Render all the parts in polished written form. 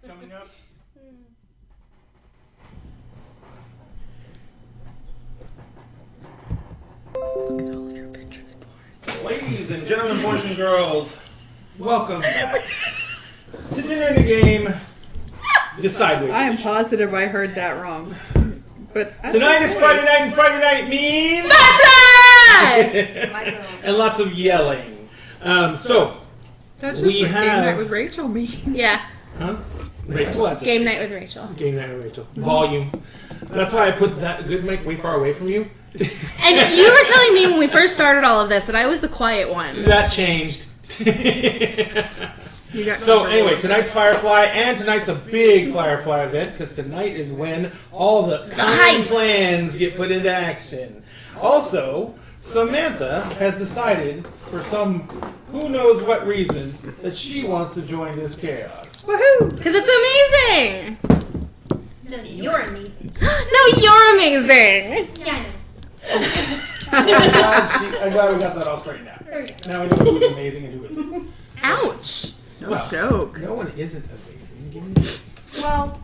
Coming up. Look at all of your Pinterest boards. Ladies and gentlemen, boys and girls, welcome back to Dinner and a Game, the Sideways I am Edition. positive I heard that wrong. But Tonight is Friday night, and Friday night means... and lots of yelling. So, That's we just what have... Game Night with Rachel means. Yeah. Huh? Rachel, that's Game night with Rachel. Game night with Rachel. Volume. That's why I put that good mic way far away from you. And you were telling me when we first started all of this that I was the quiet one. That changed. You got So anyway, tonight's Firefly, and tonight's a big Firefly event, because tonight is when all the cunning heist. plans get put into action. Also, Samantha has decided, for some who knows what reason, that she wants to join this chaos. Woohoo! Because it's amazing. No, you're amazing. No, you're amazing. Yeah, I know. I'm glad we got that all straightened out. There we go. Now we know who's amazing and who isn't. Ouch. No joke. No one isn't amazing. Give me- Well,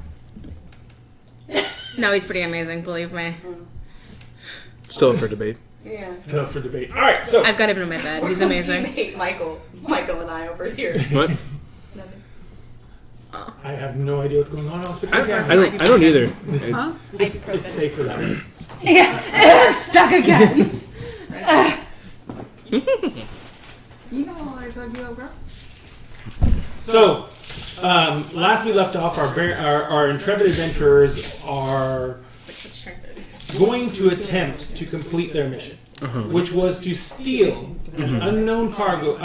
No, he's pretty amazing, believe me. Still up for debate. yeah. Still up for debate. All right, so I've got him in my bed. He's amazing. Teammate Michael and I over here. What? Nothing. I have no idea what's going on. I'll fix I the camera. don't either. Huh? It's safe for that one. Yeah. Stuck again. You know how I told you over? So, last we left off, our intrepid adventurers are going to attempt to complete their mission, which was to steal an unknown cargo,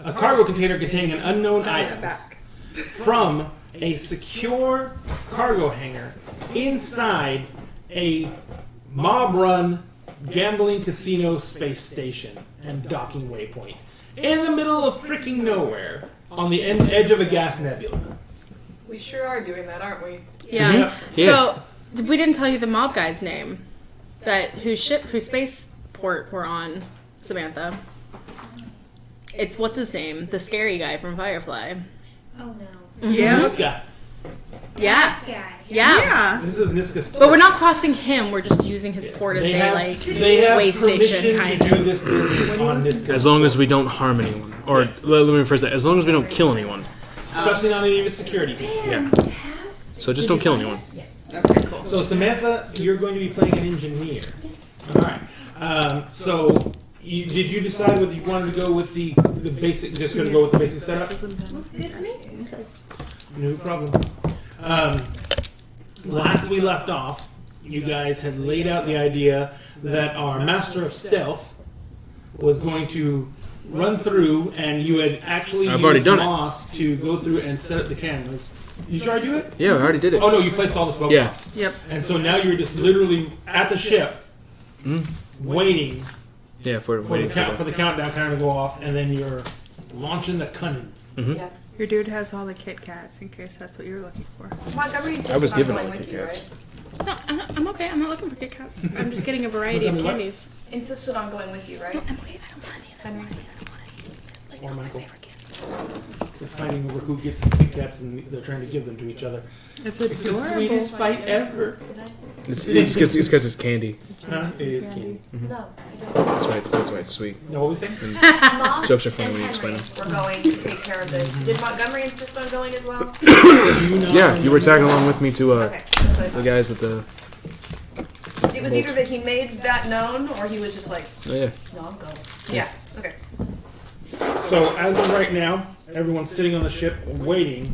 a cargo container containing an unknown item Back. from a secure cargo hangar inside a mob-run gambling casino space station and docking waypoint in the middle of freaking nowhere on the edge of a gas nebula. We sure are doing that, aren't we? Yeah. Yeah. So we didn't tell you the mob guy's name. Whose spaceport we're on, Samantha. It's what's his name? The scary guy from Firefly. Oh no. Yeah. Niska. Yeah. Guy. Yeah. Yeah. This is Niska's But we're not crossing him. We're just using his port as They a have, like they have way permission station to kind do of. this business on Niska. As long as we don't harm anyone. Or, Yes. let me rephrase that. As long as we don't kill anyone. Especially not any of his security people. Yeah. So just don't kill anyone. Okay, cool. So Samantha, you're going to be playing an engineer. All right. So did you decide whether you wanted to go with the basic? Just going to go with the basic setup? Looks good to me. No problem. Last we left off, you guys had laid out the idea that our master of stealth was going to run through, and you had actually I've already used done it. Moss to go through and set up the cameras. Did you already do it? Yeah, I already did it. Oh no, you placed all the smoke Yeah. bombs. Yep. And so now you're just literally at the ship, waiting Yeah, for for the countdown timer to go off, and then you're launching the cunning. Yeah. Your dude has all the Kit Kats in case that's what you're looking for. Montgomery I was insisted on given going all the with Kit you, Kats. right? No, I'm okay. I'm not looking for Kit Kats. I'm just getting a variety of What? candies. Insisted on going with you, right? I'm okay. I don't want any of them. Henry? Or Michael. Favorite candy. They're fighting over who gets the Kit Kats, and they're trying to give them to each other. It's It's the adorable. sweetest fight ever. Did It's because it's candy. Huh? It is candy. No, I don't. That's why it's sweet. No, what was it? Moss Jokes are funny and when you explain Henry were going to take care of this. Did Montgomery insist on going as well? Yeah, you were tagging along with me to Okay. That's what I the guys at the. thought. It was either that he made that known or he was just like, Oh yeah. no, I'm going. Yeah. Okay. So as of right now, everyone's sitting on the ship waiting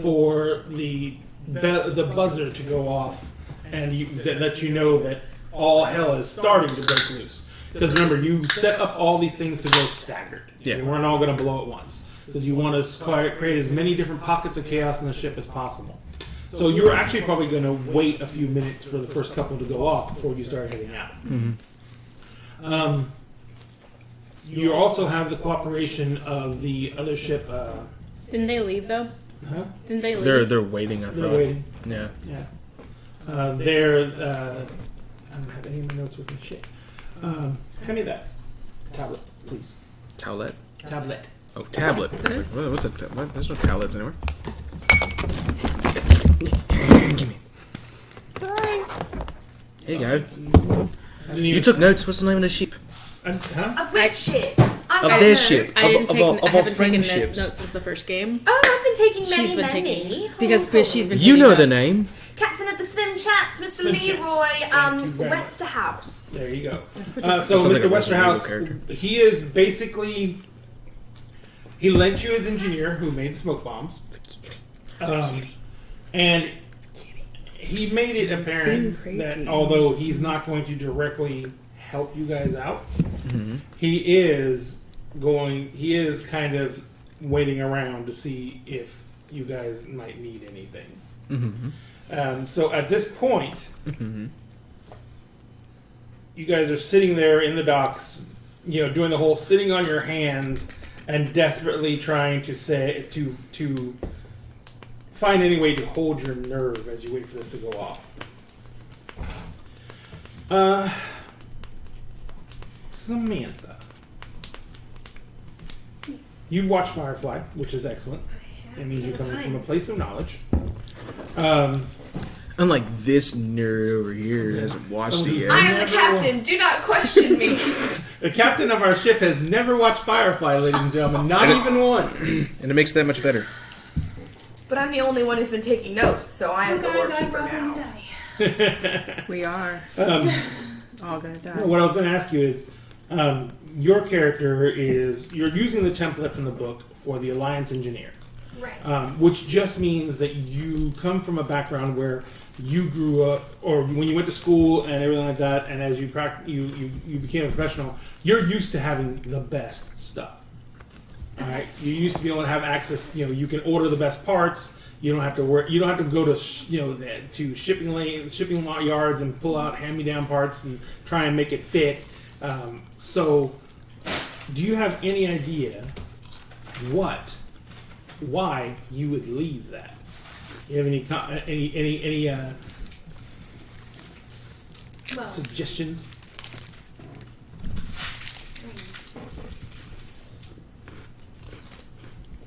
for the buzzer to go off and let you know that all hell is starting to break loose. Because remember, you set up all these things to go staggered. Yeah. They weren't all going to blow at once. Because you want to create as many different pockets of chaos in the ship as possible. So you're actually probably going to wait a few minutes for the first couple to go off before you start heading out. You also have the cooperation of the other ship. Didn't they leave though? Huh? Didn't they leave? They're waiting. I thought. They're waiting. Yeah. Yeah. I don't have any of my notes with me. Shit. Hand me that tablet, please. Towelette. Tablet. Oh, tablet. I was like, what's a what? There's no tablets anywhere. Give me. Sorry. Hey, guy. Didn't You even, took notes. What's the name of the sheep? huh? Of which shit? Of their ship. I didn't Of take. all I haven't taken friendships. notes since the first game. Oh, I've been taking She's many, been taking many. because she's been. You taking know the notes. name. Captain of the Slim Chats, Mr. Slim Chats. Leroy Thank you very much. Westerhouse. There you go. So Sounds like Mr. a Resident Evil Westerhouse, character. he is basically he lent you his engineer who made smoke bombs, and he made it apparent Crazy. that although he's not going to directly help you guys out, he is kind of waiting around to see if you guys might need anything. So at this point, you guys are sitting there in the docks, doing the whole sitting on your hands and desperately trying to to find any way to hold your nerve as you wait for this to go off. Samantha, you've watched Firefly, which is excellent. It means you're coming from a place of knowledge. Unlike this nerd over here who hasn't watched it I yet. am the captain. Do not question me. The captain of our ship has never watched Firefly, ladies and gentlemen, not even once. And it makes it that much better. But I'm the only one who's been taking notes, so I am the workkeeper now. We are all gonna die. What I was going to ask you is, your character you're using the template from the book for the Alliance Engineer, Right. which just means that you come from a background where you grew up, or when you went to school and everything like that, and as you became a professional, you're used to having the best stuff. All right, you used to be able to have access. You can order the best parts. You don't have to work. You don't have to go to to shipping yards and pull out hand-me-down parts and try and make it fit. So, do you have any idea why you would leave that? You have any Well, suggestions?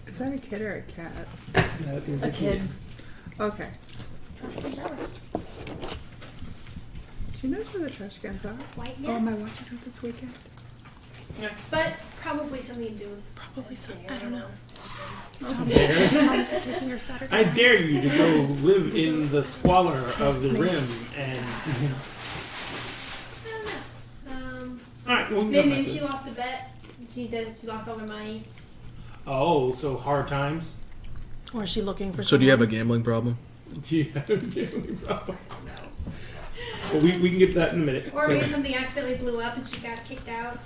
Is that a kid or a cat? That is A kid. Okay. Do you know where the trash cans are? White Oh, yet? am I watching her this weekend? But probably something to do with Probably so. I don't know. Thomas is taking her Saturday. I dare you to go live in the squalor of the rim and. I don't know. All right, we'll go Maybe back she to- lost a bet. She lost all her money. Oh, so hard times. Or is she looking for? So do you have a someone? gambling problem? Do you have a gambling problem? No. Well, we can get to that in a minute. Or So maybe something accidentally blew up and she got kicked out.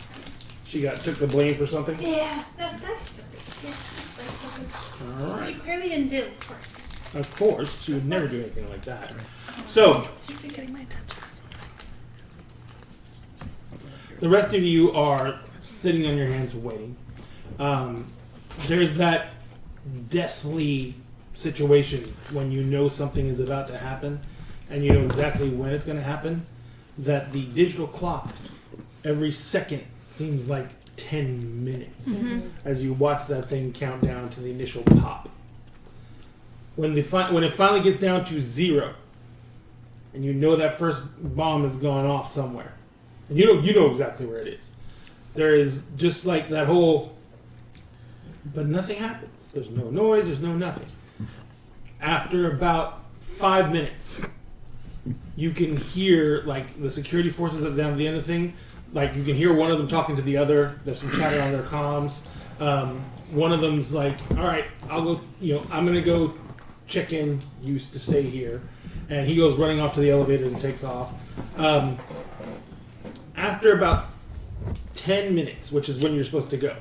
she took the blame for something. Yeah, that's stupid. Yeah, that's like something All she right. clearly didn't do, of course. Of course, she would never do anything like that. So She's been getting my attention. the rest of you are sitting on your hands waiting. There's that deathly situation when you know something is about to happen and you know exactly when it's going to happen, that the digital clock every second seems like 10 minutes as you watch that thing count down to the initial pop. When it finally gets down to 0 and you know that first bomb has gone off somewhere, and you know exactly where it is. There is just like that whole, but nothing happens. There's no noise. There's no nothing. After about 5 minutes, you can hear like the security forces at down at the end of the thing. Like you can hear one of them talking to the other. There's some chatter on their comms. One of them's like, "All right, I'll go. I'm gonna go check in. Used to stay here," and he goes running off to the elevators and takes off. After about 10 minutes, which is when you're supposed to go,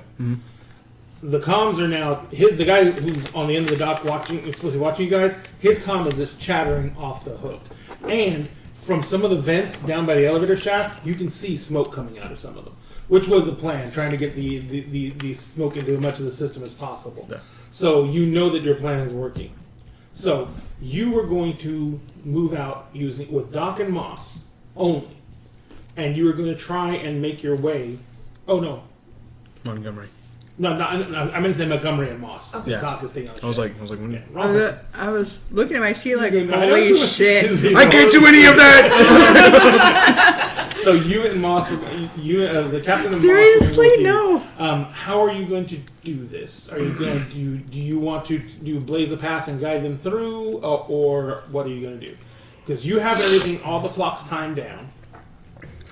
the comms are now the guy who's on the end of the dock supposedly watching you guys. His comm is just chattering off the hook, and from some of the vents down by the elevator shaft, you can see smoke coming out of some of them, which was the plan, trying to get the smoke into as much of the system as possible. Yeah. So you know that your plan is working. So you were going to move out with Doc and Moss only, and you were going to try and make your way. Oh no, Montgomery. no, I'm going to say Montgomery and Moss. Okay. Yeah. Doc is staying on the I was ship. like, Yeah, wrong person. I was looking at my sheet like, You go, holy "No." shit. I can't do any of that. So you and Moss, the captain and Seriously? Moss. No. How are you going to do this? Are you going to do you want to blaze the path and guide them through, or what are you going to do? Because you have everything, all the clocks timed down.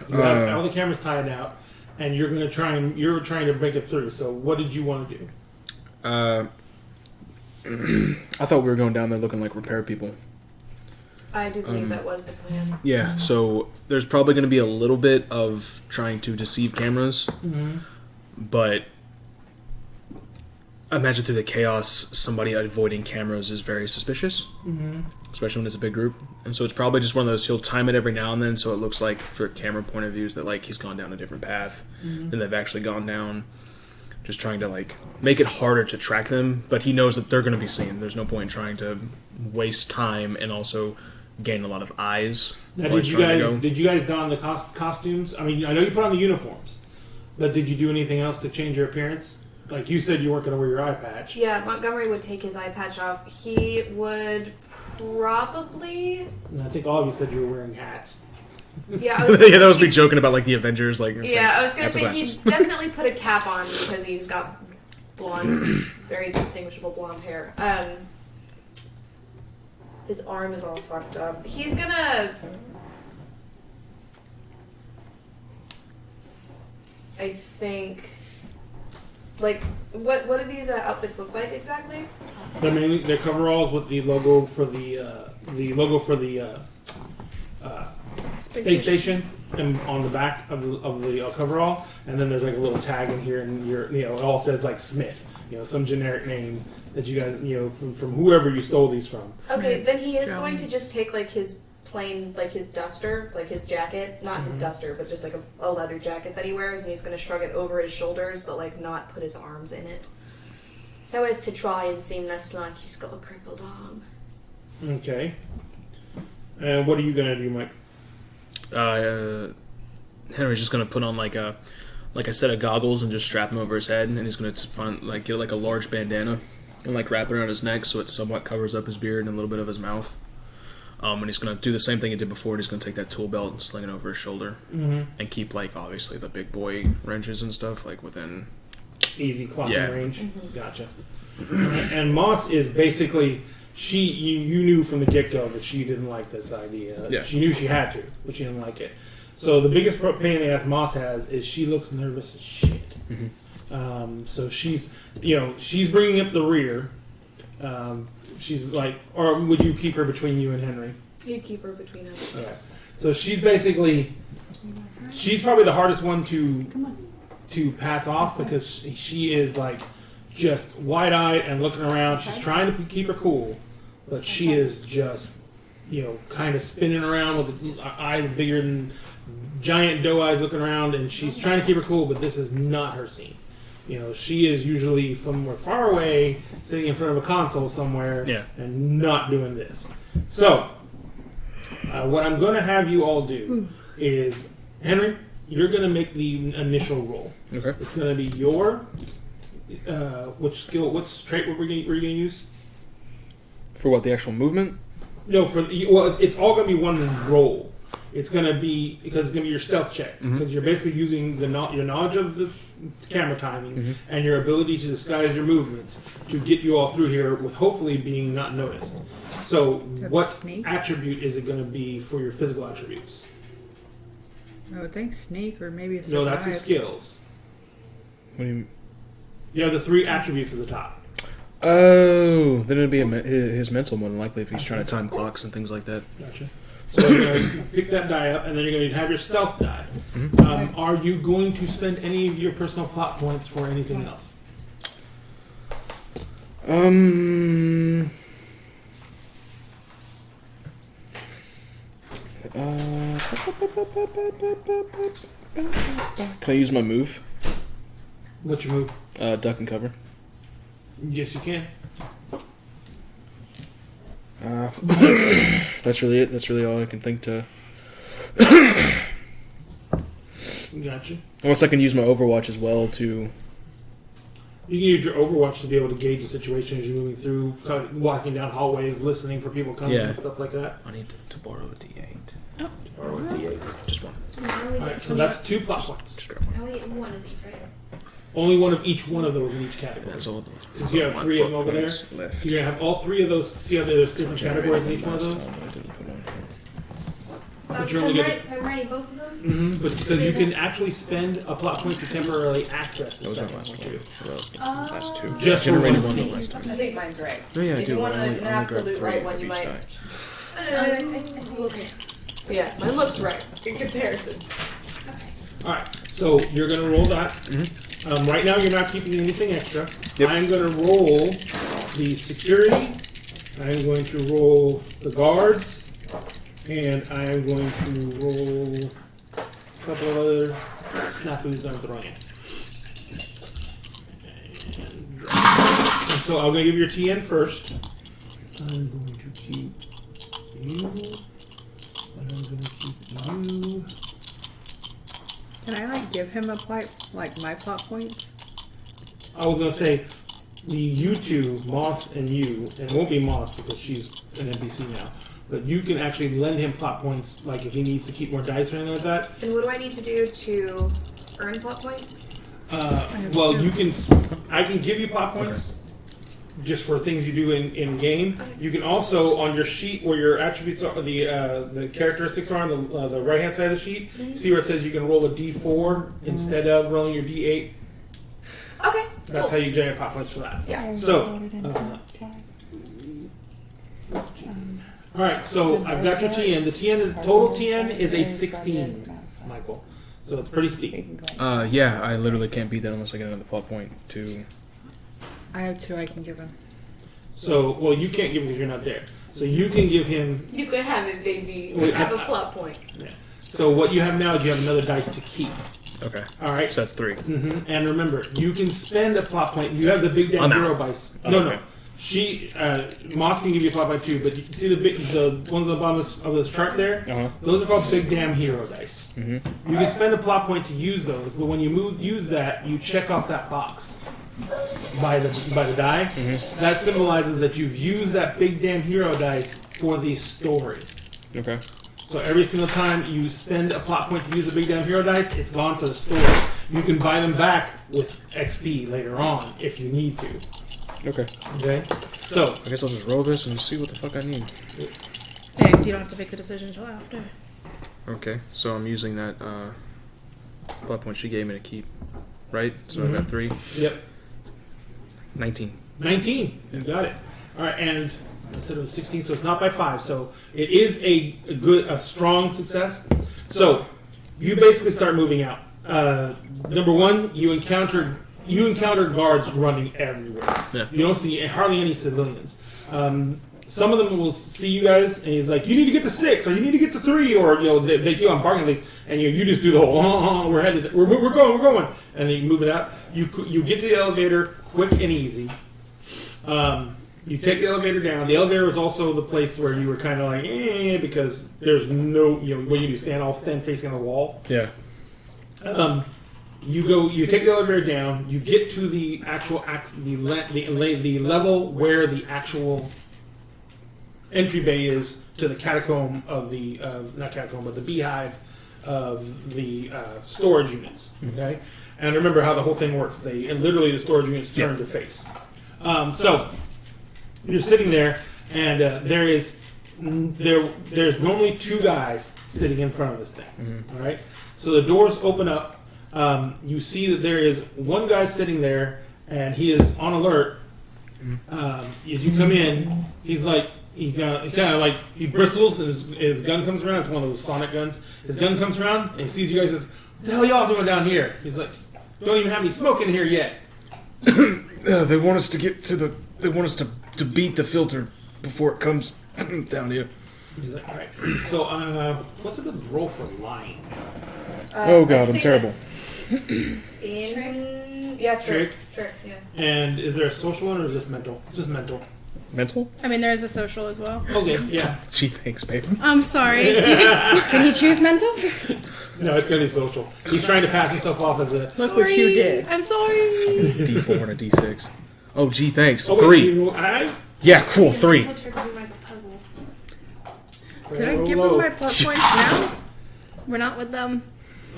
You have all the cameras tied out, and you're going to you're trying to break it through. So what did you want to do? I thought we were going down there looking like repair people. I do believe that was the plan. Yeah, so there's probably going to be a little bit of trying to deceive cameras, but I imagine through the chaos, somebody avoiding cameras is very suspicious, especially when it's a big group. And so it's probably just one of those, he'll time it every now and then so it looks like, for camera point of views, that like he's gone down a different path than they've actually gone down. Just trying to like make it harder to track them, but he knows that they're going to be seen. There's no point in trying to waste time and also gain a lot of eyes. Now, while did he's you trying to go. guys don the costumes? I mean, I know you put on the uniforms, but did you do anything else to change your appearance? Like you said, you weren't going to wear your eye patch. Yeah, Montgomery would take his eye patch off. He would probably. And I think all of you said you were wearing hats. Yeah, I was Yeah, that was me joking about like the Avengers, like Yeah, I was gonna hats and say glasses. he'd definitely put a cap on because he's got blonde, very distinguishable blonde hair. His arm is all fucked up. He's gonna. I think. Like, what do these outfits look like exactly? They're coveralls with the logo for the space station and on the back of the coverall, and then there's like a little tag in here, and it all says like Smith, some generic name that you guys from whoever you stole these from. Okay, then he is going to just take like his plain, like his duster, like his jacket, not a duster, but just like a leather jacket that he wears, and he's going to shrug it over his shoulders, but like not put his arms in it, so as to try and seem less like he's got a crippled arm. Okay. And what are you gonna do, Mike? Henry's just gonna put on like a set of goggles and just strap them over his head, and he's gonna get like a large bandana and like wrap it around his neck so it somewhat covers up his beard and a little bit of his mouth. And he's gonna do the same thing he did before. He's gonna take that tool belt and sling it over his shoulder, and keep like obviously the big boy wrenches and stuff like within easy clocking range. Gotcha. And Moss is basically you knew from the get go that she didn't like this idea. Yeah. She knew she had to, but she didn't like it. So the biggest pain in the ass Moss has is she looks nervous as shit. So she's bringing up the rear. She's like, or would you keep her between you and Henry? You'd keep her between us. Okay. So she's probably the hardest one to pass off because she is like just wide-eyed and looking around. She's trying to keep her cool, but she is just kind of spinning around with eyes bigger than giant doe eyes looking around, and she's trying to keep her cool, but this is not her scene. She is usually from far away, sitting in front of a console somewhere, and not doing this. So, what I'm going to have you all do is, Henry, you're going to make the initial roll. Okay. It's going to be your, what trait were you going to use? For what, the actual movement? No, it's all going to be one roll. It's going to be because it's going to be your stealth check because you're basically using your knowledge of the camera timing and your ability to disguise your movements to get you all through here with hopefully being not noticed. So, what sneak? attribute is it going to be for your physical attributes? I would think sneak or maybe a survive. No, that's the skills. What do you? You have the 3 attributes at the top. Oh, then it'd be his mental more than likely if he's trying to time clocks and things like that. Gotcha. So you're going to pick that die up, and then you're going to have your stealth die. Are you going to spend any of your personal plot points for anything else? Can I use my move? What's your move? Duck and cover. Yes, you can. That's really it. That's really all I can think to. Gotcha. Unless I can use my Overwatch as well to. You can use your Overwatch to be able to gauge the situation as you're moving through, walking down hallways, listening for people coming and stuff like that. I need to borrow a D8. Or a D8. Just one. Alright, so that's 2 plot points. Just grab one. I only get one of these, right? Only one of each one of those in each category. That's all. Since you have 3 of them over there, Left. so you're going to have all 3 of those. See how there's different categories in each one of those? So, But you're only getting- so I'm writing both of them? But because you can actually spend a plot point to temporarily access the That was my second one last too. one. Last two. Just for Generated one one scene. the last time. I think mine's right. Oh, yeah, I If do. you want I only an grab absolute 3 right of one, you each might. die. Okay. But yeah, mine looks right in comparison. Alright, so you're going to roll that. Right now, you're not keeping anything extra. Yep. I'm going to roll the security. I'm going to roll the guards. And I'm going to roll a couple of other snafus I'm throwing in. And so I'm going to give your TN first. I'm going to keep you. And I'm going to keep you. Can I give him a my plot points? I was gonna say you 2, Moss and you, and it won't be Moss because she's an NPC now. But you can actually lend him plot points, like if he needs to keep more dice or anything like that. And what do I need to do to earn plot points? Well, you can. I can give you plot points just for things you do in game. You can also on your sheet where your attributes are, the characteristics are on the right hand side of the sheet. See where it says you can roll a D4 instead of rolling your D8. Okay. That's how you generate plot points for that. Yeah. So, all right. So I've got your TN. The TN is total TN is a 16, Michael. So it's pretty steep. Yeah, I literally can't beat that unless I get another plot point to. I have 2 I can give him. So, well, you can't give him because you're not there. So you can give him. You can have it, baby. Wait, Have a plot point. Yeah. So what you have now is you have another dice to keep. Okay. All right. So that's 3. And remember, you can spend a plot point. You have the big damn I'm out. hero dice. Oh, No, okay. no. Moss can give you a plot point too, but you see the ones on the bottom of this chart there? Uh-huh. Those are called big damn hero dice. You can spend a plot point to use those, but when you use that, you check off that box by the die. That symbolizes that you've used that big damn hero dice for the story. Okay. So every single time you spend a plot point to use the big damn hero dice, it's gone for the story. You can buy them back with XP later on if you need to. Okay. Okay? So, I guess I'll just roll this and see what the fuck I need. Yeah, because you don't have to make the decision until after. Okay, so I'm using that plot point she gave me to keep, right? So I've got 3. yep. 19. 19. You got it. All right, and instead of 16, so it's not by 5. So it is a strong success. So you basically start moving out. Number 1, you encounter guards running everywhere. Yeah. You don't see hardly any civilians. Some of them will see you guys, and he's like, "You need to get to 6, or you need to get to 3, or they keep on barking things, and you just do the whole, we're headed, we're going, and then you move it out. You get to the elevator quick and easy. You take the elevator down. The elevator is also the place where you were kind of like, because there's no, what you do, stand facing the wall. Yeah. You take the elevator down. You get to the actual the level where the actual entry bay is to the catacomb of the not catacomb, but the beehive of the storage units. Okay, and remember how the whole thing works. And literally the storage units turn to face. So you're sitting there, and there's normally 2 guys sitting in front of this thing. All right, so the doors open up. You see that there is one guy sitting there, and he is on alert. As you come in, he's like he bristles, and his gun comes around. It's one of those sonic guns. His gun comes around, and he sees you guys. And says, "What the hell y'all doing down here?" He's like, "Don't even have any smoke in here yet." They want us to get to the. They want us to beat the filter before it comes down here. He's like, "All right." So, what's a good roll for lying? Oh God, Let's I'm see, terrible. Trick. Trick, yeah. And is there a social one or is this mental? It's just mental. Mental? I mean, there is a social as well. Okay, yeah. Gee, thanks, babe. I'm sorry. Can he choose mental? No, it's gonna be social. He's trying to pass himself off as a. Look what you did. I'm sorry. D4 and a D6. Oh, gee, thanks. Oh, wait, 3. you roll- I- Yeah, cool. 3. Mental trick would be like a puzzle. Did I roll give low. him my plot points now? We're not with them.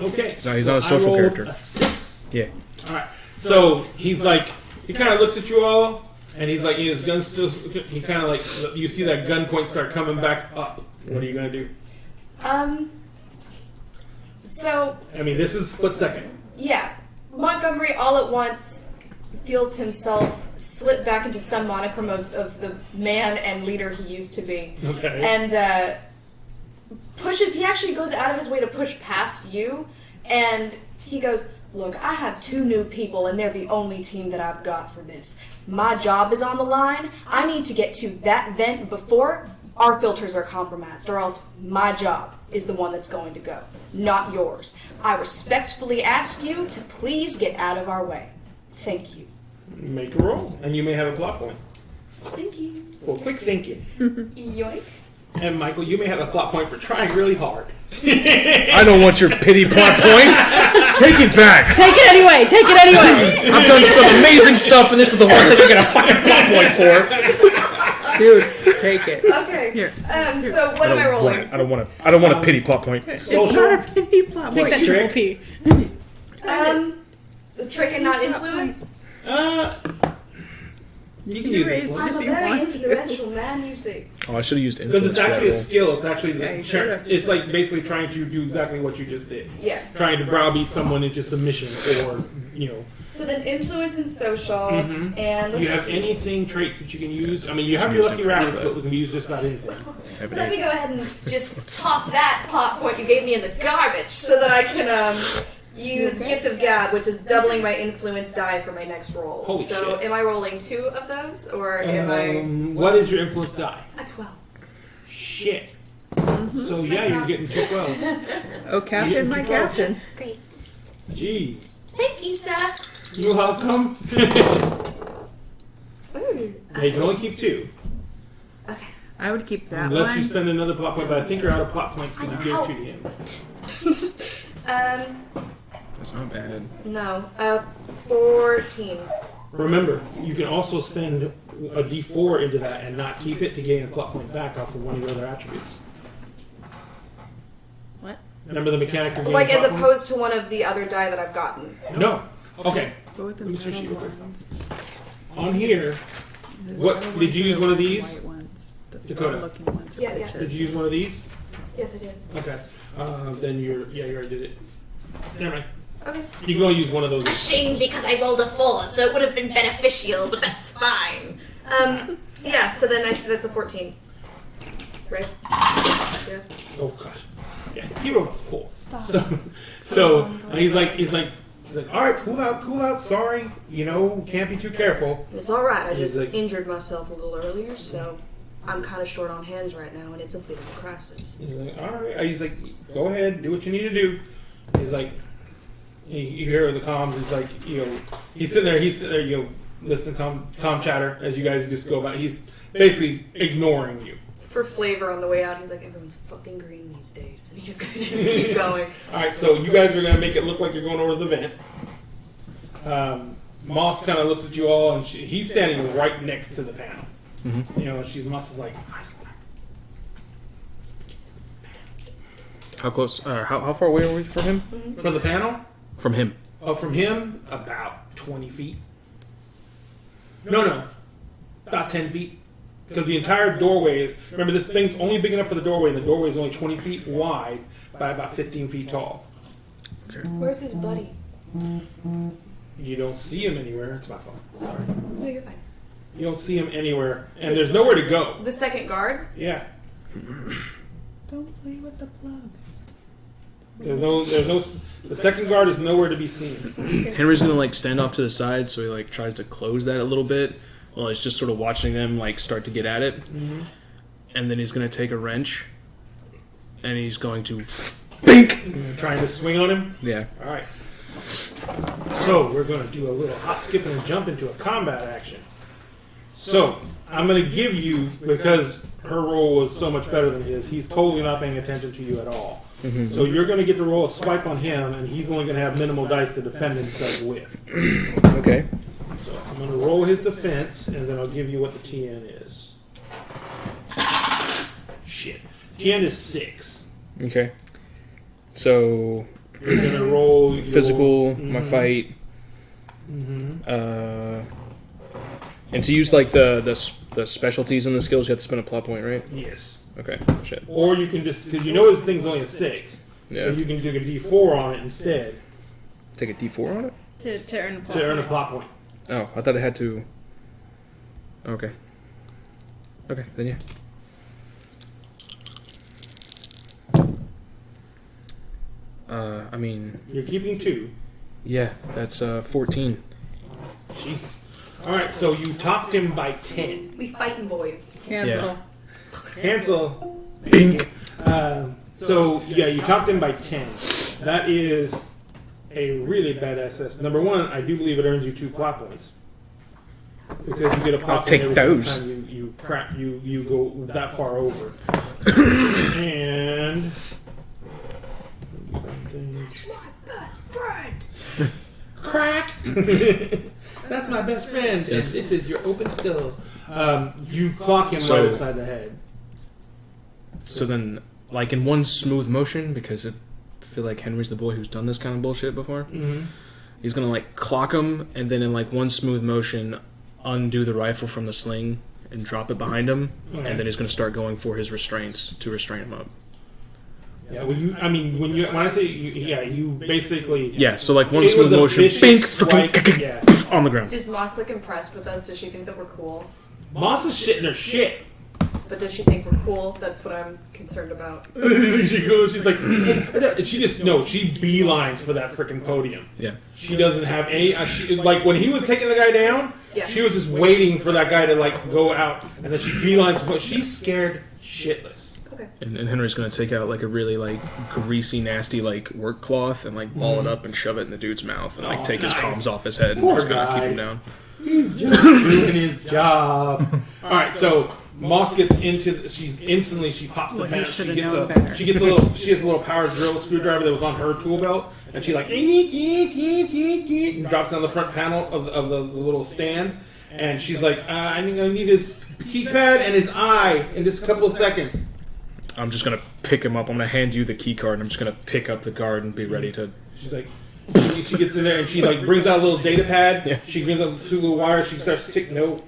Okay. So he's not a social I rolled character. A 6. Yeah. All right. So he's like, he kind of looks at you all, and he's like, his gun's still. He kind of like, you see that gun point start coming back up. What are you gonna do? So I mean, this is split second. yeah, Montgomery all at once feels himself slip back into some monochrome of the man and leader he used to be. Okay. And pushes, he actually goes out of his way to push past you, and he goes, "Look, I have 2 new people, and they're the only team that I've got for this. My job is on the line. I need to get to that vent before our filters are compromised, or else my job is the one that's going to go, not yours. I respectfully ask you to please get out of our way. Thank you." Make a roll, and you may have a plot point Thank you. for quick thinking. Yoink. And Michael, you may have a plot point for trying really hard. I don't want your pity plot point. Take it back. Take it anyway. Take it anyway. I've done some amazing stuff, and this is the one thing I get a fucking plot point for. Dude, take it. Okay. Here. So what am I rolling? I don't want a pity plot point. It's Social. not a pity plot. Take that triple P. The trick and not influence? You can use it raise I'm a If you very want. influential man, you see. Oh, I should have used because influence. it's actually a for that skill. It's actually Yeah, you should've. it's like basically trying to do exactly what you just did. Yeah. Trying to browbeat someone into submission, or So then influence and social, Mhm. and Do you let's have see. anything traits that you can use? I mean, you have Should your use lucky influence, rabbits, but we can use just about anything. role. Let me go ahead and just toss that plot point you gave me in the garbage so that I can use Gift of Gab, which is doubling my influence die for my next roll. Holy so shit. am I rolling 2 of those, or am I What is your influence die? a 12? Shit. So yeah, you're getting 2 12s. Oh, Captain, my Captain. Great. Jeez. Thank you, sir. You're welcome. Ooh. Now you can only keep 2. Okay. I would keep that Unless you one. spend another plot point, but I think you're out of plot points because you gave 2 to him. That's not bad. No. 14. Remember, you can also spend a D4 into that and not keep it to gain a plot point back off of one of your other attributes. What? Remember the mechanic for gaining Like as plot points? opposed to one of the other die that I've gotten. No. Okay. Go with the Let me switch metal you over. ones. On here, The What- metal did you ones use are one of the these? white ones. The Dakota. looking ones are Yeah, yeah. pictures. did you use one of these? Yes, I did. Okay. Then you already did it. Never mind. Okay. You can only use one of those. A shame because I rolled a 4, so it would have been beneficial, but that's fine. Yeah, so then that's a 14. Right? Yes. Oh gosh. Yeah, he rolled a 4. So he's like, all right, cool out. Sorry, can't be too careful. It's alright, I He's just like- injured myself a little earlier, so I'm kind of short on hands right now, and it's a bit of a crisis. He's like, all right. He's like, go ahead, do what you need to do. He's like, you hear the comms. He's like, he's sitting there, listen to comm chatter as you guys just go about. He's basically ignoring you. For flavor on the way out, he's like, everyone's fucking green these days, and he's gonna just keep going. All right, so you guys are gonna make it look like you're going over the vent. Moss kind of looks at you all, and he's standing right next to the panel. Mhm. Moss is like, How close? How far away are we from him? From the panel? From him. Oh, from him, about 20 feet. No. About 10 feet. Because the entire doorway is... Remember, this thing's only big enough for the doorway, and the doorway is only 20 feet wide by about 15 feet tall. Okay. Where's his buddy? You don't see him anywhere. It's my fault. Sorry. No, you're fine. You don't see him anywhere, and there's nowhere to go. The second guard? Yeah. Don't play with the plug. There's no. The second guard is nowhere to be seen. Henry's gonna like stand off to the side, so he like tries to close that a little bit. Well, he's just sort of watching them like start to get at it, and then he's gonna take a wrench, and he's going to bink. Trying to swing on him. Yeah. All right. So we're going to do a little hop, skip, and a jump into a combat action. So I'm going to give you, because her roll was so much better than his, he's totally not paying attention to you at all. So you're going to get to roll a swipe on him, and he's only going to have minimal dice to defend himself with. Okay. So I'm going to roll his defense, and then I'll give you what the TN is. Shit. TN is 6. Okay. So You're going to roll your physical, my fight. And to use like the specialties and the skills, you have to spend a plot point, right? Yes. Okay. Shit. Or you can just, because you know his thing's only a 6, Yeah. so you can do a D4 on it instead Take a D4 on it. To earn a plot. to earn a plot point. Oh, I thought it had to. Okay. Okay, then yeah. I mean, You're keeping 2. yeah, that's 14. Jesus. All right, so you topped him by 10. We fighting boys. Cancel. Cancel. Bink. So yeah, you topped him by 10. That is a really bad SS. Number 1, I do believe it earns you 2 plot points. Because you get a plot point take every those. single time you go that far over. And My best friend. crack. That's my best friend, and this is your open skull. You clock him So- right upside the head. So then, like in one smooth motion, because I feel like Henry's the boy who's done this kind of bullshit before. He's gonna like clock him, and then in like one smooth motion, undo the rifle from the sling and drop it behind him, Okay. and then he's gonna start going for his restraints to restrain him up. Yeah, well, when I say you basically Yeah, so like one It smooth was a motion, vicious bink, swipe, yeah. on the ground. Is Moss look impressed with us? Does she think that we're cool? Moss is shitting her shit. But does she think we're cool? That's what I'm concerned about. She goes, she's like, she beelines for that freaking podium. Yeah. She doesn't have any. Like when he was taking the guy down, Yeah. she was just waiting for that guy to like go out, and then she beelines. But she's scared shitless. Okay. And Henry's gonna take out like a really like greasy, nasty like work cloth and like ball it up and shove it in the dude's mouth and like Oh, take his nice. comms off his head and Poor just kind of keep guy. him down. He's just doing his job. All right, so Moss gets into. She pops the Well, he panel. She should've gets known better. She has a little power drill screwdriver that was on her tool belt, and she like and drops on the front panel of the little stand, and she's like, I need his keypad and his eye in just a couple of seconds. I'm just gonna pick him up. I'm gonna hand you the key card and I'm just gonna pick up the guard and be ready to. She's like, she gets in there and she like brings out a little data pad. Yeah. She brings out 2 little wires. She starts to tick. No.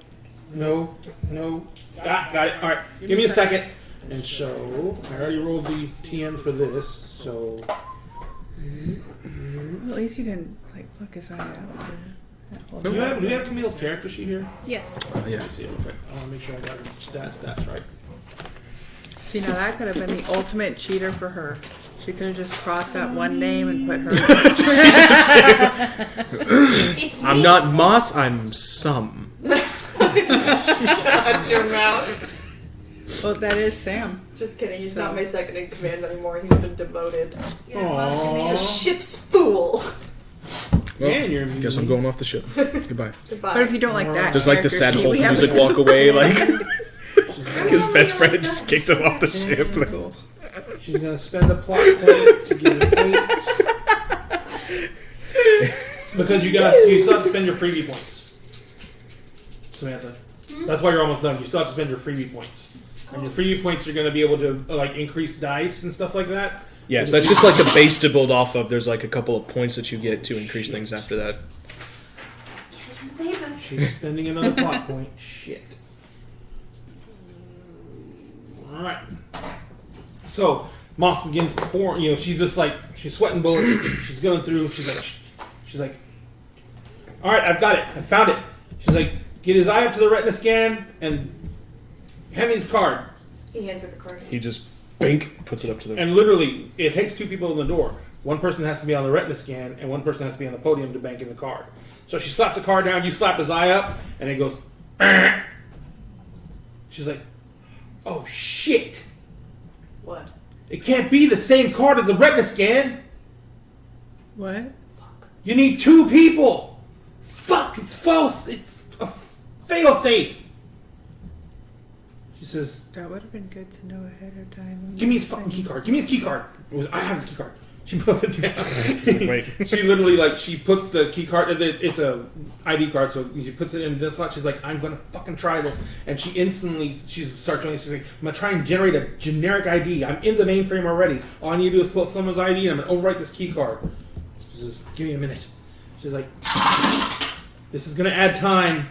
Got it. All right, give me a second. And so I already rolled the TN for this. So Well, at least you didn't like pluck his eye out. do you have Camille's character sheet here? Yes. Yeah. Let's see real quick. I want to make sure I got her stats right. See, now that could have been the ultimate cheater for her. She could have just crossed out one name and put her. It's I'm me. not Moss. I'm some. Shut your mouth. Well, that is Sam. Just kidding. He's So- not my second in command anymore. He's been demoted. He's a Aww. ship's fool. Well, And you're guess I'm going off the ship. Goodbye. Goodbye. But if you don't like that, Just like the character sad sheet Hulk we have- music walk away, like his best friend just kicked him off the ship. Cool. She's gonna spend a plot point to give it 8. Because you still have to spend your freebie points, Samantha. That's why you're almost done. You still have to spend your freebie points. And your freebie points are going to be able to like increase dice and stuff like that. Yeah, so that's just like a base to build off of. There's like a couple of points that you get to increase things after that. She's spending another plot point. Shit. Alright. So, Moss begins pouring, she's just like, she's sweating bullets. She's going through, she's like, alright, I've got it. I found it. She's like, get his eye up to the retina scan and hand me his card. He hands her the card. He just, bink, puts it up to the... And literally, it takes two people in the door. One person has to be on the retina scan, and one person has to be on the podium to bank in the card. So she slaps the card down, you slap his eye up, and it goes... She's like, oh shit! What? It can't be the same card as the retina scan! What? You need two people! Fuck, it's false! It's a fail-safe! She says, That would have been good to know ahead of time. give me his fucking key card. Give me his key card. I have his key card. She puts it down. Wait. She literally, she puts the key card, it's a ID card, so she puts it in this slot. She's like, I'm going to fucking try this. And she instantly, she starts doing it. She's like, I'm going to try and generate a generic ID. I'm in the mainframe already. All I need to do is pull someone's ID and I'm going to overwrite this key card. She says, give me a minute. She's like, this is going to add time.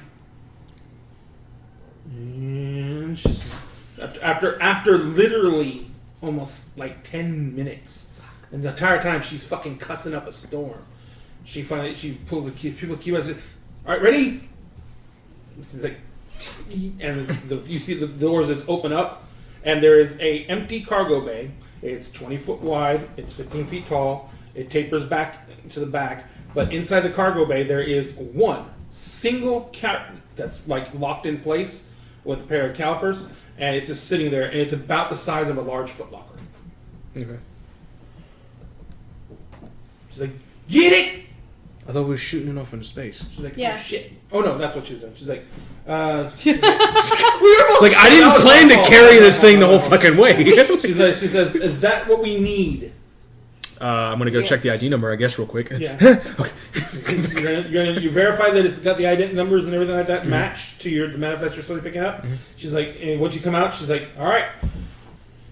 And she's, after literally almost 10 minutes, and the entire time she's fucking cussing up a storm. She pulls the key, people's key and says, all right, ready? She's like, and you see the doors just open up, and there is a empty cargo bay. It's 20 foot wide. It's 15 feet tall. It tapers back to the back. But inside the cargo bay, there is one single that's locked in place with a pair of calipers, and it's just sitting there, and it's about the size of a large footlocker. Okay. She's like, get it! I thought we were shooting it off into space. She's like, Yeah. oh shit. Oh no, that's what she was doing. She's like, It's like, I didn't plan to carry this thing the whole fucking way. she says, is that what we need? I'm gonna go check the ID number, I guess, real quick. Yeah. Okay. You verify that it's got the ident numbers and everything like that match to the manifest you're supposed to be picking up. She's like, and once you come out, she's like, all right.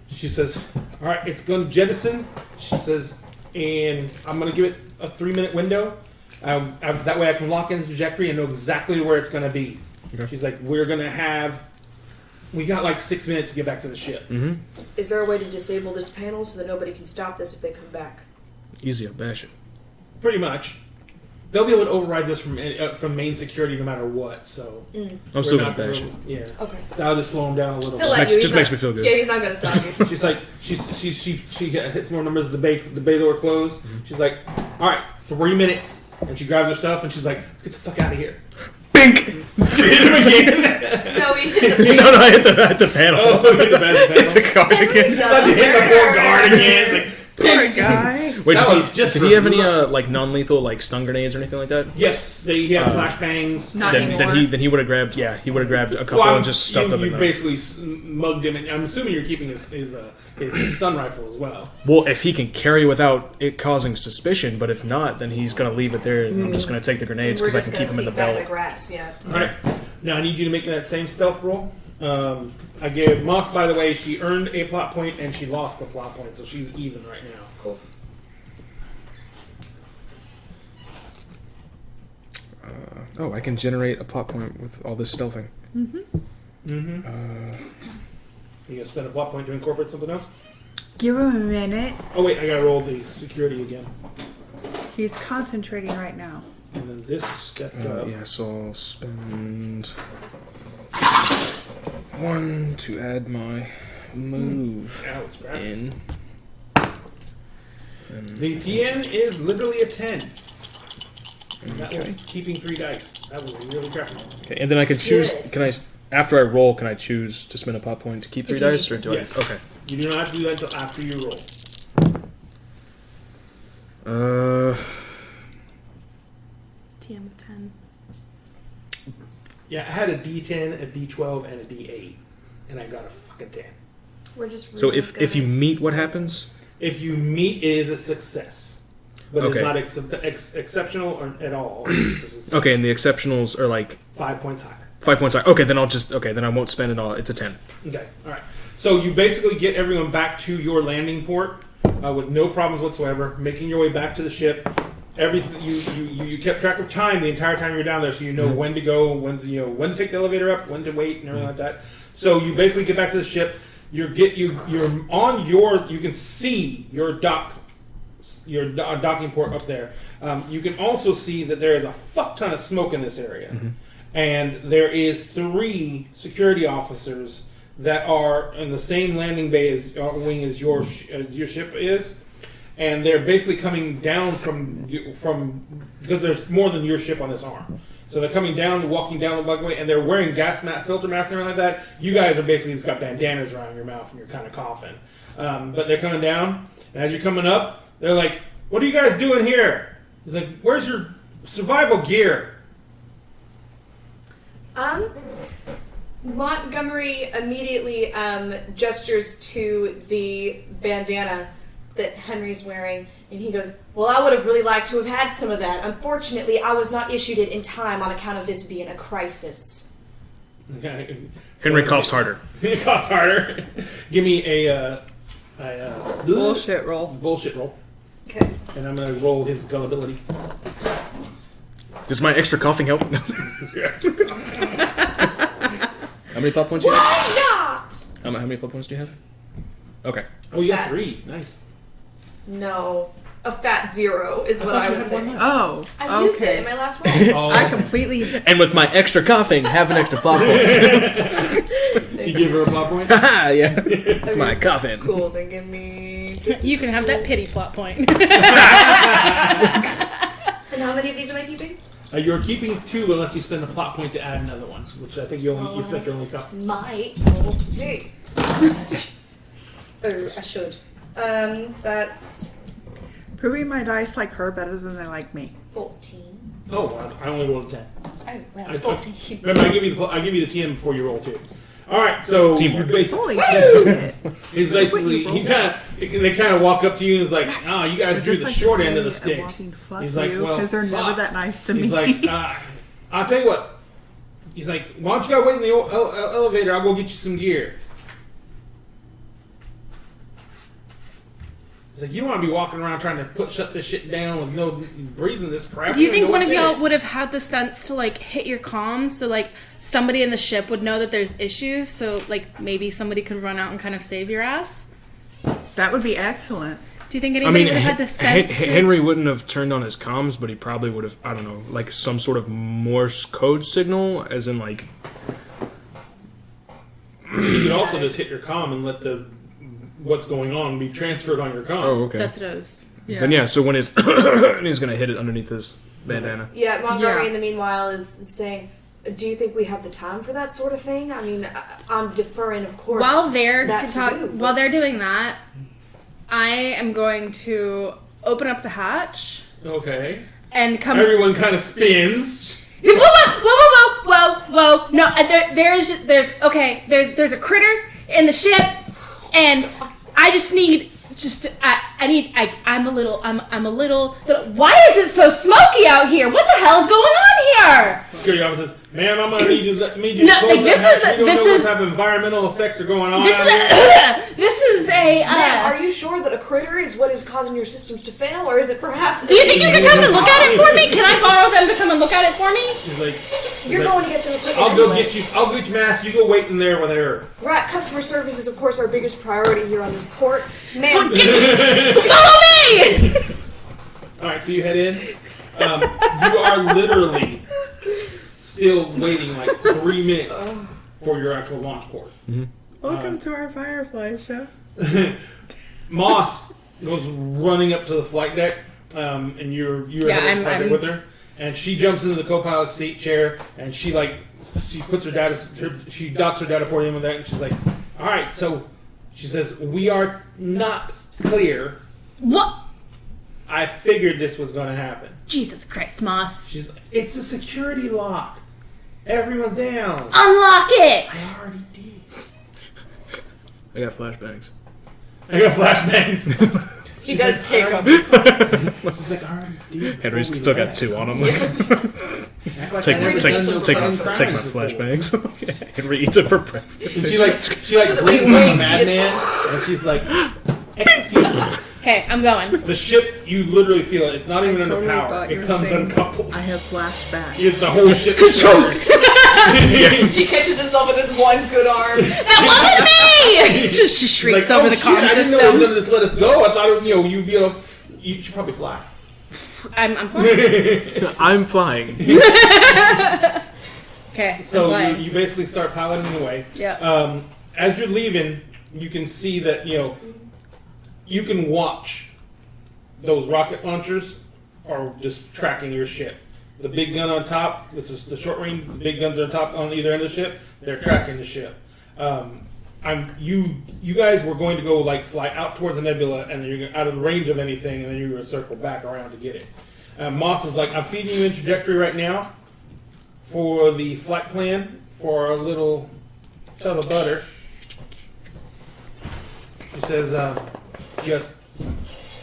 She says, all right, it's going to jettison. She says, and I'm going to give it a 3-minute window. That way I can lock in the trajectory and know exactly where it's going to be. Okay. She's like, we got 6 minutes to get back to the ship. Mm-hmm. Is there a way to disable this panel so that nobody can stop this if they come back? Easy, I'll bash it. Pretty much. They'll be able to override this from main security no matter what. So I'm still gonna bash it. Yeah. Okay. That'll just slow him down a little He'll bit. let you. Just makes me feel good. Yeah, he's not going to stop you. She's like, she hits more numbers. The bay door closed. She's like, all right, 3 minutes, and she grabs her stuff and she's like, let's get the fuck out of here. Bink! Hit him again. No, he hit the No, I hit the panel. Oh, hit the bad Hit the card again. About to hit the poor guard again. It's like, Poor guy. Wait, That was did just he for have any luck. non-lethal stun grenades or anything like that? yes, he had flashbangs. Not Then anymore. he would have grabbed a couple and just stuffed them in You there. basically mugged him, and I'm assuming you're keeping his stun rifle as well. Well, if he can carry without it causing suspicion, but if not, then he's going to leave it there, and I'm just going to take the grenades We're because I just can going keep to them in sneak the back belt. like rats, yeah. All right. Now I need you to make that same stealth roll. I gave Moss, by the way, she earned a plot point and she lost the plot point, so she's even right now. Cool. I can generate a plot point with all this stealthing. You gonna spend a plot point to incorporate something else? Give him a minute. Oh wait, I gotta roll the security again. He's concentrating right now. And then this is stepped up. Yeah, so I'll spend 1 to add my move Ow, it's grabbing. in. The TN is literally a 10. And that Okay. was keeping 3 dice. That was really crappy. Okay, and then I can choose. Good. Can I, after I roll, can I choose to spend a plot point to keep 3 If you dice, need or do Yes. I? Okay. You do not have to do that until after you roll. It's TM of 10. Yeah, I had a D10, a D12, and a D8. And I got a fucking 10. We're just So really if you meet, what happens? If you meet, it is a success. But Okay. it's not exceptional at all. It's a success. Okay, and the exceptionals are 5 points higher. 5 points higher. Okay, then I won't spend it all. It's a 10. Okay, alright. So you basically get everyone back to your landing port with no problems whatsoever, making your way back to the ship. Everything you kept track of time the entire time you were down there, so you know when to go, when to take the elevator up, when to wait, and everything like that. So you basically get back to the ship. You can see your docking port up there. You can also see that there is a fuck ton of smoke in this area, and there is 3 security officers that are in the same landing bay wing as your ship is. And they're basically coming down from because there's more than your ship on this arm. So they're coming down, walking down the bugway, and they're wearing filter masks and everything like that. You guys are basically just got bandanas around your mouth and you're kind of coughing. But they're coming down, and as you're coming up, they're like, "What are you guys doing here?" He's like, "Where's your survival gear?" Montgomery immediately gestures to the bandana that Henry's wearing, and he goes, "Well, I would have really liked to have had some of that. Unfortunately, I was not issued it in time on account of this being a crisis." Okay. Henry coughs harder. He coughs harder. Give me a Bullshit roll. Bullshit roll. Okay. And I'm going to roll his gullibility. Does my extra coughing help? How many plot points do you have? Why not? How many plot points do you have? Okay. Oh, you have 3. Nice. No. A fat 0 is what I was saying. Oh, I used it in okay. my last roll. Oh. I completely. And with my extra coughing, have an extra plot point. You give her a plot point? Haha, yeah. My coughing. Cool, then give me... You can have that pity plot point. And how many of these am I keeping? You're keeping 2 unless you spend a plot point to add another one, which I think you spent your only couple. Might. We'll see. Or I should. That's Proving my dice like her better than they like me. 14. Oh, I only rolled a 10. Oh, well, 14. Remember, I give you the TM before you roll 2. All right, so Teamwork. you basically, Holy shit. he's basically they kind of walk up to you and is like, "Oh, you guys drew Just the like short to end of the say, stick." I'm walking, fuck He's like, you, "Well, because they're never fuck." that nice to He's me. like, "I'll tell you what." He's like, "Why don't you go wait in the elevator? I'll go get you some gear." He's like, "You don't want to be walking around trying to shut this shit down with no breathing this crap." Do you don't think know one what's of in y'all it." would have had the sense to like hit your comms so like somebody in the ship would know that there's issues, so like maybe somebody could run out and kind of save your ass? That would be excellent. Do you think anybody would have had the sense to... Henry wouldn't have turned on his comms, but he probably would have, I don't know, like some sort of Morse code signal, as in like... You could also just hit your comm and let what's going on be transferred on your comm. Oh, okay. That's what it was. Yeah. Then yeah, so when he's he's gonna hit it underneath his bandana. Yeah, Montgomery Yeah. in the meanwhile is saying, "Do you think we have the time for that sort of thing? I mean, I'm deferring, of course. While they're that to you, while they're doing that, I am going to open up the hatch Okay. and come... Everyone kind of spins. Whoa, whoa, whoa, whoa, whoa. No, there's a critter in the ship, and I just need... I'm a little, why is it so smoky out here? What the hell is going on here? Security officer says, "Ma'am, I'm gonna need you to No, close like, that hatch. We don't know this what type of environmental effects are going on This out here." is a, Ma'am, are you sure that a critter is what is causing your systems to fail, or is it perhaps... do you think you can come and look at it for me? Can I borrow them to come and look at it for me? He's like, You're going to get them equipment I'll go anyway. get you. I'll get your mask. You go wait in there with her. Right, customer service is, of course, our biggest priority here on this port. Ma'am, Follow me! All right, so you head in. You are literally still waiting like 3 minutes for your actual launch port. Welcome to our Firefly show. Moss goes running up to the flight deck, and you're Yeah, heading flight I'm- deck with her, and she jumps into the co-pilot's seat chair, and she puts her data, she docks her data port in with that, and she's like, "All right," so she says, "We are not clear. What? I figured this was going to happen." Jesus Christ, Moss. She's like, "It's a security lock. Everyone's down." Unlock it! I already did. I got flashbangs. I got flashbangs. he does take them. She's like, "I already did." Henry's before we still got left." 2 on him. Act like take I my never done no fucking crimes before. flashbangs. Okay. Henry eats it for breakfast. And she blinks like a madman, and she's like, execution. Okay, I'm going. The ship, you literally feel it. It's not even under Totally power. thought you It were comes saying, uncoupled. I have flashbacks. It's the whole ship. Control. He catches himself with his one good arm. That wasn't me! She shrieks over the comm I didn't know it was going to just let us go. I thought, you'd be able to... You should probably fly. I'm flying. I'm flying. Okay, So you basically start piloting away. Yeah. As you're leaving, you can see that, you can watch those rocket launchers are just tracking your ship. The big gun on top, which is the short range, the big guns on top on either end of the ship, they're tracking the ship. You guys were going to go fly out towards the nebula, and then you're out of the range of anything, and then you're going to circle back around to get it. Moss is like, I'm feeding you in trajectory right now for the flight plan for our little tub of butter. He says, just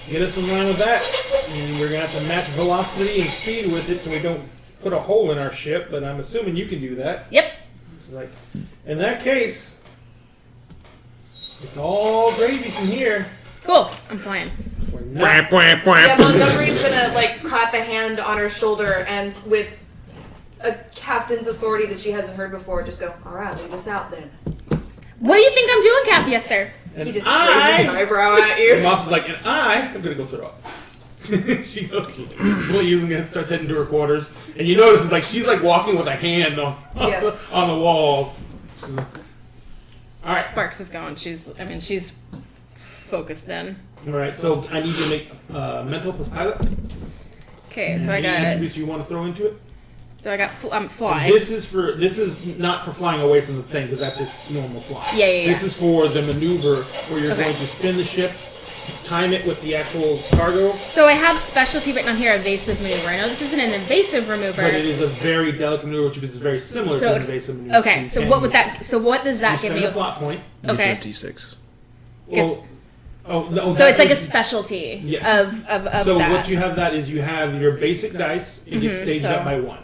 get us in line with that, and we're going to have to match velocity and speed with it so we don't put a hole in our ship, but I'm assuming you can do that. Yep. She's like, in that case, it's all gravy from here. Cool. I'm flying. We're not. Yeah, Montgomery's gonna clap a hand on her shoulder and with a captain's authority that she hasn't heard before, just go, alright, lead us out then. What do you think I'm doing, Cap? Yes, sir. And He just raises an eyebrow at you. And Moss is like, and I'm going to go throw up. She goes, using it, starts heading to her quarters, and you notice she's walking with a hand on the walls. All right. Sparks is going. She's focused in. All right. So I need to make mental plus pilot. Okay, so Any attributes you want to throw into it? So I got I'm And flying. this is not for flying away from the thing because that's just normal flying. Yeah. This is for the maneuver where you're going to spin the ship, time it with the actual cargo. So I have specialty written on here, evasive maneuver. I know this isn't an invasive maneuver. But it is a very delicate maneuver, which is very similar to an invasive maneuver. Okay, so what would that? So what does that give me? A plot point. Okay. D6. Well, no. So it's like a specialty of So that. what you have is you have your basic dice. It gets staged up by 1.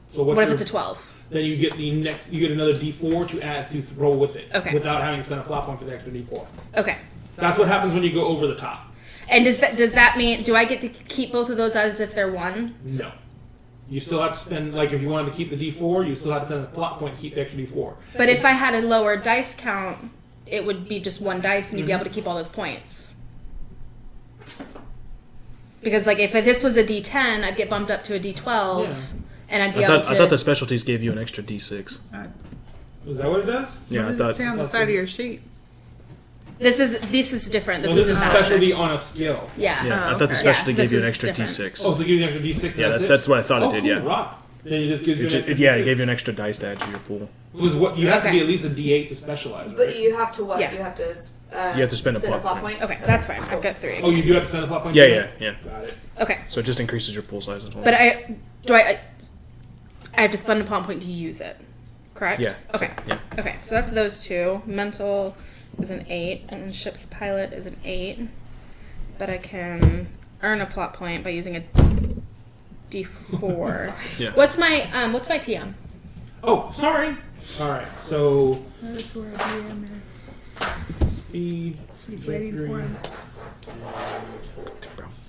So what if it's a 12? Then you get another D4 to add to roll with it. Okay. Without having to spend a plot point for the extra D4. Okay. That's what happens when you go over the top. And does that mean, do I get to keep both of those as if they're 1? No. You still have to spend, if you wanted to keep the D4, you still have to spend a plot point to keep the extra D4. But if I had a lower dice count, it would be just 1 dice and you'd be able to keep all those points. Because, if this was a D10, I'd get bumped up to a D12. Yeah. And I'd be able to... I thought the specialties gave you an extra D6. Is that what it does? Yeah, what does it say on the side of your sheet? This is different. This is a specialty on a skill. Yeah. I thought the specialty gave you an extra D6. Oh, so it gives you an extra D6? Yeah, that's what I thought it did, cool. yeah. Rock. Then it just gives you an extra D6. It gave you an extra dice to add to your pool. You have to be at least a D8 to specialize, right? But you have to what? Yeah. You have to you have to spend a plot point. Okay, that's fine. I've got 3. Oh, you do have to spend a plot point? Yeah. Got it. Okay. So it just increases your pool size as well. But I have to spend a plot point to use it, correct? Yeah. Okay. Yeah. Okay, so that's those 2. Mental is an 8, and then ship's pilot is an 8. But I can earn a plot point by using a D4. Yeah. What's my TM? Oh, sorry. All right, so That's where DM speed, is. Waiting for him.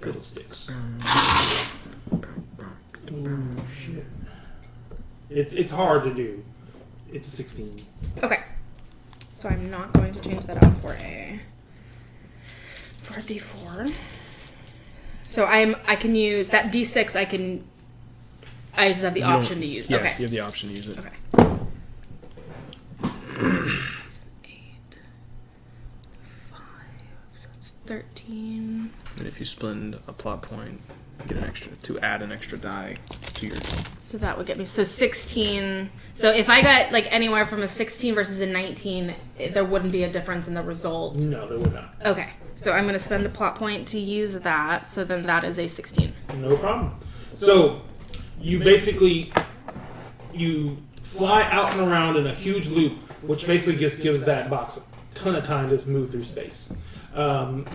fiddlesticks. Ooh, shit. It's hard to do. It's a 16. Okay. So I'm not going to change that out for a D4. So I can use that D6. I just have the option to use. Yeah, Okay. you have the option to use it. Okay. So it's an 8, 5, so it's 13. And if you spend a plot point, you get add an extra die to your. So that would get me 16. So if I got anywhere from a 16 versus a 19, there wouldn't be a difference in the result. No, there would not. Okay. So I'm going to spend a plot point to use that. So then that is a 16. No problem. So you basically fly out and around in a huge loop, which basically just gives that box a ton of time to move through space.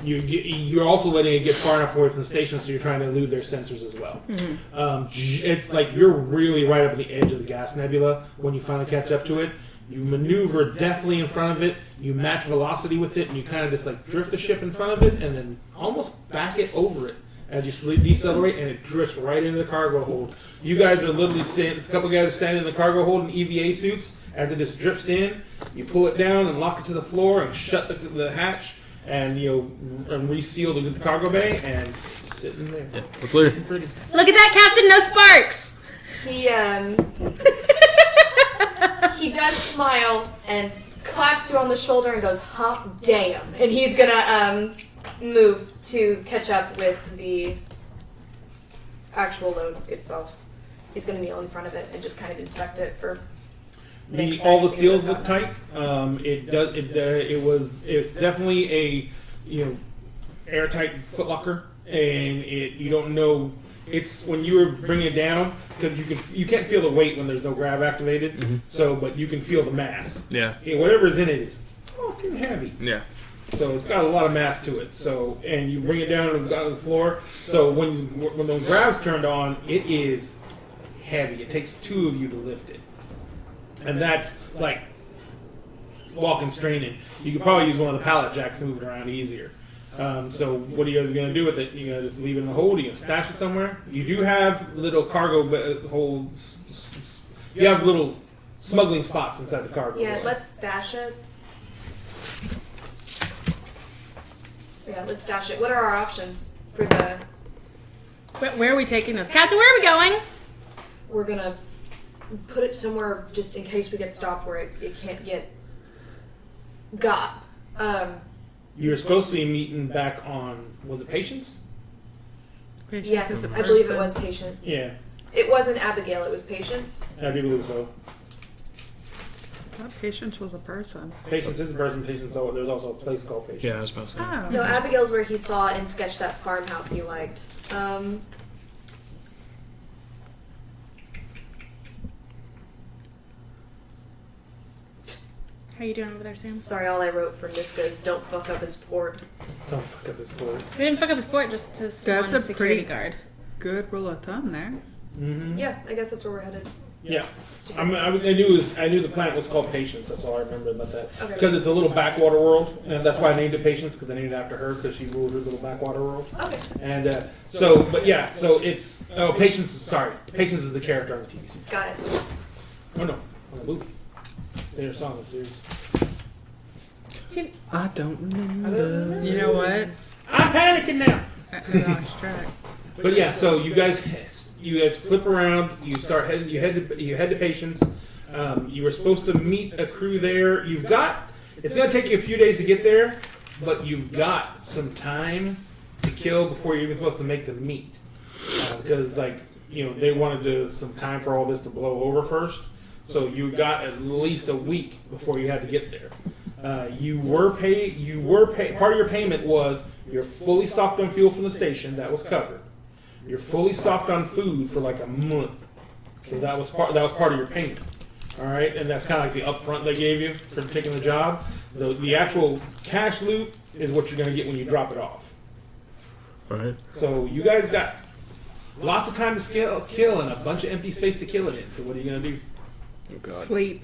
You're also letting it get far enough away from the station, so you're trying to elude their sensors as well. Mm-hmm. It's like you're really right up at the edge of the gas nebula when you finally catch up to it. You maneuver deftly in front of it. You match velocity with it, and you kind of just like drift the ship in front of it, and then almost back it over it as you decelerate, and it drifts right into the cargo hold. You guys are literally standing. A couple guys are standing in the cargo hold in EVA suits. As it just drifts in, you pull it down and lock it to the floor, and shut the hatch, and and reseal the cargo bay, and it's sitting there. Yeah, we're clear. Pretty. Look at that, Captain! No sparks! He does smile and claps you on the shoulder and goes, "Huh, damn!" And he's gonna move to catch up with the actual load itself. He's gonna kneel in front of it and just kind of inspect it for. All the seals look tight. It's definitely a airtight footlocker, and you don't know. It's when you were bringing it down because you can't feel the weight when there's no grav activated. Mm-hmm. So, but you can feel the mass. Yeah. Whatever's in it is fucking heavy. Yeah. So it's got a lot of mass to it. So, and you bring it down on the floor. So when the grav's turned on, it is heavy. It takes two of you to lift it, and that's like walking straining. You could probably use one of the pallet jacks to move it around easier. So what are you guys going to do with it? You going to just leave it in the hold? You going to stash it somewhere? You do have little cargo holds. You have little smuggling spots inside the cargo. Yeah, hold. let's stash it. Yeah, let's stash it. What are our options for the... Where are we taking this? Captain, where are we going? We're going to put it somewhere just in case we get stopped where it can't get got. You were supposed to be meeting back on, was it Patience? Yes, I believe it was Patience. Yeah, It wasn't Abigail, it was Patience. I do believe so. I thought Patience was a person. Patience is a person. Patience. So there's also a place called Patience. Yeah, I was about to say. Oh. No, Abigail's where he saw and sketched that farmhouse he liked. How you doing over there, Sam? Sorry, all I wrote for Niska is don't fuck up his port. Don't fuck up his board. We didn't fuck up his port, just to That's one a security pretty- guard. Good rule of thumb there. Mm-hmm. Yeah, I guess that's where we're headed. Yeah. I knew the planet was called Patience. That's all I remember about that. Okay. Because it's a little backwater world, and that's why I named it Patience, because I named it after her because she ruled her little backwater world. Okay. And so it's Patience. Sorry, Patience is the character on the TV series. Got it. Oh no, on the movie. Their song in the series. I don't remember. You know what? I'm panicking now. We lost track. But yeah, so you guys flip around. You start heading. You head to Patience. You were supposed to meet a crew there. It's going to take you a few days to get there, but you've got some time to kill before you're even supposed to make them meet. Because they wanted some time for all this to blow over first. So you got at least a week before you had to get there. You were paid. Part of your payment was you're fully stocked on fuel from the station. That was covered. You're fully stocked on food for like a month. So that was part of your payment. All right, and that's kind of like the upfront they gave you for taking the job. The actual cash loot is what you're going to get when you drop it off. All right. So you guys got lots of time to kill and a bunch of empty space to kill it in. So what are you going to do? Oh God. Sleep.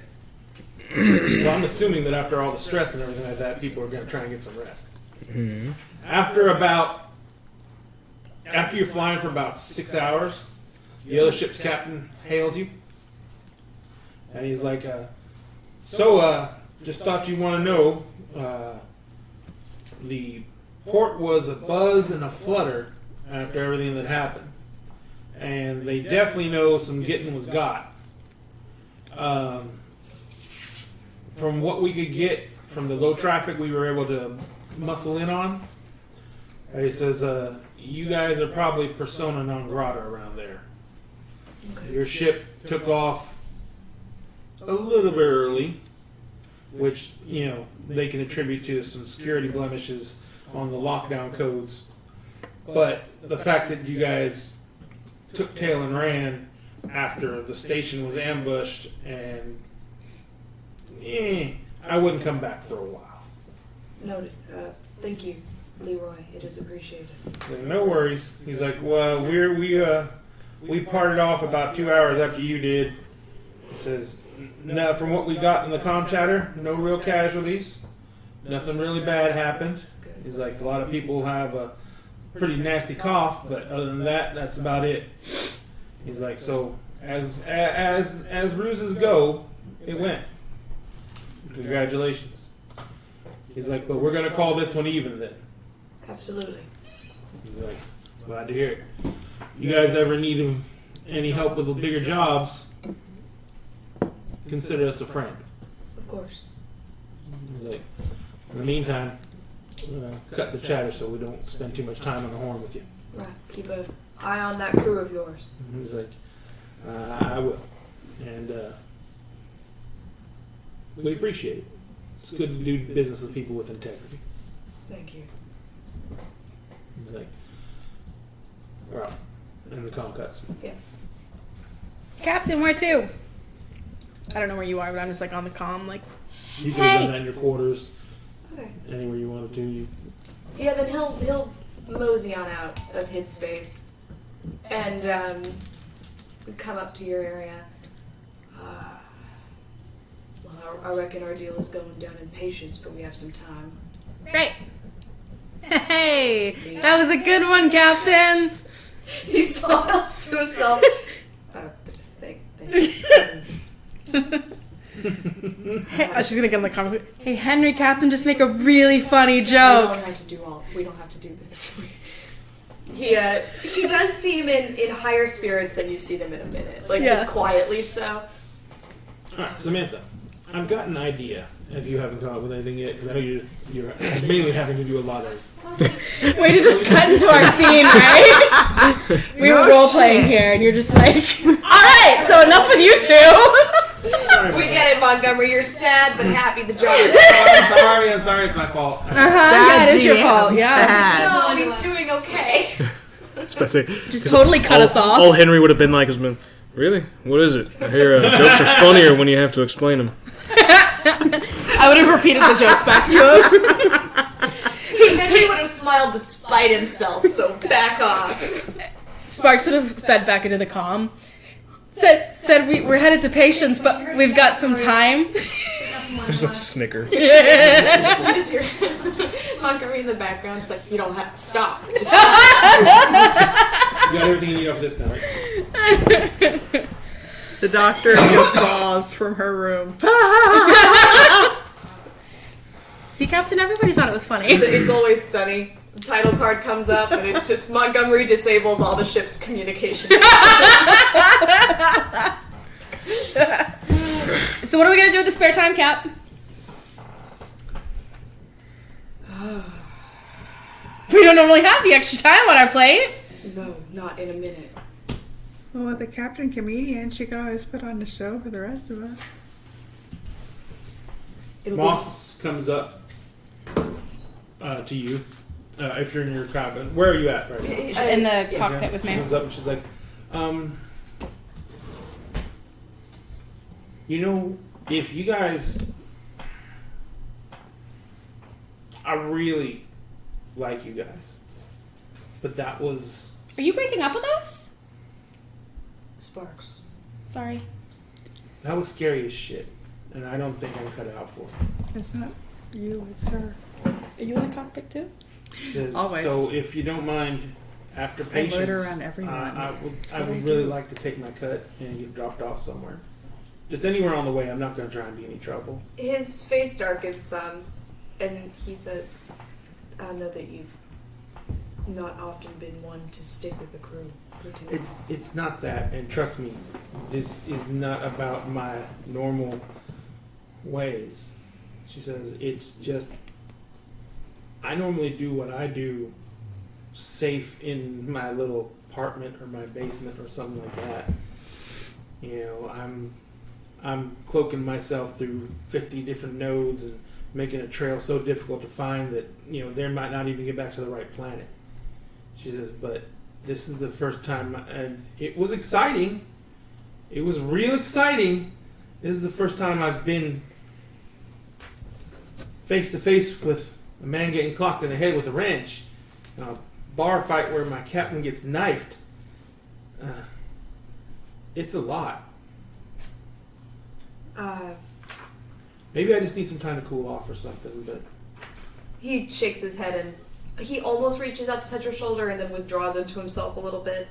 Well, I'm assuming that after all the stress and everything like that, people are going to try and get some rest. Mm-hmm. After you're flying for about 6 hours, the other ship's captain hails you, and he's like, just thought you want to know, the port was a buzz and a flutter after everything that happened, and they definitely know some getting was got. From what we could get from the low traffic we were able to muscle in on, he says, you guys are probably persona non grata around there. Your ship took off a little bit early, which, they can attribute to some security blemishes on the lockdown codes. But the fact that you guys took tail and ran after the station was ambushed, and I wouldn't come back for a while. Noted. Thank you, Leroy. It is appreciated. No worries. He's like, well, we parted off about 2 hours after you did. He says, now from what we got in the comm chatter, no real casualties. Nothing really bad happened. He's like, a lot of people have a pretty nasty cough, but other than that, that's about it. He's like, so as ruses go, it went. Congratulations. He's like, but we're gonna call this one even then. Absolutely. He's like, glad to hear it. You guys ever need any help with the bigger jobs? Consider us a friend. Of course. He's like, in the meantime, cut the chatter so we don't spend too much time on the horn with you. Right. Keep an eye on that crew of yours. He's like, I will. And we appreciate it. It's good to do business with people with integrity. Thank you. He's like, well, and the comm cuts. Yeah. Captain, where to? I don't know where you are, but I'm just like on the comm, like, You could have done that in your quarters, Okay. anywhere you wanted to. Yeah, then he'll mosey on out of his space and come up to your area. Well, I reckon our deal is going down in patience, but we have some time. great. Hey, that was a good one, Captain. He smiles to himself. Thanks. Hey, she's gonna get in the comment. Hey, Henry, Captain, just make a really funny We joke. don't have to do this. He does seem in higher spirits than you've seen him in a minute. Like, just quietly so. Alright, Samantha, I've got an idea. If you haven't come up with anything yet, because I know you're mainly having to do a lot of. Way to just cut into our scene, right? We were role playing here, and you're just like, all right, so enough with you two. We get it, Montgomery. You're sad but happy the job is I'm sorry, it's my fault. Yeah, it is your fault. Yeah, No, he's doing okay. just totally cut us off. All Henry would have been like, really? What is it? I hear jokes are funnier when you have to explain them. I would have repeated the joke back to him. He would have smiled despite himself, so back off. Sparks would have fed back into the comm. Said we're headed to patience, but we've got some time. There's a snicker. You just hear Montgomery in the background, just like, you don't have to stop. Just stop. You got everything you need off this now, right? The doctor gives applause from her room. See, Captain, everybody thought it was funny. It's Always Sunny. The title card comes up, and it's just Montgomery disables all the ship's communications. So what are we going to do with the spare time, Cap? We don't normally have the extra time on our plate. No, not in a minute. Well, with the captain comedian, she could always put on the show for the rest of us. Moss comes up to you. If you're in your cabin. Where are you at right now? In the cockpit with She me. comes up and she's like, you know, if you guys... I really like you guys. But that was... Are you breaking up with us? Sparks. Sorry. That was scary as shit. And I don't think I'm cut out for it. It's not you, it's her. Are you in the cockpit too? She says, Always. so if you don't mind, after patience, loiter around everyone. I what would I really do. like to take my cut and get dropped off somewhere. Just anywhere on the way. I'm not going to try and be any trouble. His face darkens some, and he says, I know that you've not often been one to stick with the crew for too long. It's not that, and trust me, this is not about my normal ways. She says, it's just, I normally do what I do safe in my little apartment or my basement or something like that. You know, I'm cloaking myself through 50 different nodes and making a trail so difficult to find that, you know, they might not even get back to the right planet. She says, but this is the first time, and it was exciting. It was real exciting. This is the first time I've been face to face with a man getting clocked in the head with a wrench. A bar fight where my captain gets knifed. It's a lot. Maybe I just need some time to cool off or something, but... He shakes his head and he almost reaches out to touch her shoulder and then withdraws into himself a little bit.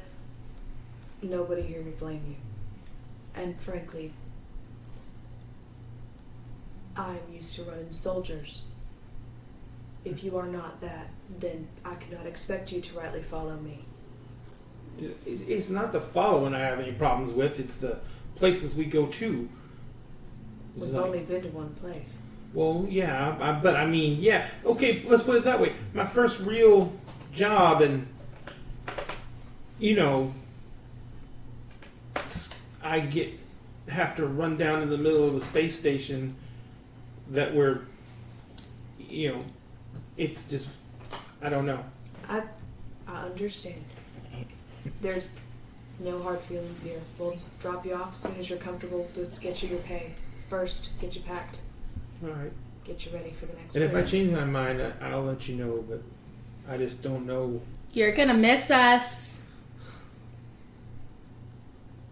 Nobody here would blame you. And frankly, I'm used to running soldiers. If you are not that, then I cannot expect you to rightly follow me. It's not the following I have any problems with, it's the places we go to. It's We've like- only been to one place. Well, yeah, but I mean, yeah. Okay, let's put it that way. My first real job, and I have to run down in the middle of a space station that we're, it's just, I don't know. I understand. There's no hard feelings here. We'll drop you off as soon as you're comfortable. Let's get you your pay. First, get you packed. All right. Get you ready for the next And if I raid. change my mind, I'll let you know. But I just don't know. You're gonna miss us.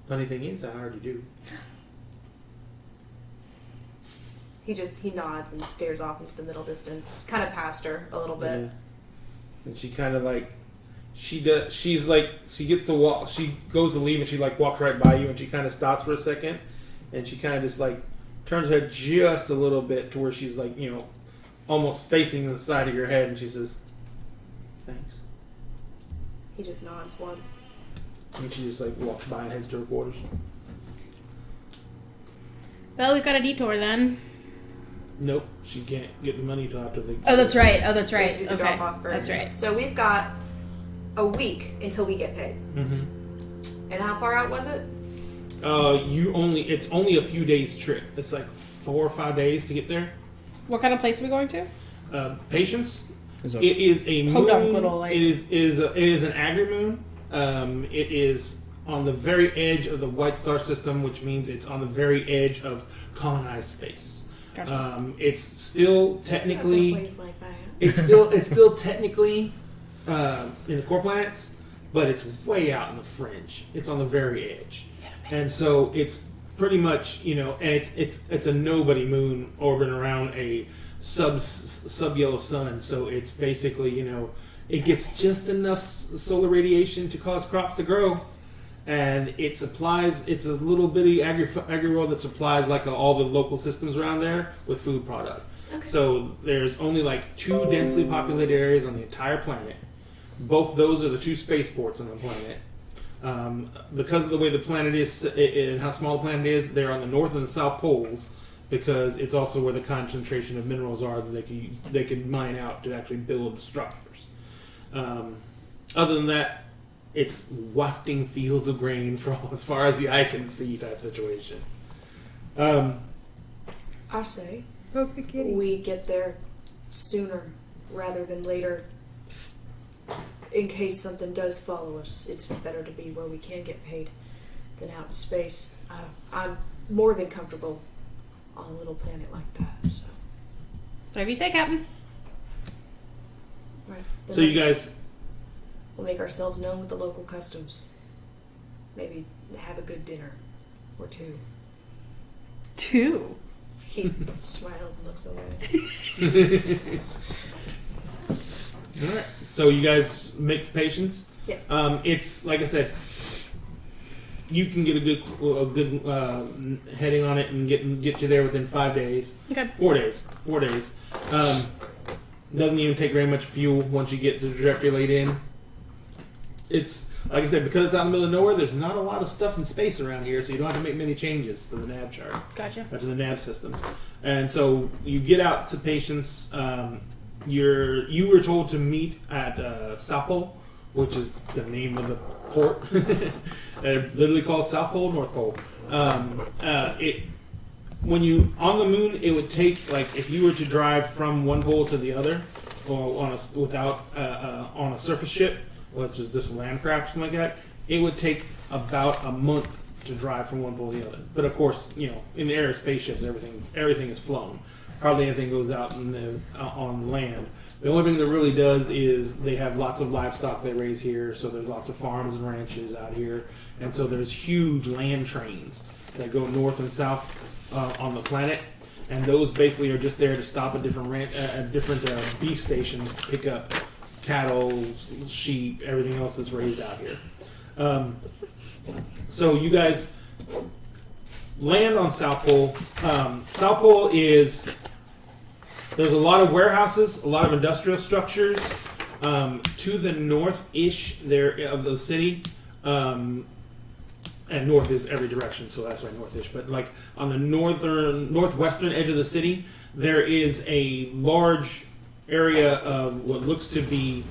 Funny thing is, I already do. He nods and stares off into the middle distance, kind of past her a little bit. Yeah. And she kind of like, she's like, she gets the walk, she goes to leave and she like walks right by you and she kind of stops for a second and she kind of just like turns her head just a little bit to where she's like, almost facing the side of your head and she says, thanks. He just nods once. And she just like walks by and heads to her quarters. Well, we've got a detour then. Nope, she can't get the money till after the... Oh, that's right. We have to do the Okay, drop off first. that's right. So we've got a week until we get paid. Mm-hmm. And how far out was it? It's only a few days trip. It's like 4 or 5 days to get there. What kind of place are we going to? Patience. Is It is a moon. Podunk little, like- It is an agri-moon. It is on the very edge of the White Star System, which means it's on the very edge of colonized space. Gotcha. It's still A technically place like that. it's still technically in the core planets, but it's way out in the fringe. It's on the very edge, and so it's pretty much and it's a nobody moon orbiting around a sub yellow sun. So it's basically it gets just enough solar radiation to cause crops to grow. And it's a little bitty agri world that supplies like all the local systems around there with food product. Okay. So there's only like 2 densely populated areas on the entire planet. Both those are the 2 spaceports on the planet. Because of the way the planet is and how small the planet is, they're on the north and the south poles because it's also where the concentration of minerals are that they can mine out to actually build structures. Other than that, it's wafting fields of grain from as far as the eye can see type situation. I say Poke the kitty. we get there sooner rather than later. In case something does follow us, it's better to be where we can get paid than out in space. I'm more than comfortable on a little planet like that. So, Whatever you say, Captain. right. Then So you let's- guys, we'll make ourselves known with the local customs. Maybe have a good dinner or 2. 2. He smiles and looks away. all right. So you guys make for Patience. Yeah. It's like I said, you can get a good heading on it and get you there within 5 days. Okay. 4 days. 4 days. Doesn't even take very much fuel once you get the trajectory laid in. It's like I said, because it's out in the middle of nowhere. There's not a lot of stuff in space around here, so you don't have to make many changes to the nav chart. Gotcha. To the nav systems. And so you get out to Patience. You were told to meet at South Pole, which is the name of the port. They're literally called South Pole, North Pole. When you on the moon, it would take like if you were to drive from one pole to the other, or on a surface ship, which is just a land craft or something like that, it would take about a month to drive from one pole to the other. But of course, in the air of spaceships, everything is flown. Hardly anything goes out on land. The only thing that really does is they have lots of livestock they raise here, so there's lots of farms and ranches out here, and so there's huge land trains that go north and south on the planet, and those basically are just there to stop at different beef stations to pick up cattle, sheep, everything else that's raised out here. So you guys land on South Pole. South Pole there's a lot of warehouses, a lot of industrial structures to the north-ish there of the city. And north is every direction, so that's why north-ish. But like on the northwestern edge of the city, there is a large area of what looks to be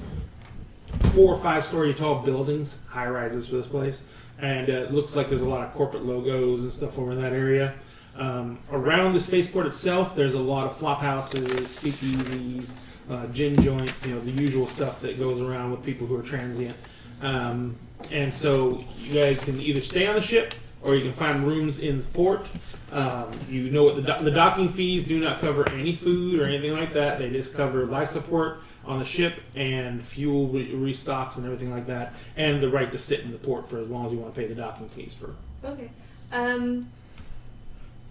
4 or 5 story tall buildings, high rises for this place, and it looks like there's a lot of corporate logos and stuff over in that area. Around the spaceport itself, there's a lot of flop houses, speakeasies, gin joints, the usual stuff that goes around with people who are transient. And so you guys can either stay on the ship or you can find rooms in the port. You know what the docking fees do not cover any food or anything like that. They just cover life support on the ship and fuel restocks and everything like that, and the right to sit in the port for as long as you want to pay the docking fees for. Okay.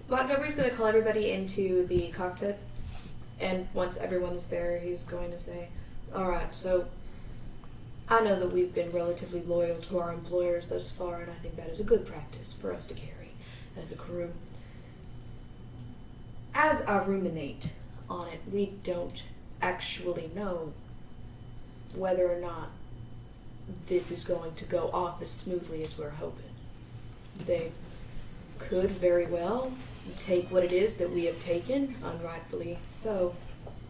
Montgomery's going to call everybody into the cockpit, and once everyone's there, he's going to say, "Alright, so I know that we've been relatively loyal to our employers thus far, and I think that is a good practice for us to carry as a crew. As I ruminate on it, we don't actually know whether or not this is going to go off as smoothly as we're hoping. They could very well take what it is that we have taken, unrightfully so,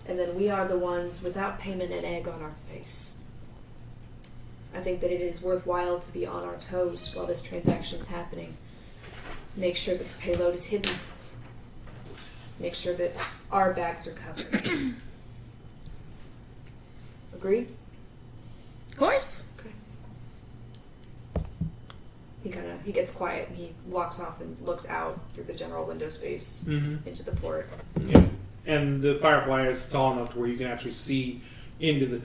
and then we are the ones without payment and egg on our face. I think that it is worthwhile to be on our toes while this transaction is happening. Make sure that the payload is hidden. Make sure that our bags are covered." Agreed? Of course. Okay. He gets quiet and he walks off and looks out through the general window space into the port. Yeah. And the Firefly is tall enough to where you can actually see into the,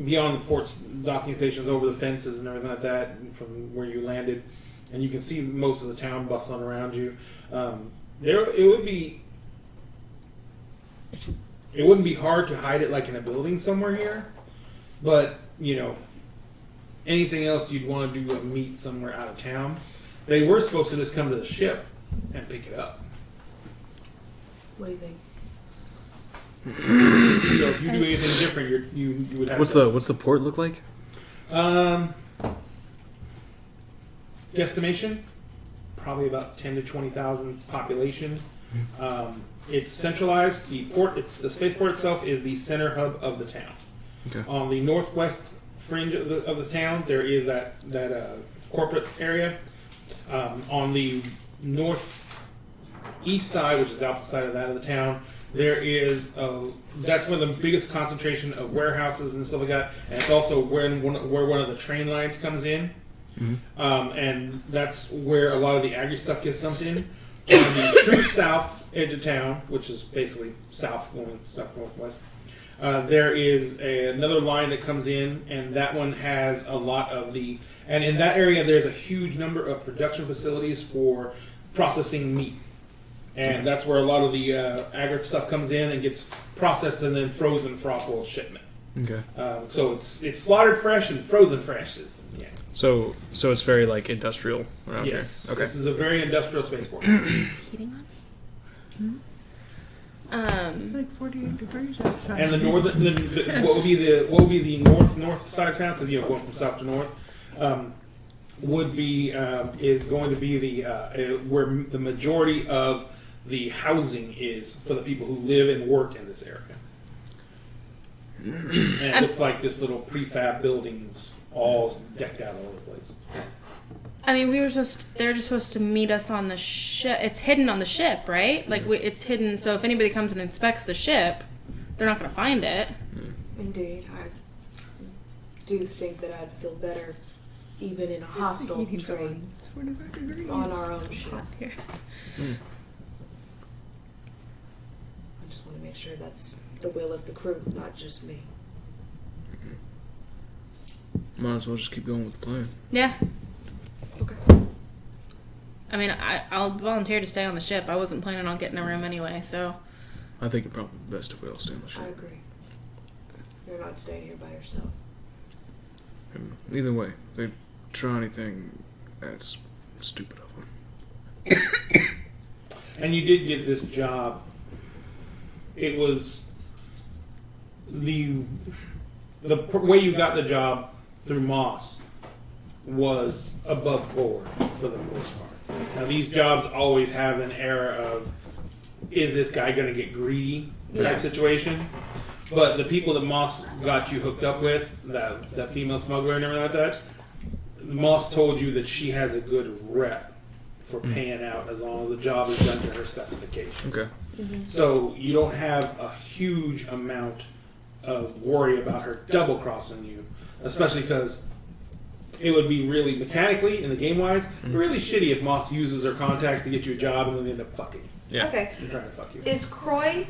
beyond the port's docking stations, over the fences and everything like that, from where you landed, and you can see most of the town bustling around you. It wouldn't be hard to hide it like in a building somewhere here, but anything else you'd want to do a meet somewhere out of town. They were supposed to just come to the ship and pick it up. What do you think? So if you do anything different, you would have. What's the port look like? Guesstimation, probably about 10 to 20,000 population. It's centralized. The spaceport itself is the center hub of the town. Okay. On the northwest fringe of the town, there is that corporate area. On the northeast side, which is the opposite side of that of the town, there is that's one of the biggest concentration of warehouses and stuff like that, and it's also where one of the train lines comes in, and that's where a lot of the agri stuff gets dumped in. On the true south edge of town, which is basically south northwest, there is another line that comes in, and that one has a lot of and in that area there's a huge number of production facilities for processing meat. And that's where a lot of the agri stuff comes in and gets processed and then frozen for offload shipment. Okay. So it's slaughtered fresh and frozen fresh. So it's very like industrial around here. Yes. Okay. This is a very industrial spaceport. Heating on? Like 48 degrees outside. And the northern, what would be the north side of town? Because going from south to north, is going to be the where the majority of the housing is for the people who live and work in this area. And it looks like this little prefab buildings all decked out all over the place. I mean, they're just supposed to meet us on the ship. It's hidden on the ship, right? Like, it's hidden, so if anybody comes and inspects the ship, they're not going to find it. Indeed. I do think that I'd feel better even in a hostile train on our own ship. Here. I just want to make sure that's the will of the crew, not just me. Might as well just keep going with the plan. Yeah. Okay. I mean, I'll volunteer to stay on the ship. I wasn't planning on getting a room anyway, so. I think it's probably best if we all stay on the I ship. agree. You're not staying here by yourself. And either way, if they try anything, that's stupid of them. And you did get this job. It was the way you got the job through Moss was above board for the most part. Now these jobs always have an air of, is this guy going to get greedy type situation? But the people that Moss got you hooked up with, that female smuggler and everything like that, Moss told you that she has a good rep for paying out as long as the job is done to her specifications. Okay. So you don't have a huge amount of worry about her double crossing you, especially because it would be really mechanically and the game wise really shitty if Moss uses her contacts to get you a job and then they end up fucking you. Yeah. Okay. I'm trying to fuck you. Is Croy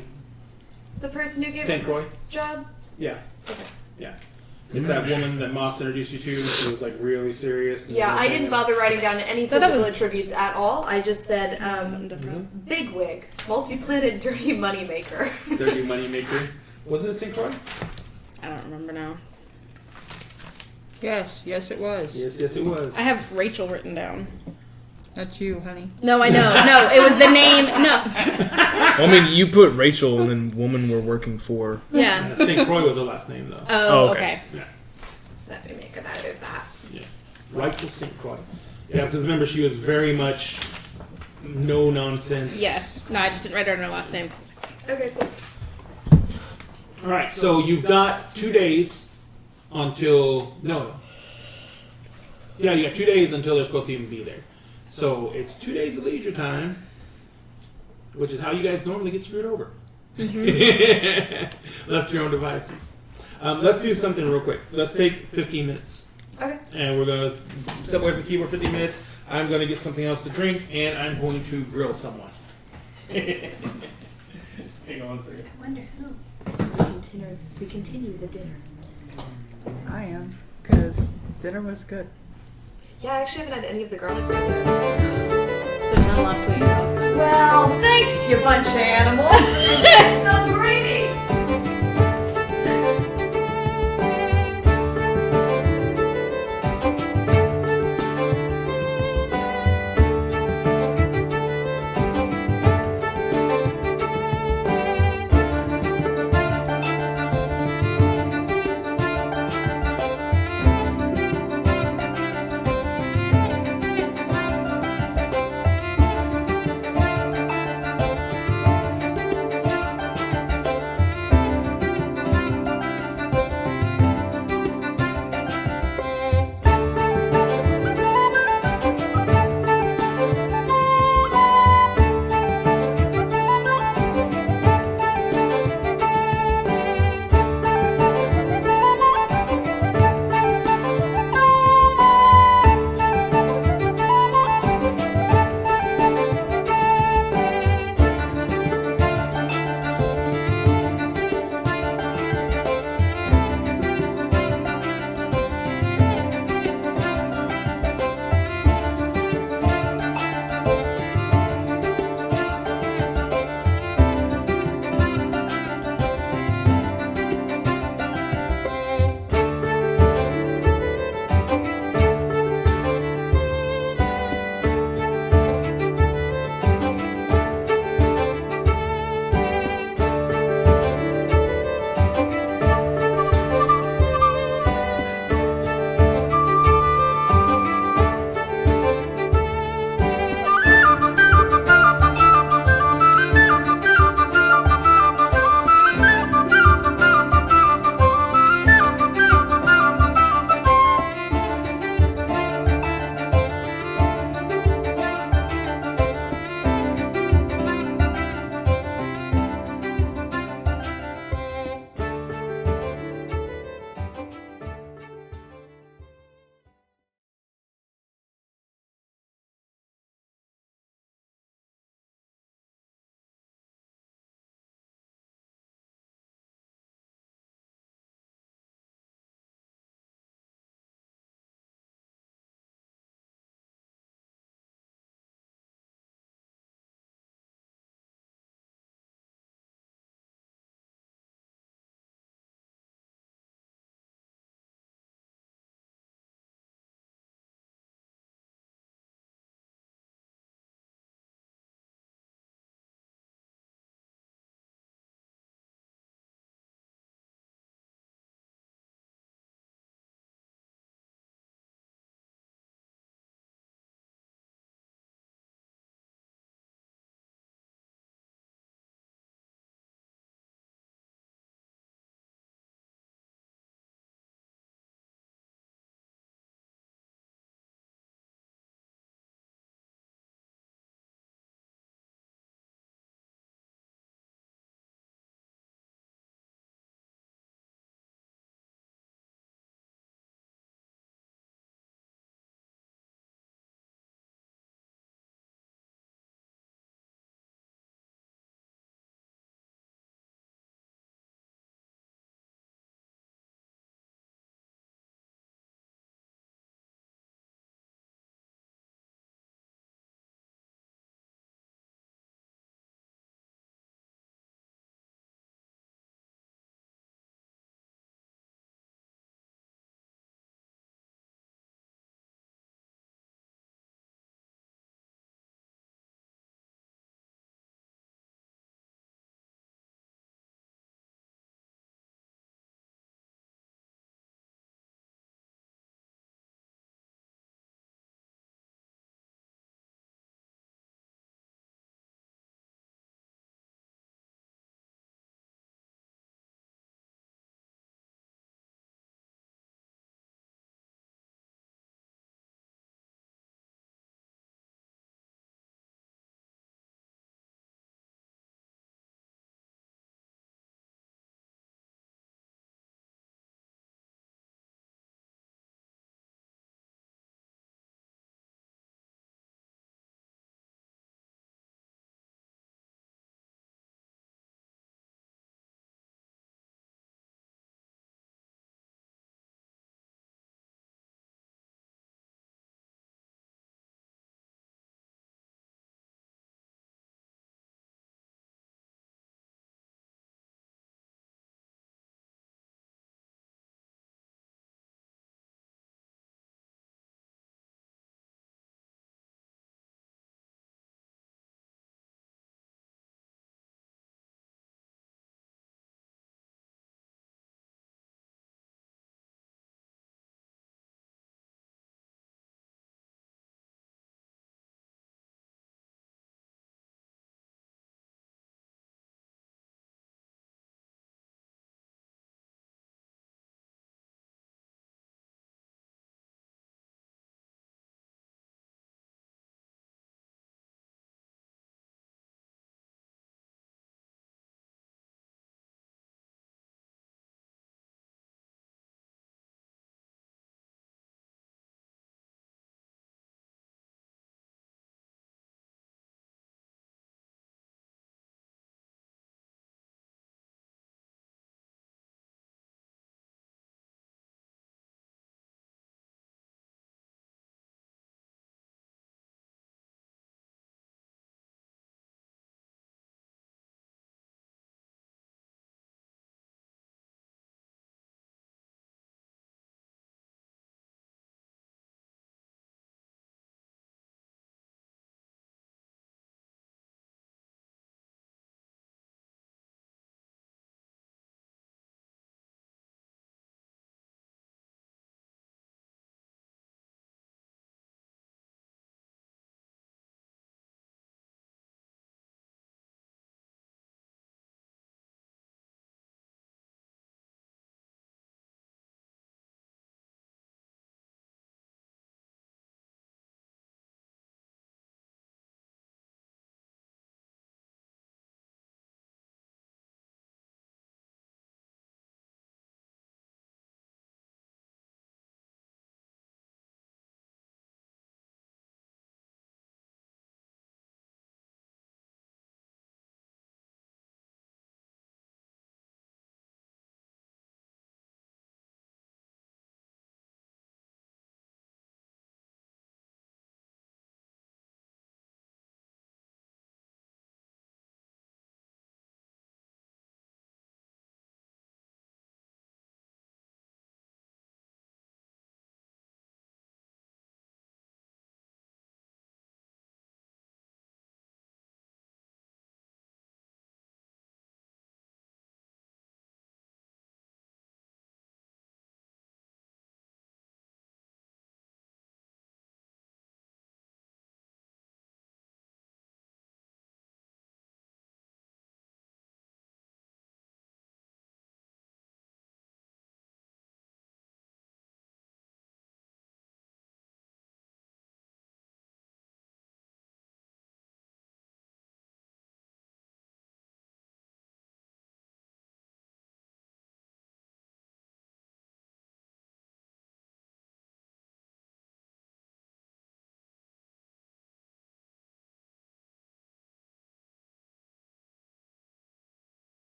the person who gave Saint us Croix? this job? Yeah. Okay. Yeah. It's that woman that Moss introduced you to. She was like really serious. and Yeah, I everything. didn't bother writing down any So that physical was- attributes at all. I just said Something different. bigwig, multi-planet dirty moneymaker. Dirty money maker. Wasn't it St. Croix? I don't remember now. Yes, it was. Yes, it was. I have Rachel written down. That's you, honey. No, I know. No, it was the name. No. Well, I mean, you put Rachel and then woman we're working for. Yeah. St. Croix was her last name though. Oh, okay. okay. Let me make a note of that. Yeah. Righteous St. Croix. Yeah, because remember she was very much no nonsense. Yeah. No, I just didn't write her last name. So I was like, Okay, cool. All right, so you've got 2 days until Yeah, you got 2 days until they're supposed to even be there. So it's 2 days of leisure time, which is how you guys normally get screwed over. Left to your own devices. Let's do something real quick. Let's take 15 minutes. Okay. And we're going to step away from the keyboard 15 minutes. I'm going to get something else to drink, and I'm going to grill someone. Hang on one second. I wonder who. We continue the dinner. I am, because dinner was good. Yeah, I actually haven't had any of the garlic bread. there's none left. We Well, thanks, you bunch of animals. It's so greedy.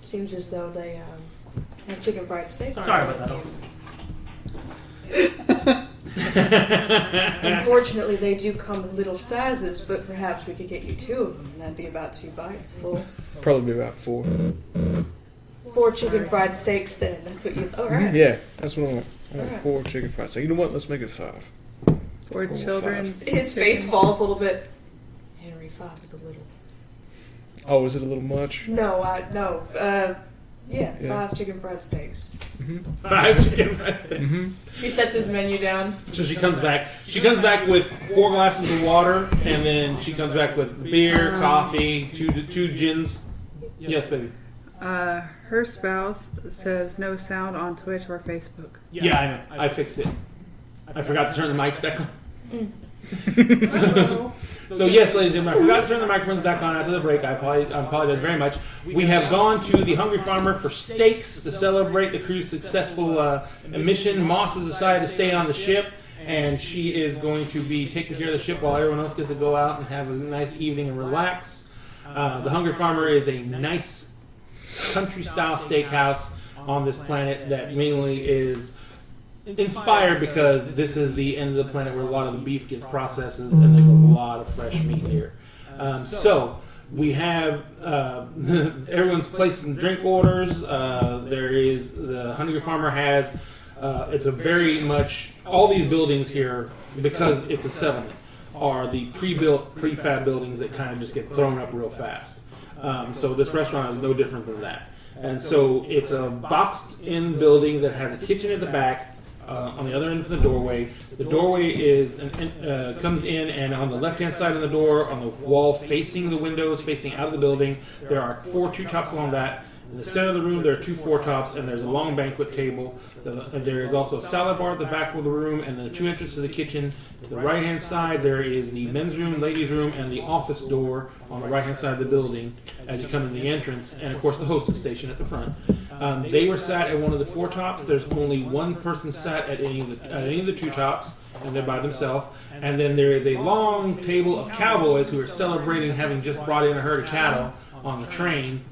Seems as though they have chicken fried steak. Sorry about that. Unfortunately, they do come in little sizes, but perhaps we could get you 2 of them. That'd be about 2 bites full. Probably about 4. 4 chicken fried steaks, then. That's what you. All right. Yeah, that's what I want. I want Alright. 4 chicken fried steak. You know what? Let's make it 5. Or Oh, children. His face falls a little bit. Henry, 5 is a little. Oh, is it a little much? No, no. Yeah, Yeah. 5 chicken fried steaks. 5 chicken fried steak. He sets his menu down. So she comes back. She comes back with 4 glasses of water, and then she comes back with beer, coffee, two gins. Yes, baby. Her spouse says no sound on Twitch or Facebook. Yeah, I know. I fixed it. I forgot to turn the mics back on. So yes, ladies and gentlemen, I forgot to turn the microphones back on after the break. I apologize very much. We have gone to the Hungry Farmer for steaks to celebrate the crew's successful mission. Moss has decided to stay on the ship, and she is going to be taking care of the ship while everyone else gets to go out and have a nice evening and relax. The Hungry Farmer is a nice country-style steakhouse on this planet that mainly is inspired because this is the end of the planet where a lot of the beef gets processed, and there's a lot of fresh meat here. So we have everyone's placed some drink orders. There is the Hungry Farmer has it's a very much all these buildings here, because it's a settlement, are the pre-built prefab buildings that kind of just get thrown up real fast. So this restaurant is no different than that. And so it's a boxed-in building that has a kitchen at the back. On the other end of the doorway. The doorway is comes in, and on the left-hand side of the door, on the wall facing the windows, facing out of the building, there are 4 two-tops along that. In the center of the room, there are 2 4-tops, and there's a long banquet table. There is also a salad bar at the back of the room, and the 2 entrances to the kitchen. To the right-hand side, there is the men's room, ladies' room, and the office door on the right-hand side of the building as you come in the entrance, and of course the hostess station at the front. They were sat at one of the 4-tops. There's only one person sat at any of the 2-tops, and they're by themselves. And then there is a long table of cowboys who are celebrating having just brought in a herd of cattle on the train.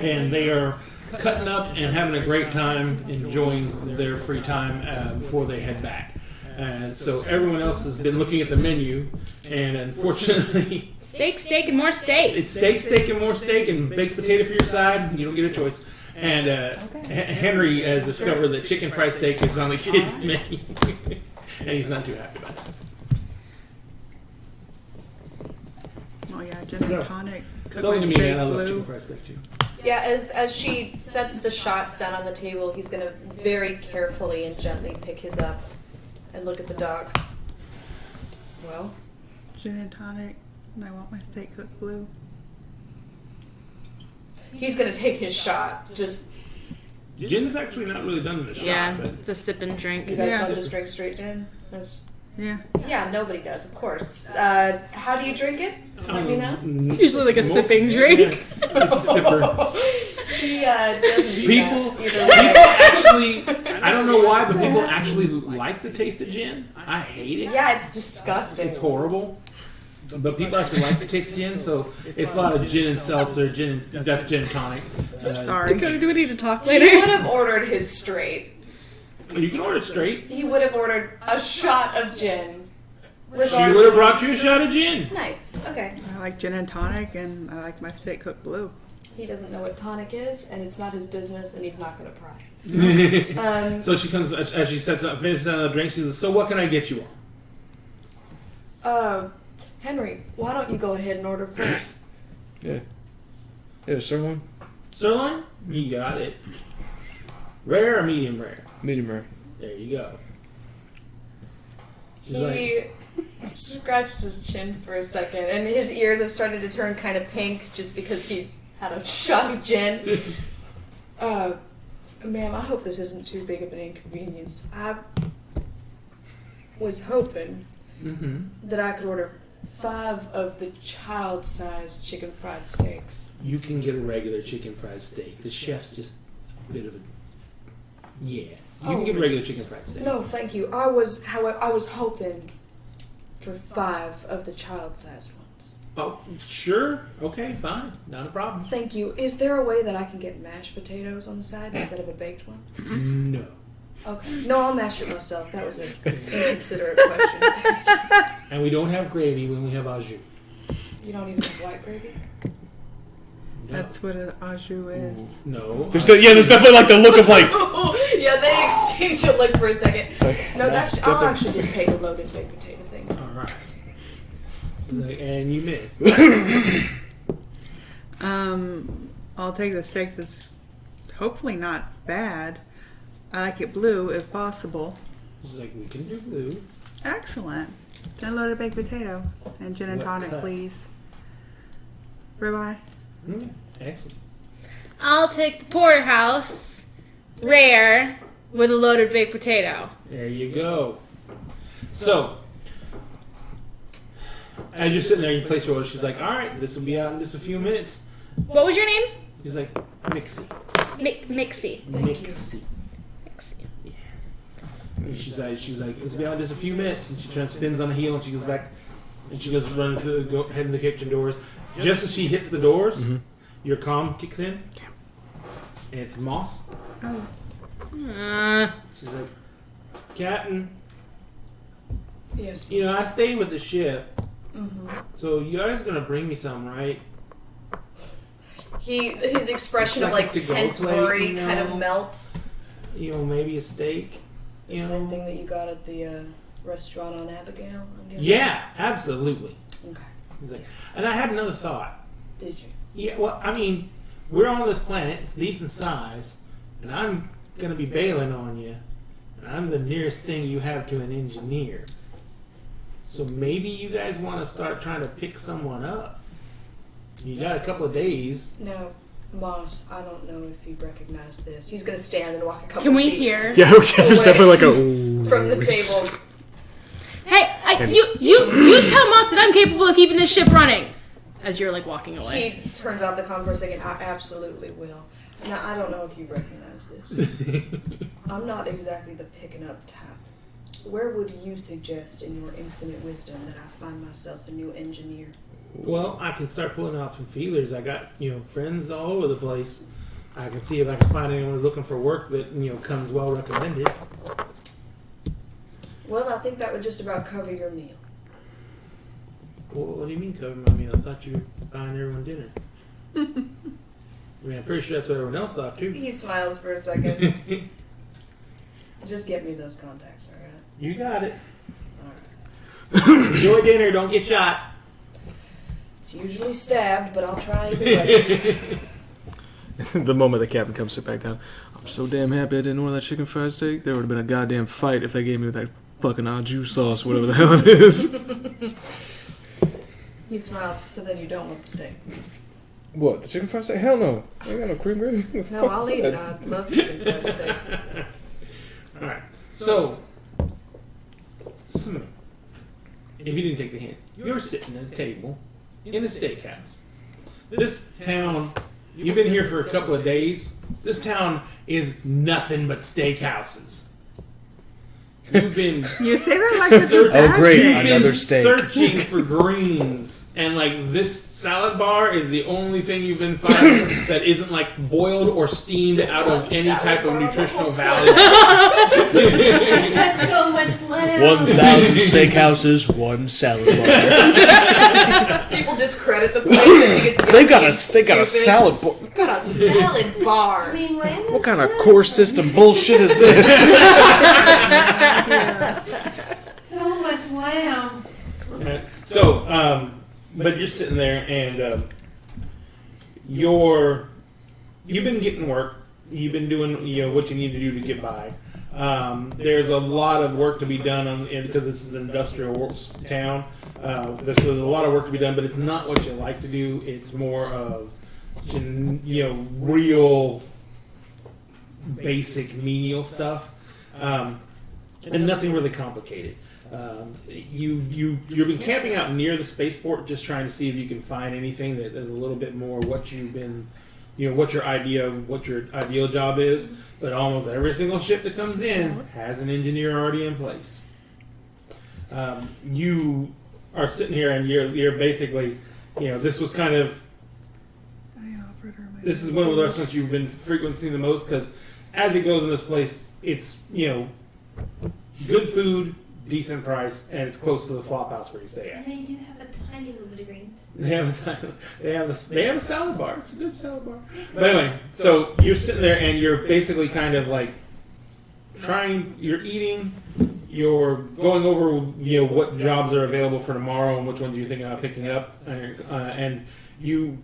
And they are cutting up and having a great time, enjoying their free time before they head back. And so everyone else has been looking at the menu, and unfortunately, Steak, steak, and more steak. it's steak, steak, and more steak, and baked potato for your side. You don't get a choice. And Henry has discovered that chicken fried steak is on the kids' menu, and he's not too happy about it. Oh yeah, gin So, and tonic. Cook Don't look my at me, steak man. I love blue. chicken fried steak too. Yeah, as she sets the shots down on the table, he's gonna very carefully and gently pick his up and look at the dog. Well, Gin and tonic. And I want my steak cooked blue. he's gonna take his shot. Just Gin's actually not really done in the shot, Yeah, but it's a sip and drink. you guys Yeah. don't just drink straight gin. That's, Yeah. yeah, nobody does, of course. How do you drink it? Let me know. It's usually like a sipping drink. Yeah, it's a sipper. He doesn't do People that either way. actually, I don't know why, but people actually like the taste of gin. I hate it. Yeah, it's disgusting. It's horrible. But people actually like the taste of gin, so it's a lot of gin and seltzer, gin and tonic. Sorry. Dakota, do we need to talk He later? would have ordered his straight. You can order it straight. He would have ordered a shot of gin. She would have Regardless. brought you a shot of gin. Nice. Okay. I like gin and tonic, and I like my steak cooked blue. He doesn't know what tonic is, and it's not his business, and he's not going to pry. So she comes as she sets up, finishes the drink. She says, "So what can I get you all?" Henry, why don't you go ahead and order first? Yeah. Yeah, sirloin? Sirloin? You got it. Rare or medium rare? Medium rare. There you go. She's like, He scratches his chin for a second, and his ears have started to turn kind of pink just because he had a shot of gin. Ma'am, I hope this isn't too big of an inconvenience. I was hoping that I could order 5 of the child-sized chicken fried steaks. you can get a regular chicken fried steak. The chef's just a bit of a... Yeah. You can get a regular chicken fried steak. No, thank you. I was hoping for 5 of the child-sized ones. Oh, sure. Okay, fine. Not a problem. Thank you. Is there a way that I can get mashed potatoes on the side instead of a baked one? No. Okay. No, I'll mash it myself. That was an inconsiderate question. And we don't have gravy when we have au jus. You don't even have white gravy? No. That's what an au jus is. No. There's definitely like the look of like. Yeah, they exchange a look for a second. It's like, No, that's I'll different. actually just take a loaded baked potato thing. All right. It's like, and you miss. I'll take the steak that's hopefully not bad. I like it blue if possible. She's like, we can do blue. Excellent. Then a loaded baked potato and gin and What tonic, cut? please. Ribeye. Excellent. I'll take the porterhouse, rare, with a loaded baked potato. There you go. So, as you're sitting there, you place your order. She's like, all right, this will be out in just a few minutes. What was your name? She's like, Mixie. Mixie. Mixie. Mixie. Yes. And she's like, this will be out in just a few minutes. And she turns, spins on the heel, and she goes back, and she goes running heading to the kitchen doors. Just as she hits the doors, your comm kicks in, and it's Moss. She's like, Captain, Yes. you know, I stay with the ship, so you guys are gonna bring me some, right? His expression of Like like a to-go tense plate, worry you know? kind of melts. You know, maybe a steak. The You same know? thing that you got at the restaurant on Abigail. I'm guessing? Yeah, absolutely. Okay. He's like, and I had another thought. Did you? Yeah, well, I mean, we're on this planet. It's decent size, and I'm gonna be bailing on you. And I'm the nearest thing you have to an engineer. So maybe you guys want to start trying to pick someone up. You got a couple of days. No, Moss, I don't know if you recognize this. He's gonna stand and walk a couple Can we feet hear? Yeah, okay. There's Away. definitely like a ooh. from the table. Hey, you tell Moss that I'm capable of keeping this ship running. As you're like walking away. He turns out the comm for a second. I absolutely will. Now, I don't know if you recognize this. I'm not exactly the picking up type. Where would you suggest, in your infinite wisdom, that I find myself a new engineer? Well, I can start pulling out some feelers. I got, friends all over the place. I can see if I can find anyone who's looking for work that, comes well recommended. Well, I think that would just about cover your meal. Well, what do you mean cover my meal? I thought you were buying everyone dinner. I mean, I'm pretty sure that's what everyone else thought, too. He smiles for a second. Just get me those contacts, alright? You got it. Alright. Enjoy dinner. Don't get shot. It's usually stabbed, but I'll try either way. The moment the captain comes sit back down, I'm so damn happy I didn't order that chicken fried steak. There would have been a goddamn fight if they gave me that fucking au jus sauce, whatever the hell it is. He smiles, so then you don't want the steak. What, the chicken fried steak? Hell no. I ain't got no cream gravy. No, I'll eat it. I'd love chicken fried steak. Alright. So, Simone, if you didn't take the hint, you're sitting at a table in a steakhouse. This town, you've been here for a couple of days. This town is nothing but steakhouses. You've been You say that like it's a bad Oh, great. thing. You've Another been steak. searching for greens, and this salad bar is the only thing you've been finding that isn't boiled or steamed out of any type of nutritional value. That's so much lamb. 1,000 steakhouses, one salad bar. People discredit the place. They think it's They got stupid. a salad bar. Got a salad bar. I mean, lamb is What kind of core system bullshit is this? so much lamb. So, but you're sitting there, and you've been getting work. You've been doing what you need to do to get by. There's a lot of work to be done because this is an industrial town. There's a lot of work to be done, but it's not what you like to do. It's more of real basic menial stuff, and nothing really complicated. You've been camping out near the spaceport, just trying to see if you can find anything that is a little bit more what you've been, what your idea of what your ideal job is. But almost every single ship that comes in has an engineer already in place. You are sitting here and you're basically this was kind of. I offered her my. This is one of the restaurants you've been frequenting the most because as he goes in this place, it's good food, decent price, and it's close to the flop house where you stay at. And they do have a tiny little bit of greens. They have a salad bar. It's a good salad bar. But anyway, so you're sitting there and you're basically kind of like you're eating, you're going over what jobs are available for tomorrow and which ones you think about picking up, and you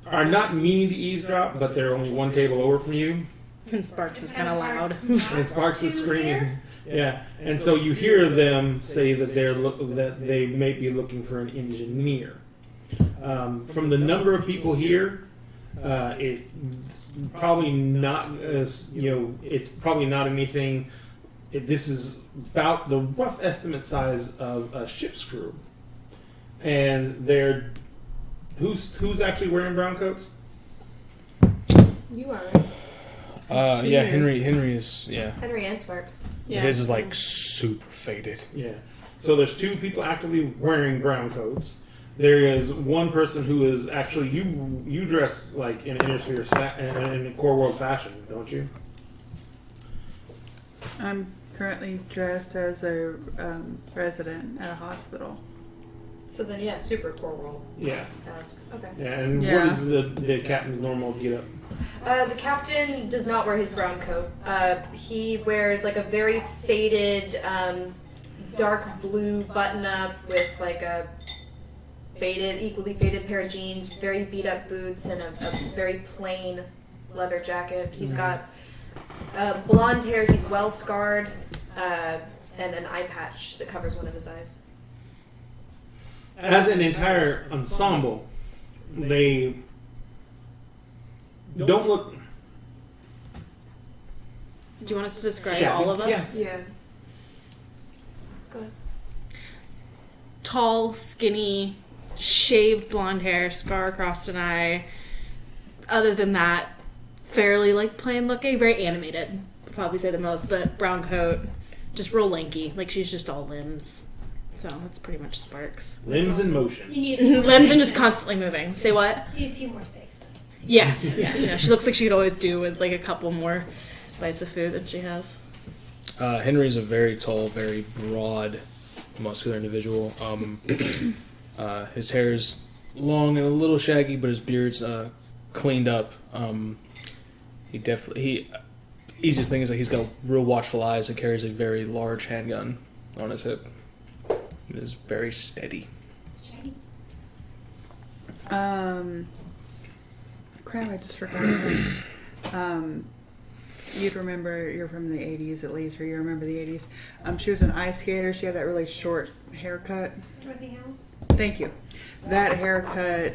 are not meaning to eavesdrop, but they're only one table over from you. And Sparks is kind of loud. And Sparks is screaming. Yeah, and so you hear them say that that they may be looking for an engineer. From the number of people here, it's probably not it's probably not anything. This is about the rough estimate size of a ship's crew, and they're who's actually wearing brown coats? You are right. Yeah, Henry is, yeah. Henry and Sparks. Yeah. His is like super faded. Yeah. So there's two people actively wearing brown coats. There is one person who is actually you dress like in Intersphere in core world fashion, don't you? I'm currently dressed as a resident at a hospital. So then, yeah, super core roll. Yeah. Ask. Okay. Yeah, and Yeah. what is the captain's normal get up? The captain does not wear his brown coat. He wears like a very faded, dark blue button-up with like a equally faded pair of jeans, very beat-up boots, and a very plain leather jacket. He's got blonde hair. He's well scarred, and an eye patch that covers one of his eyes. As an entire ensemble, they don't look. Do you want us to describe Shabby. all of us? Yeah. Yeah. Go ahead. Tall, skinny, shaved blonde hair, scar across an eye. Other than that, fairly like plain looking, very animated. I'd probably say the most, but brown coat, just real lanky. Like she's just all limbs. So that's pretty much Sparks. Limbs in motion. You need a few Limbs more and just steaks constantly moving. Say what? then. You need a few more steaks then. Yeah. She looks like she could always do with like a couple more bites of food than she has. Henry's a very tall, very broad, muscular individual. His hair is long and a little shaggy, but his beard's cleaned up. Easiest thing is that he's got real watchful eyes and carries a very large handgun on his hip. It is very steady. Shaggy. Crap, I just forgot. You'd remember, you're from the 80s at least, or you remember the 80s. She was an ice skater. She had that really short haircut. Dorothy Howell. Thank you. That haircut,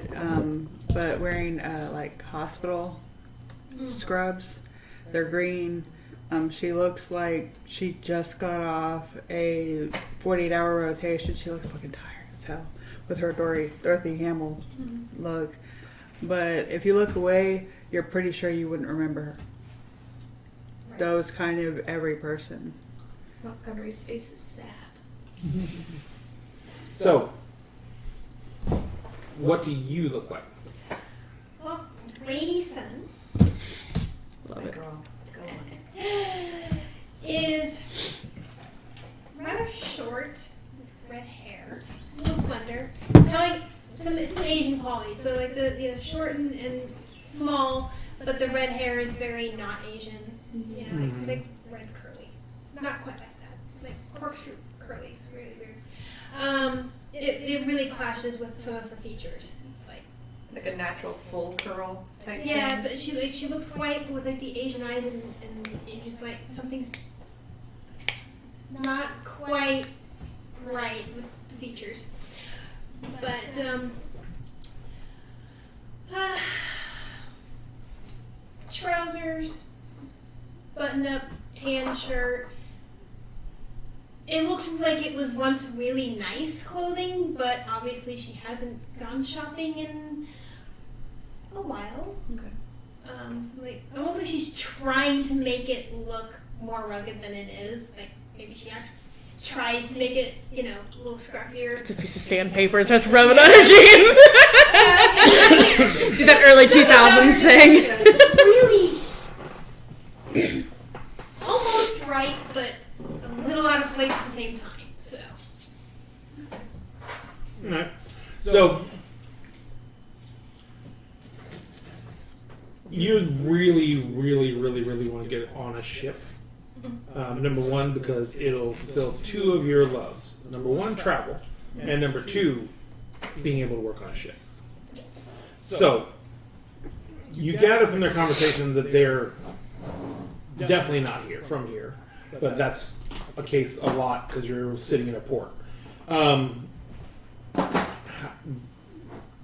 but wearing like hospital scrubs. They're green. She looks like she just got off a 48-hour rotation. She looks fucking tired as hell with her Dorothy Hamill look. But if you look away, you're pretty sure you wouldn't remember her. Right. That was kind of every person. Montgomery's face is sad. So, what do you look like? Well, Rainy Sun Love My it. girl. Go on. is rather short, with red hair, a little slender, kind of like some Asian qualities. So like the short and small, but the red hair is very not Asian. Yeah, like, it's like red curly, not quite like that, like corkscrew curly. It's really weird. It really clashes with some of her features. It's like A natural full curl type yeah, thing. but she looks white with like the Asian eyes and just like something's not quite right with the features. But trousers, button up, tan shirt. It looks like it was once really nice clothing, but obviously she hasn't gone shopping in a while. Okay. Like almost like she's trying to make it look more rugged than it is. Like maybe she tries to make it, you know, a little scruffier. It's a piece of sandpaper and starts rubbing on her jeans. Do that early 2000s thing. Really almost right, but a little out of place at the same time. So Alright. So you really want to get on a ship. Number one, because it'll fulfill two of your loves. Number one, travel. And number two, being able to work on a ship. So, you gather from their conversation that they're definitely not from here. But that's a case a lot because you're sitting in a port.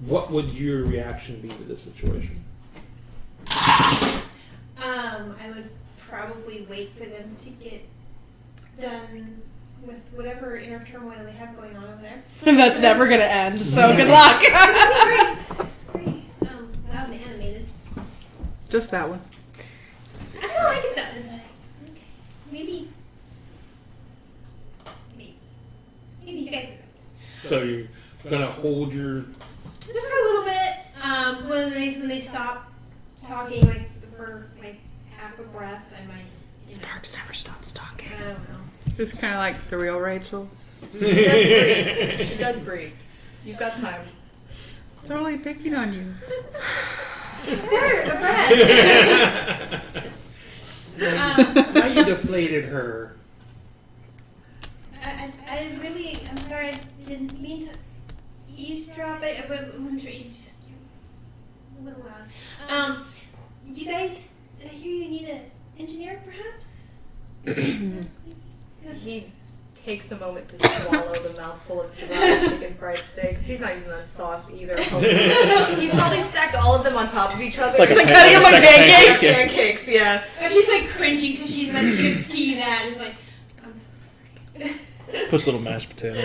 What would your reaction be to this situation? I would probably wait for them to get done with whatever inner turmoil they have going on over there. That's never gonna end, so good luck. Very loud and animated. Just that one. I don't like it though. It's like, okay, maybe you guys are nice. So you're gonna hold your... Just for a little bit. When they stop talking, like for like half a breath, I might. Sparks never stops talking. I don't know. It's kind of like the real Rachel. She does breathe. She does breathe. You've got time. Totally picking on you. There, the breath. Now you deflated her. I really, I'm sorry, I didn't mean to eavesdrop it, but I wasn't sure. You just, you're a little loud. You guys, I hear you need an engineer, perhaps? He takes a moment to swallow the mouthful of dry chicken fried steak. 'Cause he's not using that sauce either. He's probably stacked all of them on top of each other. Like a Like cutting them like pancakes. Pancakes, yeah. And she's like cringing because she's like, she can see that. And it's like, I'm so sorry. Puts little mashed potato.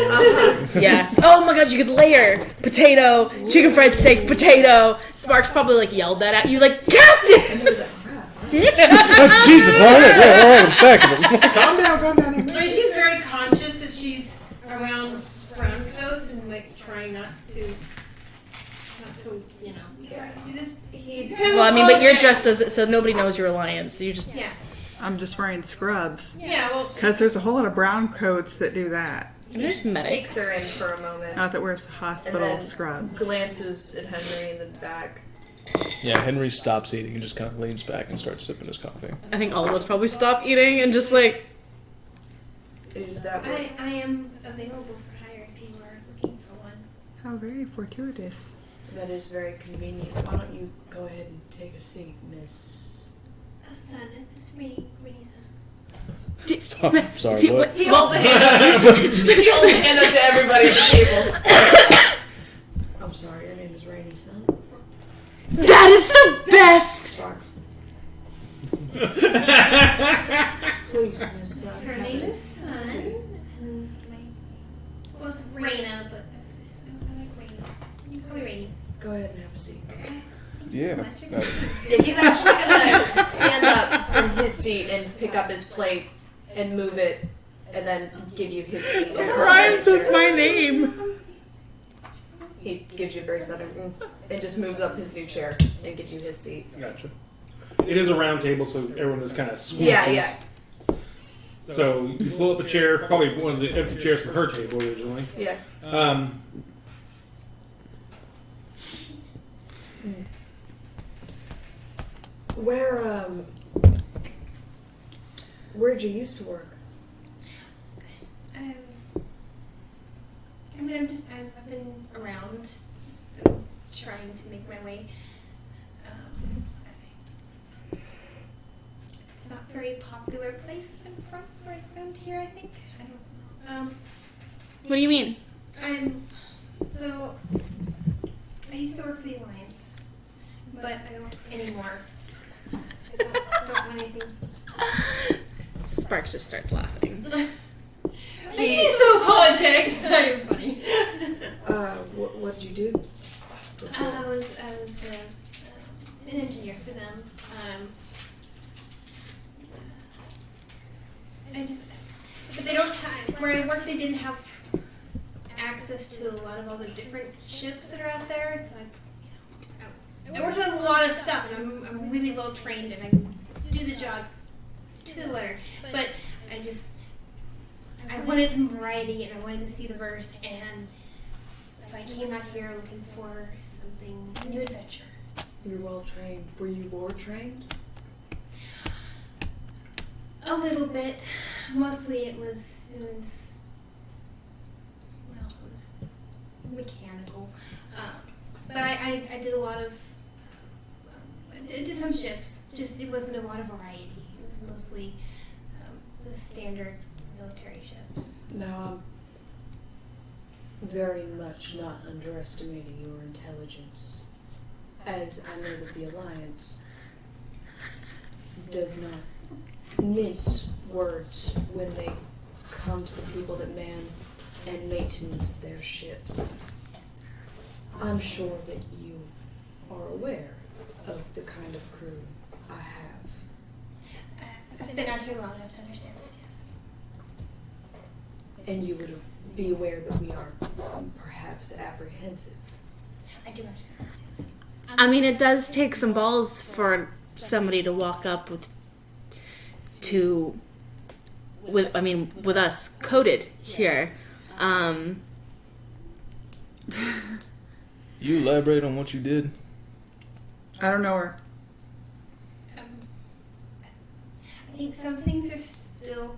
Yeah. Oh my god, you could layer potato, chicken fried steak, potato. Sparks probably like yelled that at you, like Captain. And he was like, Oh, Jesus! All right, I'm stacking them. Calm down. I mean, she's very conscious that she's around brown coats and like trying not to, you know. Sorry, you just. He's kind of Well, I mean, but you're apologetic. dressed as it, so nobody knows your alliance. So you just Yeah. I'm just wearing scrubs. Yeah. Well. Because there's a whole lot of brown coats that do that. there's takes medics. her in for a moment. Not that wears hospital And then scrubs. Glances at Henry in the back. Yeah, Henry stops eating and just kind of leans back and starts sipping his coffee. I think all of us probably stop eating and just like Is that what? I am available for hire if you are looking for one. How very fortuitous. That is very convenient. Why don't you go ahead and take a seat, Miss? A son, is Rainy son. Sorry, See, what? He holds a hand up. He holds a hand up to everybody at the table. I'm sorry, your name is Rainy, son. that is the best. Spark. Please, Miss. Her name is Sun, and well, it's Raina, but it's just, I like Raina. You can call me Rainy. Go ahead and have a seat. Thank you Yeah. so much. Yeah, he's actually gonna stand up from his seat and pick up his plate and move it, and then give you his seat. It rhymes with my name. He gives you a very sudden, and just moves up his new chair and gives you his seat. Gotcha. It is a round table, so everyone is kind of squeezes. Yeah. So you pull up a chair, probably one of the empty chairs from her table originally. Yeah. Where'd you used to work? I mean, I've been around, trying to make my way. It's not a very popular place I'm from, right around here, I think. I don't know. What do you mean? So, I used to work for the Alliance, but I don't anymore. I don't want anything. Sparks just starts laughing. She's so politics. It's not even funny. What'd you do? I was an engineer for them. But they don't have. where I work, they didn't have access to a lot of all the different ships that are out there. So I worked on a lot of stuff, and I'm really well trained, and I can do the job to the letter. But I wanted some variety, and I wanted to see the verse, and so I came out here looking for something, a new adventure. You're well trained. Were you war trained? A little bit. Mostly it was mechanical. But I did a lot of, I did some ships. Just, it wasn't a lot of variety. It was mostly the standard military ships. Now, I'm very much not underestimating your intelligence, as I know that the Alliance does not mince words when they come to the people that man and maintenance their ships. I'm sure that you are aware of the kind of crew I have. I've been out here long enough to understand this, yes. And you would be aware that we are perhaps apprehensive. I do understand this, yes. I mean, it does take some balls for somebody to walk up with us coded here. You elaborate on what you did? I don't know her. I think some things are still.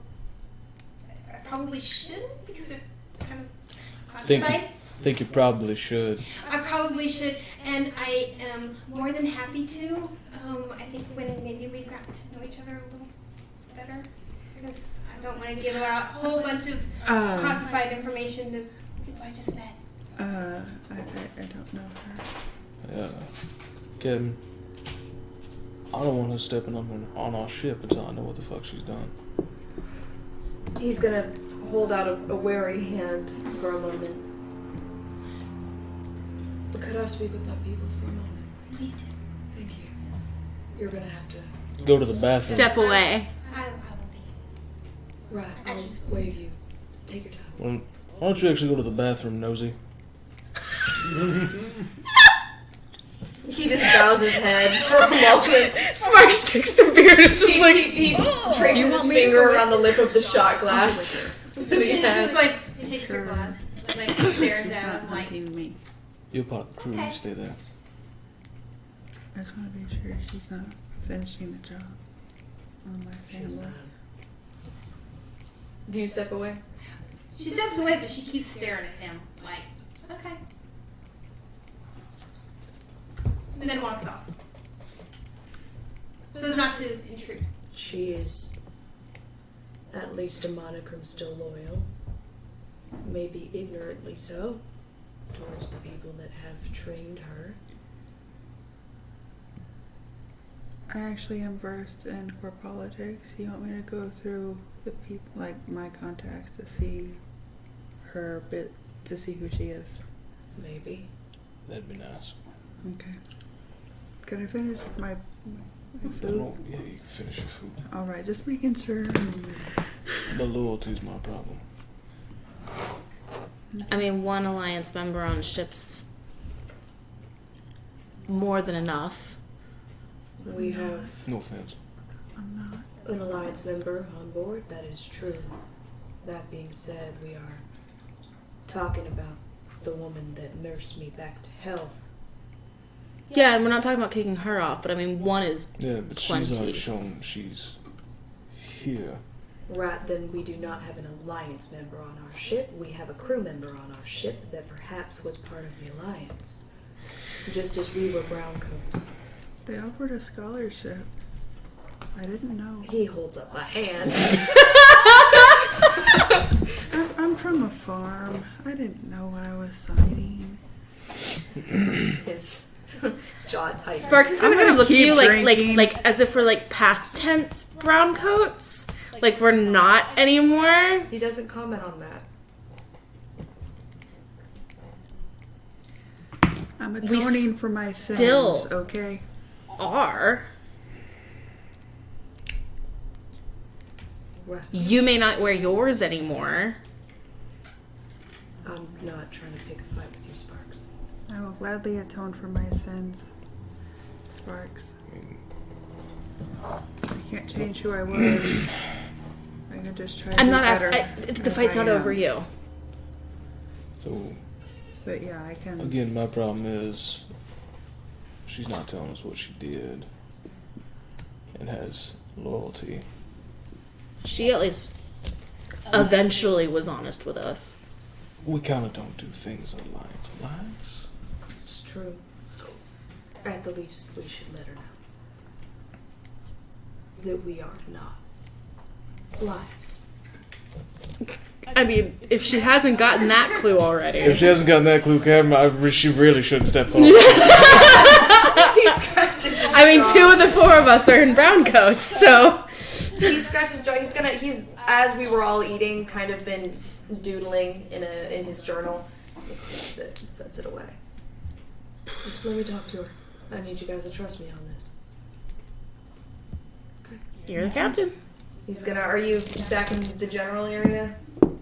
I probably shouldn't because they're kind of classified. Think you probably should. I probably should, and I am more than happy to. I think when maybe we've gotten to know each other a little better, because I don't want to give out a whole bunch of classified information to people I just met. I don't know her. Yeah. Captain, I don't want her stepping up on our ship until I know what the fuck she's done. He's gonna hold out a wary hand for a moment. But could I speak with my people for a moment? Please do. Thank you. You're gonna have to Go to the bathroom. Step away. I will be. Right, I'll wave you. Take your time. Well, why don't you actually go to the bathroom, nosy? He just bows his head for a moment. Sparks takes the beard and just like He traces his finger around the lip of the shot glass. She's just like, takes her glass, like stares at him like. Me. You're part of the crew. You stay there. I just want to be sure she's not finishing the job on my family. Do you step away? She steps away, but she keeps staring at him like, okay. And then walks off. So as not to intrude. She is at least a monochrome still loyal. Maybe ignorantly so, towards the people that have trained her. I actually am versed in core politics. You want me to go through the people, like my contacts, to see her bit, to see who she is? Maybe. That'd be nice. Okay. Can I finish my food? Yeah, you can finish your food. All right, just making sure. The loyalty's my problem. I mean, one Alliance member on ship's more than enough. We have No offense. I'm not. an Alliance member on board, that is true. That being said, we are talking about the woman that nursed me back to health. Yeah, and we're not talking about kicking her off, but I mean, one is Yeah, but plenty. she's already shown she's here. Right, then we do not have an Alliance member on our ship. We have a crew member on our ship that perhaps was part of the Alliance. Just as we were browncoats. They offered a scholarship. I didn't know. He holds up a hand. I'm from a farm. I didn't know what I was signing. His jaw tightens. Sparks is I'm gonna gonna look at keep you like drinking. as if we're like past tense brown coats, like we're not anymore. He doesn't comment on that. I'm We atoning for my sins, still- okay? Are Right. you may not wear yours anymore. I'm not trying to pick a fight with you, Sparks. I will gladly atone for my sins, Sparks. I can't change who I was. I can just try to I'm be not better asking. The as fight's I not am. over you. So, But yeah, I can. again, my problem is she's not telling us what she did and has loyalty. She at least eventually was honest with us. We kind of don't do things alliance. Alliance? It's true. At the least, we should let her know that we are not lions. I mean, if she hasn't gotten that clue already. If she hasn't gotten that clue, Cam, she really shouldn't step forward. He scratches his I mean, jaw. 2 of the 4 of us are in brown coats, so. He scratches his jaw. He's as we were all eating, kind of been doodling in his journal. He closes it and sets it away. Just let me talk to her. I need you guys to trust me on this. You're the captain. He's gonna. Are you back in the general area?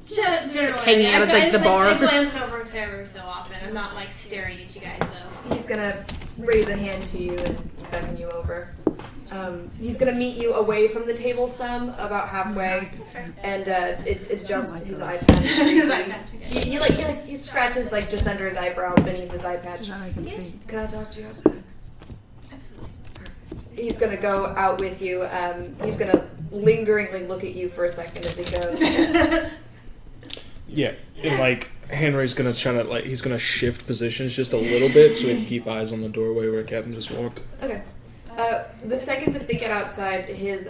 Generally, Hanging out at, like, the bar. I glance over every so often. I'm not like staring at you guys though. He's gonna raise a hand to you and beckon you over. He's gonna meet you away from the table some, about halfway, and it adjusts his eye patch. His eye patch, okay. He scratches like just under his eyebrow, beneath his eye patch. Now I can see. Can I talk to you outside? Absolutely. He's gonna go out with you. He's gonna lingeringly look at you for a second as he goes. Yeah, and like Henry's gonna try to he's gonna shift positions just a little bit so he can keep eyes on the doorway where Captain just walked. Okay. The second that they get outside, his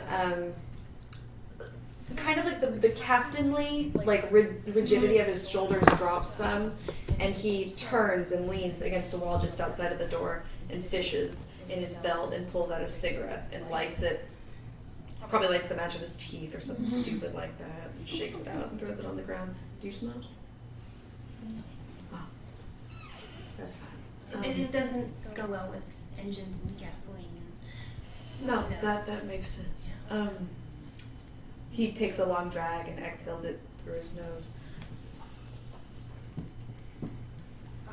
kind of like the captainly rigidity of his shoulders drops some, and he turns and leans against the wall just outside of the door and fishes in his belt and pulls out a cigarette and lights it. Probably lights the match of his teeth or something stupid like that. And shakes it out and throws it on the ground. Do you smell it? Oh. That's fine. It doesn't go well with engines and gasoline. No, that makes sense. He takes a long drag and exhales it through his nose.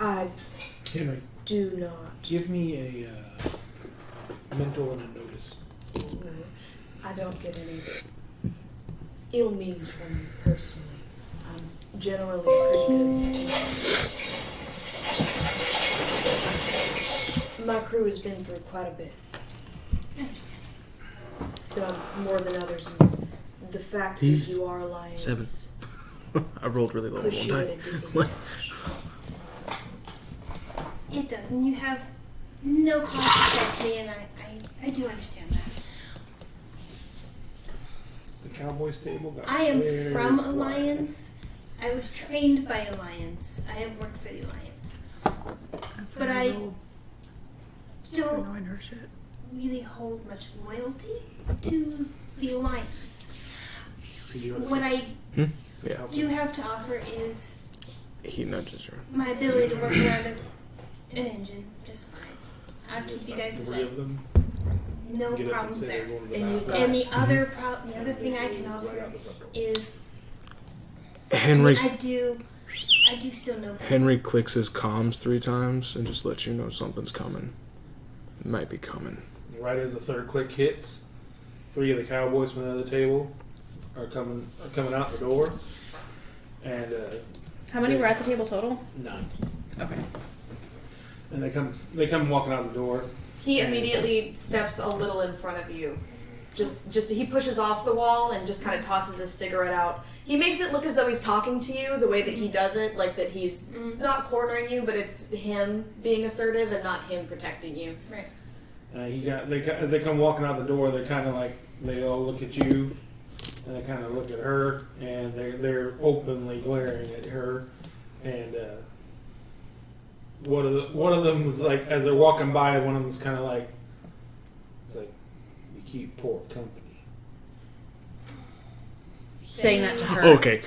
I Henry, do not. give me a mental and a notice. I don't get any ill means from you personally. I'm generally pretty good. My crew has been through quite a bit. Some more than others. And the fact that you are lions 7. I rolled really low push one you at time. a disadvantage. It does, and you have no cause to trust me, and I do understand that. The Cowboys table got I am very from quiet. Alliance. I was trained by Alliance. I have worked for the Alliance. But I don't Annoying her shit. really hold much loyalty to the Alliance. What I Yeah, do have to offer is he nudges her. my ability to work around an engine just fine. I'll keep you guys 3 afloat. of them. No Get up and problems say there. they're going to the And you've bathroom. And the other thing I can offer is Henry I do still know. Henry clicks his comms 3 times and just lets you know something's coming. It might be coming. Right as the third click hits, 3 of the Cowboys from the other table are coming out the door, and How many were at the table total? 9. Okay. And they come walking out the door. He immediately steps a little in front of you. Just he pushes off the wall and just kind of tosses his cigarette out. He makes it look as though he's talking to you the way that he does it, like that he's not cornering you, but it's him being assertive and not him protecting you. Right. As they come walking out the door, they're kind of like they all look at you, and they kind of look at her, and they're openly glaring at her, and one of them is like, as they're walking by, one of them's kind of like, it's like, you keep poor company. Saying that to her. Okay.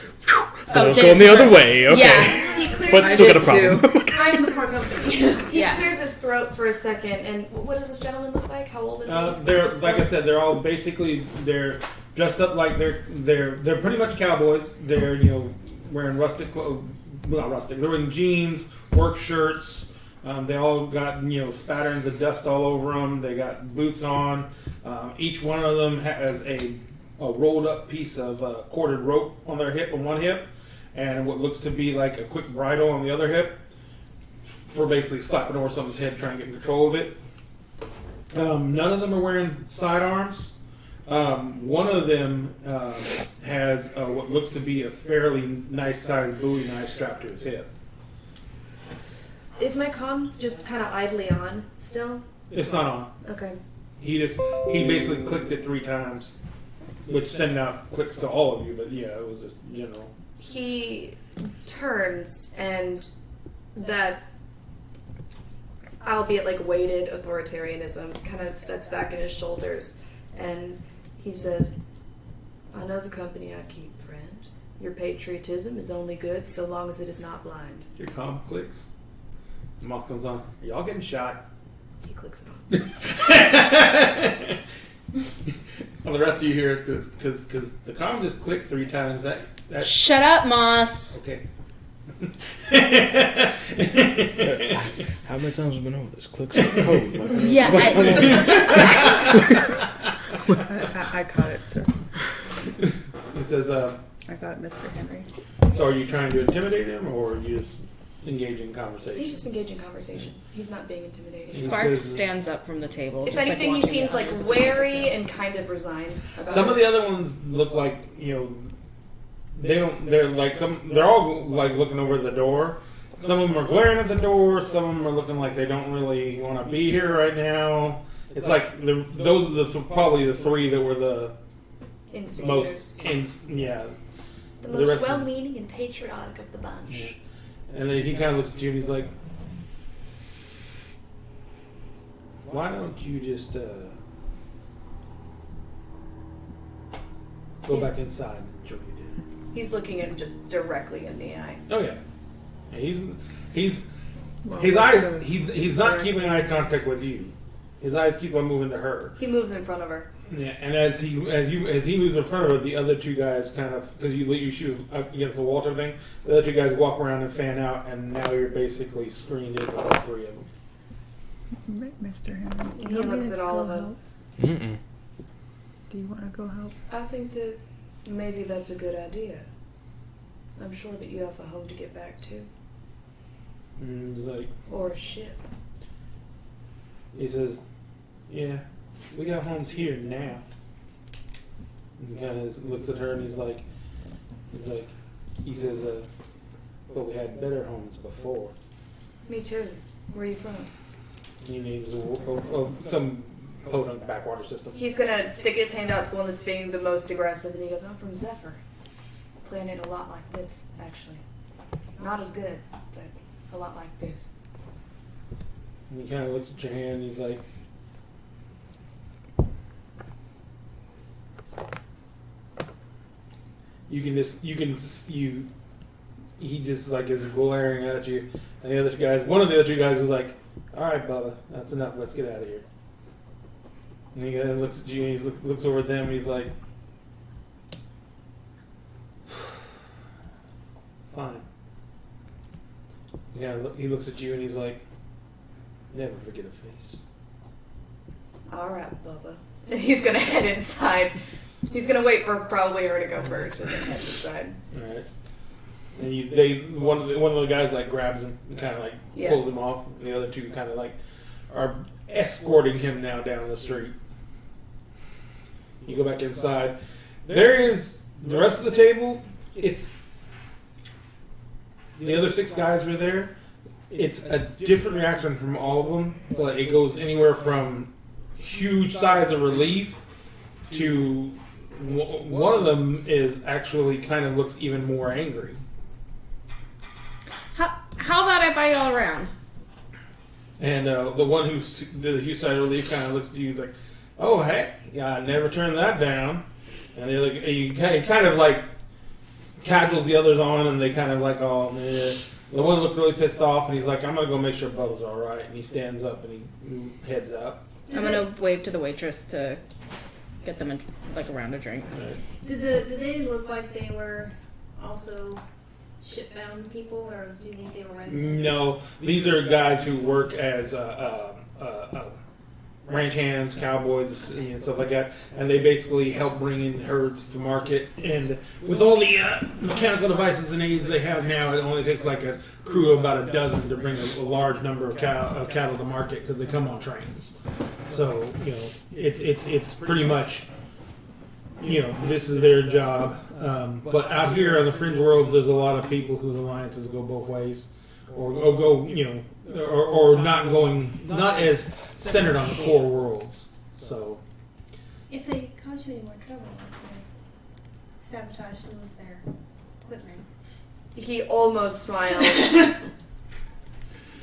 I was say going it the to other her. way. Okay. Yeah. He clears But his, still got a did problem. I'm the poor company. he Yeah. clears his throat for a second. And what does this gentleman look like? How old is he? They're What's this like I one? said, they're all basically they're dressed up like they're pretty much cowboys. They're wearing rustic not rustic. They're wearing jeans, work shirts. They all got spatterings of dust all over them. They got boots on. Each one of them has a rolled up piece of corded rope on their hip, on one hip, and what looks to be like a quick bridle on the other hip for basically slapping over someone's head, trying to get control of it. None of them are wearing sidearms. One of them has what looks to be a fairly nice sized Bowie knife strapped to his hip. Is my comm just kind of idly on still? It's not on. Okay. He basically clicked it 3 times, which sent out clicks to all of you, but yeah, it was just general. He turns and that, albeit like weighted authoritarianism, kind of sets back in his shoulders, and he says, "I know the company I keep, friend. Your patriotism is only good so long as it is not blind." Your comm clicks. Mock comes on. Are y'all getting shot? He clicks it on. Well, the rest of you hear it because the comm just clicked 3 times. That Shut up, Moss. okay. How many times have we been over this? Clicks on code. Like, Yeah. I caught it, sir. He says, I got Mr. Henry. "So are you trying to intimidate him, or are you just engaging conversation?" He's just engaging conversation. He's not being intimidating. Sparks stands up from the table. If just, anything, he walking seems down. like wary and kind of resigned about Some it. of the other ones look like they don't. They're like they're all like looking over the door. Some of them are glaring at the door. Some of them are looking like they don't really want to be here right now. It's like those are probably the 3 that were the Instigators. The The most rest of- well-meaning and patriotic of the bunch. And then he kind of looks at you and he's like, "Why don't you just go back inside and enjoy your dinner?" He's looking him just directly in the eye. Oh yeah, he's Well, his eyes. He's not keeping eye contact with you. His eyes keep on moving to her. He moves in front of her. Yeah, and as he moves in front of her, the other 2 guys kind of, because you shoot up against the wall type thing, the other 2 guys walk around and fan out, and now you're basically screened in with all 3 of them. Mr. Henry. He you want me looks to at all go of them. help? mm-mm. Do you want to go help? I think that maybe that's a good idea. I'm sure that you have a home to get back to. And he's like, Or a ship. he says, "Yeah, we got homes here now." And he kind of looks at her and he says, "But we had better homes before." Me too. Where are you from? He names some podunk backwater system. He's gonna stick his hand out to the one that's being the most aggressive, and he goes, "I'm from Zephyr. Planet a lot like this, actually. Not as good, but a lot like this." And he kind of looks at your hand and he's like, he just like is glaring at you. And one of the other 2 guys is like, "All right, Bubba, that's enough. Let's get out of here." And he looks at you and he looks over at them and he's like, "Fine." He looks at you and he's like, "Never forget a face." Alright, Bubba. And he's gonna head inside. He's gonna wait for probably her to go first and then head inside. All right. And one of the guys like grabs him and kind of like pulls him off. And the other 2 kind of like are escorting him now down the street. You go back inside. There is the rest of the table. It's the other 6 guys were there. It's a different reaction from all of them, but it goes anywhere from huge sighs of relief to one of them is actually kind of looks even more angry. How about I buy you all around? And the one who's the huge sigh of relief kind of looks at you. He's like, "Oh hey, yeah, I never turned that down." And they like he kind of like casuals the others on, and they kind of like, "Oh man." The one looked really pissed off, and he's like, "I'm gonna go make sure Bubba's all right." And he stands up and he heads out. I'm gonna wave to the waitress to get them like a round of drinks. Right. Did they look like they were also shipbound people, or do you think they were residents? No, these are guys who work as ranch hands, cowboys, and stuff like that, and they basically help bring in herds to market. And with all the mechanical devices and aids they have now, it only takes like a crew of about a dozen to bring a large number of cattle to market because they come on trains. So it's pretty much this is their job. But out here on the fringe worlds, there's a lot of people whose alliances go both ways, or go or not as centered on the core worlds. So If they cause you any more trouble, like they sabotage some of their equipment. He almost smiles.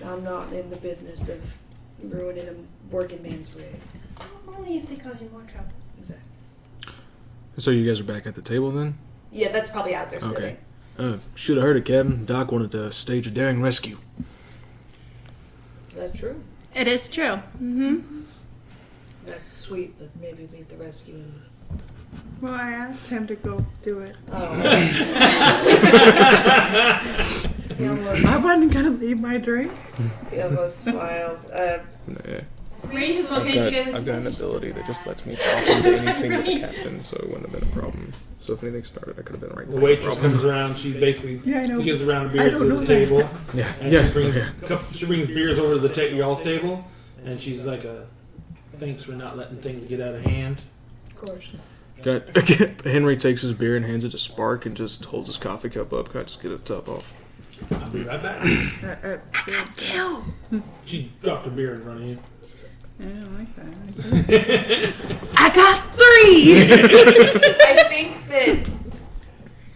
I'm not in the business of ruining a working man's rig. Only if they cause you more trouble. Exactly. So you guys are back at the table then? Yeah, that's probably as they're Okay. sitting. Should have heard it, Captain. Doc wanted to stage a daring rescue. Is that true? It is true. Mm-hmm. That's sweet, but maybe leave the rescue in. Well, I asked him to go do it. Oh. He almost, I wasn't gonna leave my drink. he almost smiles. Yeah. Randy just looking at you guys like, I've got an "These are ability so that just lets me badass." talk into any scene with the captain, so it wouldn't have been a problem. So if anything started, I could have been right the there. waitress comes around. She basically Yeah, I know. gives a round of I beers don't to know the that. table. Yeah. And Yeah. she brings beers over to the y'all's table, and she's like, "Thanks for not letting things get out of hand." Of course. Henry takes his beer and hands it to Spark and just holds his coffee cup up. Can I just get a top off? I'll be right back. Two. She dropped a beer in front of you. I don't like that. I got three. I think that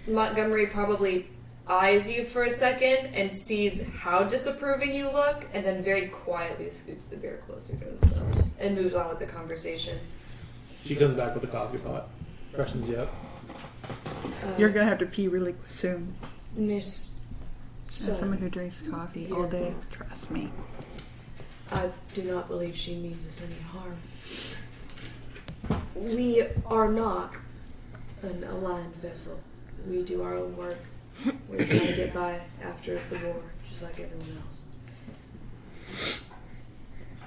Montgomery probably eyes you for a second and sees how disapproving you look, and then very quietly scoots the beer closer to himself and moves on with the conversation. She comes back with a coffee pot, freshens you up. You're gonna have to pee really soon. Miss As Sun, someone who drinks coffee all day, trust me. I do not believe she means us any harm. We are not an aligned vessel. We do our own work. We're trying to get by after the war, just like everyone else.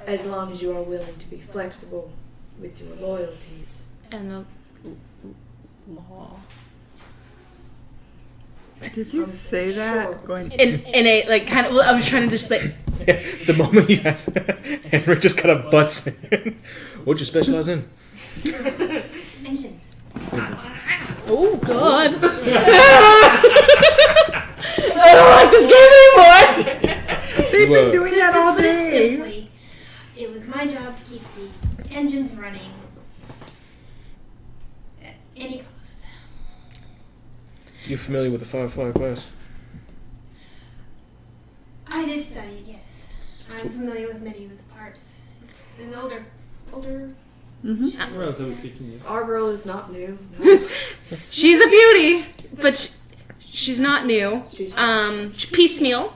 As long as you are willing to be flexible with your loyalties. And the law. Did you say that? Sure. Going. In a like kind of. Well, I was trying to just like. The moment he has Henry just kind of butts in. What'd you specialize in? Engines. Oh God. I don't like this game anymore. They've been doing To that all put it day. simply, it was my job to keep the engines running at any cost. You familiar with the Firefly class? I did study it, yes. I'm familiar with many of its parts. It's an older. Relatively speaking, Our girl is not new. No. She's a beauty, but she's not new. She's She's piecemeal.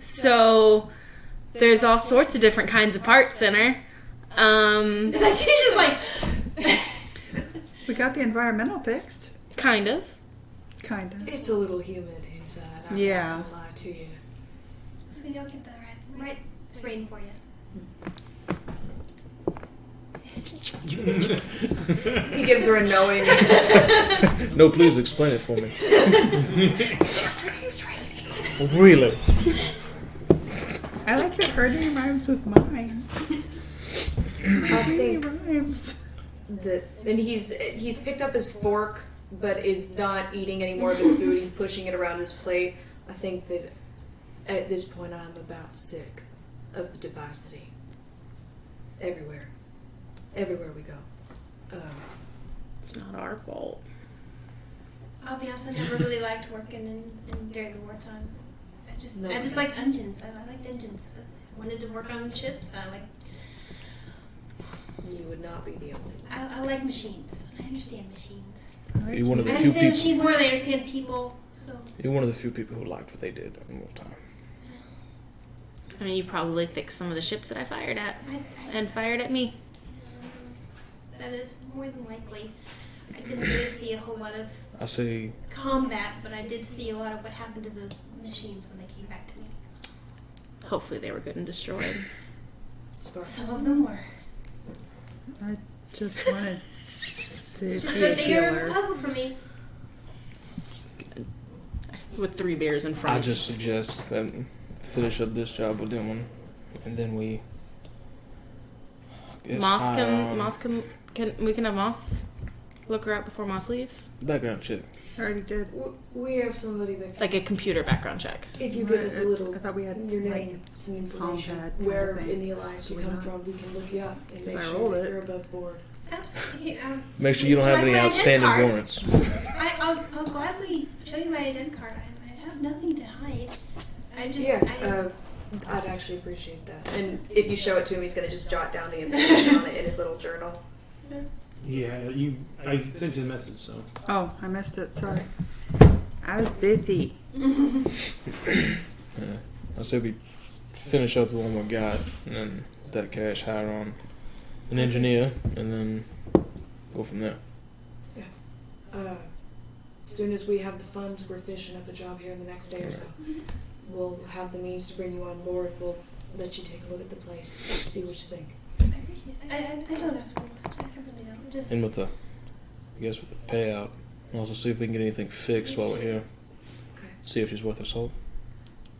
So there's all sorts of different kinds of parts in her. It's like she's just like. We got the environmental fixed. Kind of. Kinda. It's a little humid inside. I'm Yeah. not gonna lie to you. So we don't get the right rain for you. He gives her a knowing. No, please explain it for me. Really? I like that her name rhymes with mine. I Many think rhymes. that, and he's picked up his fork, but is not eating any more of his food. He's pushing it around his plate. I think that at this point I'm about sick of the diversity. Everywhere we go. It's not our fault. I'll be honest, I never really liked working in during the wartime. No. I just liked engines. I liked engines. I wanted to work on ships. You would not be the only one. I like machines. I understand machines. You're one of I the few understand people. machines more than I understand people. So You're one of the few people who liked what they did in wartime. I mean, you probably fixed some of the ships that I fired at and fired at me. that is more than likely. I couldn't really see a whole lot of I say combat, but I did see a lot of what happened to the machines when they came back to me. Hopefully they were good and destroyed. Some of them were. I just wanted to It's just be a a bigger healer. puzzle for me. With 3 beers in front. I just suggest that we finish up this job we're doing, and then we. I guess Moss can we can have Moss look her up before Moss leaves? background check. I already did. We have somebody that Like a computer background check. if you give us a little I thought we had your like, name, some information, Combat kind where of thing. in the alliance you We come not? from, we can look you up and make I sure rolled that it. you're above board. Absolutely. Make sure you don't have Like any my ident outstanding card. warrants. I'll gladly show you my ident card. I have nothing to hide. I'm just. I'd actually appreciate that. And if you show it to him, he's gonna just jot down the information on it in his little journal. Yeah, I sent you the message, so. Oh, I missed it. Sorry. I was busy. I say we finish up the one we got, and then with that cash hire on an engineer, and then go from there. As soon as we have the funds, we're finishing up the job here in the next day or so. We'll have the means to bring you on board. We'll let you take a look at the place, see what you think. I appreciate it. I don't ask for much. I really don't. Just. And with the, I guess with the payout, we'll also see if we can get anything fixed while we're here. Okay. See if she's worth her salt.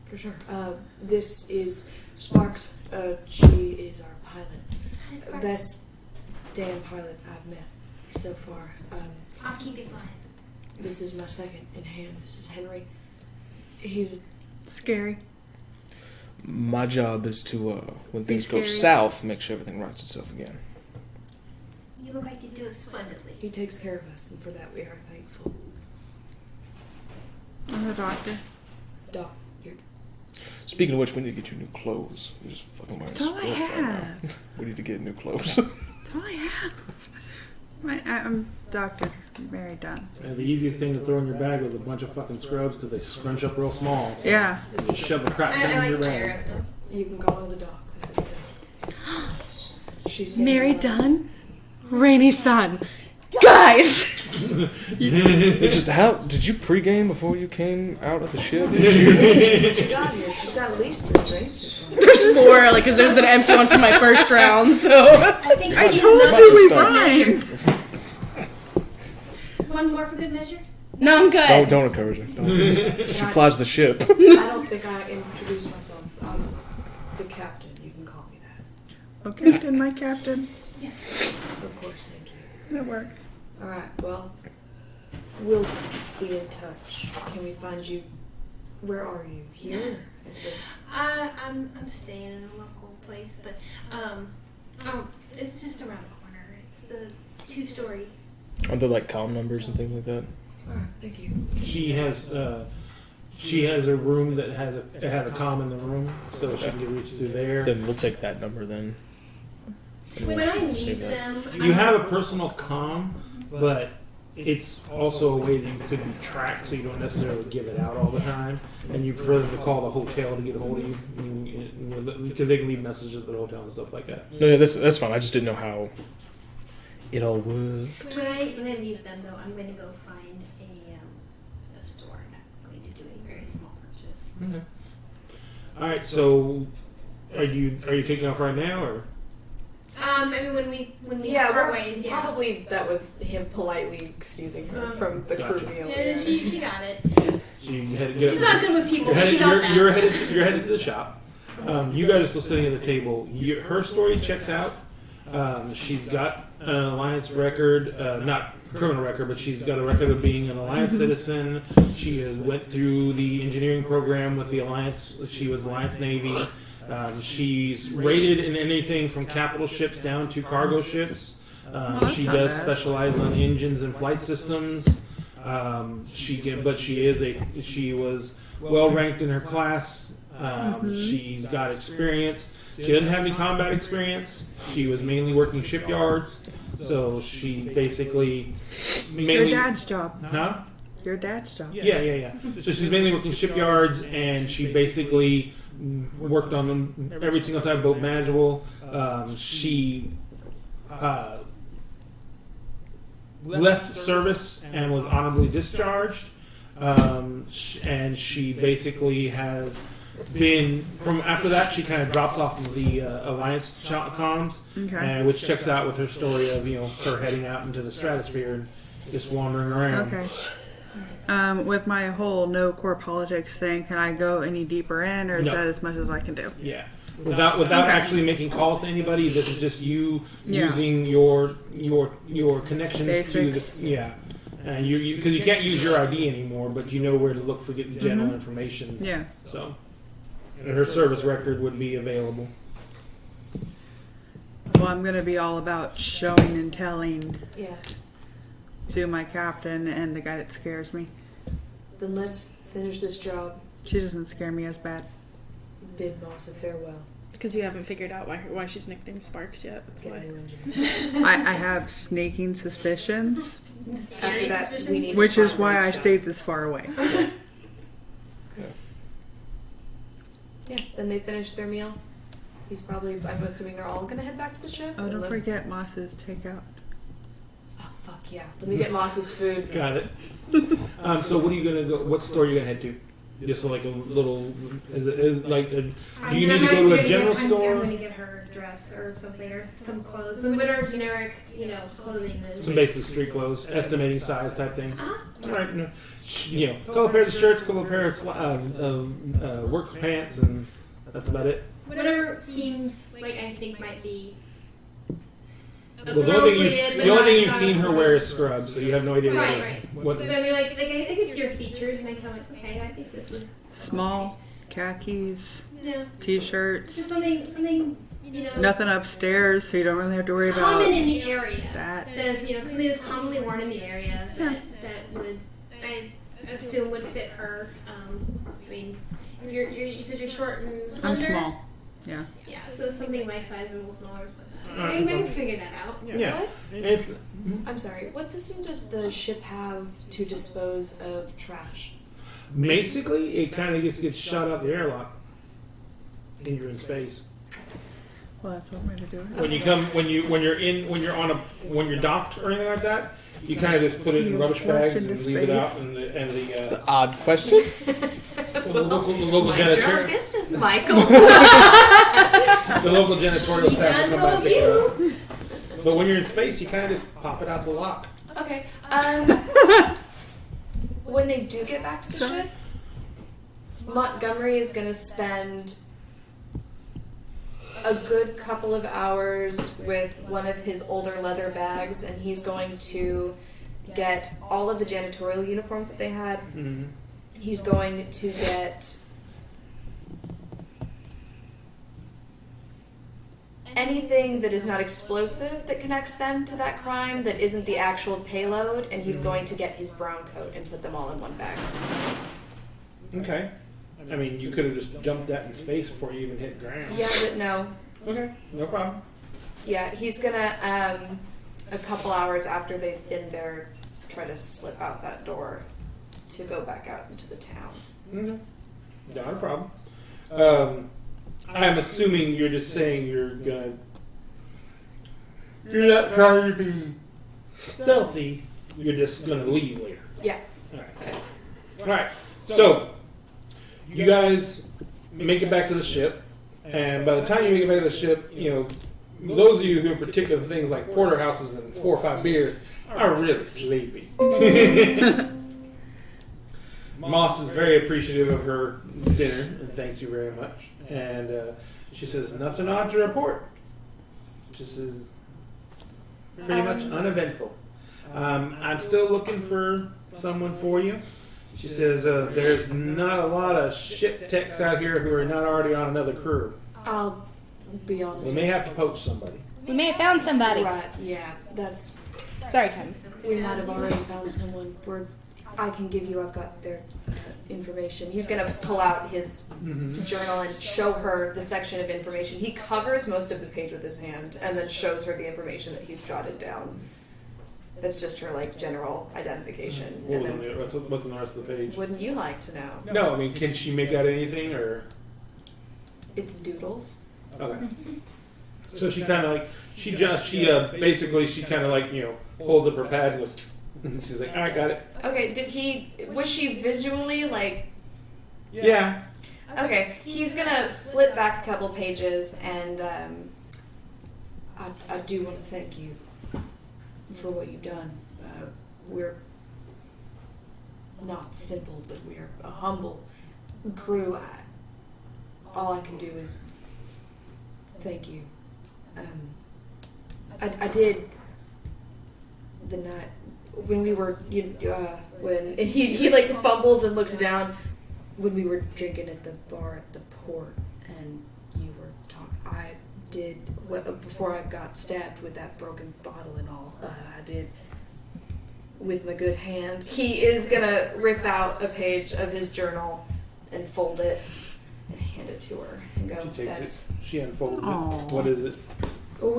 For sure. This is Sparks. She is our pilot. Hi, Sparks. Best damn pilot I've met so far. I'll keep it flying. This is my second in hand. This is Henry. He's Scary. My job is to, when things go scary. south, make sure everything rights itself again. You look like you do it splendidly. he takes care of us, and for that we are thankful. I'm the doctor. Doc, you're Speaking of which, we need to get you new clothes. You're just fucking wearing That's all I scrubs right have. now. We need to get new clothes. That's all I have. I'm Dr. Mary Dunn. The easiest thing to throw in your bag was a bunch of fucking scrubs because they scrunch up real small. So Yeah. just shove the crap I down like your my bag. hair. You can call her the doc. This is the She's Mary Dunn, Rainy Sun. Guys! It's just, how did you pregame before you came out of the ship? She got here. She's got at least 3 drinks so far. There's 4, like, because there's an empty one from my first round, so. I think I we need told another you we Stop. rhymed. one more for good measure. No, I'm good. Don't encourage her. Don't. She flies the ship. I don't think I introduced myself. I'm the captain. You can call me that. Okay, Captain, my captain. Yes. Of course, thank you. It works. All right. Well, we'll be in touch. Can we find you? Where are you? Here? I'm staying in a local place, but it's just around the corner. It's the 2-story. Are there like comm numbers and things like that? All right. Thank you. She has a room that has a comm in the room, so she can get reached through there. Then we'll take that number then. And When we'll I save leave that. them, You have a personal comm, but it's also a way that you could be tracked, so you don't necessarily give it out all the time. And you prefer them to call the hotel to get a hold of you, because they can leave messages at the hotel and stuff like that. No, yeah, that's fine. I just didn't know how it all worked. when I leave them though, I'm going to go find a store. I'm not going to do any very small purchase. Okay. All right. So, are you taking off right now, or? I mean, when we Yeah, part we're- ways, yeah. probably that was him politely excusing her from the crew Gotcha. meal. Yeah, she got it. She's not good with people, but she got that. You're headed to the shop. You guys are still sitting at the table. Her story checks out. She's got an Alliance record, not criminal record, but she's got a record of being an Alliance citizen. She has went through the engineering program with the Alliance. She was Alliance Navy. She's rated in anything from capital ships down to cargo ships. She not does bad. specialize on engines and flight systems. She was well ranked in her class. She's got experience. She doesn't have any combat experience. She was mainly working shipyards, so she basically mainly. Your dad's job. Huh? Your dad's job. Yeah. So she's mainly working shipyards, and she basically worked on them, every single type of boat imaginable. She left service and was honorably discharged. And she basically has been from after that. She kind of drops off of the Alliance comms, Okay. which checks out with her story of her heading out into the stratosphere and just wandering around. Okay. With my whole no core politics thing, can I go any deeper in, or is No. that as much as I can do? Yeah. Without Okay. actually making calls to anybody, this is just you Yeah. using your connections Basics. to the and because you can't use your ID anymore, but you know where to look for getting general information. Yeah. So, and her service record would be available. Well, I'm going to be all about showing and telling Yeah. to my captain and the guy that scares me. Then let's finish this job. She doesn't scare me as bad. Bid Moss a farewell. Because you haven't figured out why she's nicknamed Sparks yet. That's Get a why. new engineer. I have sneaking suspicions, After that, we need which to is find why I Redstone. stayed this far away. Yeah, then they finish their meal. He's probably, I'm assuming they're all going to head back to the ship. Oh, don't unless- forget Moss's takeout. Oh, fuck yeah. Let me get Moss's food. Got it. So, what are you gonna go? What store are you gonna head to? Just like a little. Is like a, do you need to go to a general I'm store? going to get her a dress or something, or some clothes. Some whatever generic, clothing. Some basic street clothes, estimating size type thing. All right, couple pairs of shirts, couple pairs of work pants, and that's about it. Whatever seems like I think might be Well, appropriate. the only thing you've seen her wear is scrubs, so you have no idea Right. what. But I mean, like I think it's your features, and I come like, okay, I think this would. Small khakis, No, t-shirts, just something. nothing upstairs, so you don't really have to worry common about in the area. that. That is, something that's commonly worn in the area that would, I assume, would fit her. I mean, if you said you're short and I'm slender. small. Yeah. Yeah, so something my size and a little smaller. But Alright, I can figure that out. Yeah, What? it's I'm sorry. What system does the ship have to dispose of trash? basically it kind of gets shot out the airlock, and you're in space. Well, that's one way to do it. When you're docked or anything like that, you kind of just put it in rubbish Flush bags into and leave it out, space. It's an odd question. the local Mind your own janitor, business, Michael. the local janitorial staff will come told back. you. But when you're in space, you kind of just pop it out the lock. Okay. When they do get back to the ship, Montgomery is going to spend a good couple of hours with one of his older leather bags, and he's going to get all of the janitorial uniforms that they had. Mm-hmm. He's going to get anything that is not explosive that connects them to that crime that isn't the actual payload, and he's going to get his brown coat and put them all in one bag. Okay. I mean, you could have just jumped that in space before you even hit ground. Yeah, but no. Okay, no problem. Yeah, he's gonna, a couple hours after they've been there, try to slip out that door to go back out into the town. Okay. Not a problem. I'm assuming you're just saying you're not trying to be stealthy. You're just gonna leave later. Yeah. All right. So you guys make it back to the ship, and by the time you make it back to the ship, those of you who are particular for things like porterhouses and 4 or 5 beers are really sleepy. Moss is very appreciative of her dinner, and thanks you very much. And she says, nothing odd to report. Just is pretty much uneventful. I'm still looking for someone for you. She says, there's not a lot of ship techs out here who are not already on another crew. I'll be honest. We may have to poach somebody. We may have found somebody. Right, yeah, that's... Sorry, Ken. We might have already found someone. I've got their information. He's going to pull out his journal and show her the section of information. He covers most of the page with his hand and then shows her the information that he's jotted down. That's just her, general identification. And then, What's on the rest of the page? wouldn't you like to know? No, I mean, can she make out anything, or... It's doodles. Okay. So she kind of like basically she kind of like holds up her pad and goes. And she's like, I got it. Okay, was she visually like... Yeah. Okay, he's gonna flip back a couple pages and I do want to thank you for what you've done. We're not simple, but we're a humble crew. All I can do is thank you. I did the night when we were and he like fumbles and looks down when we were drinking at the bar at the port and you were talking. I did before I got stabbed with that broken bottle and all. I did with my good hand. He is gonna rip out a page of his journal and fold it and hand it to her and go. She takes That's it. She unfolds Aww. it. What is it? Well,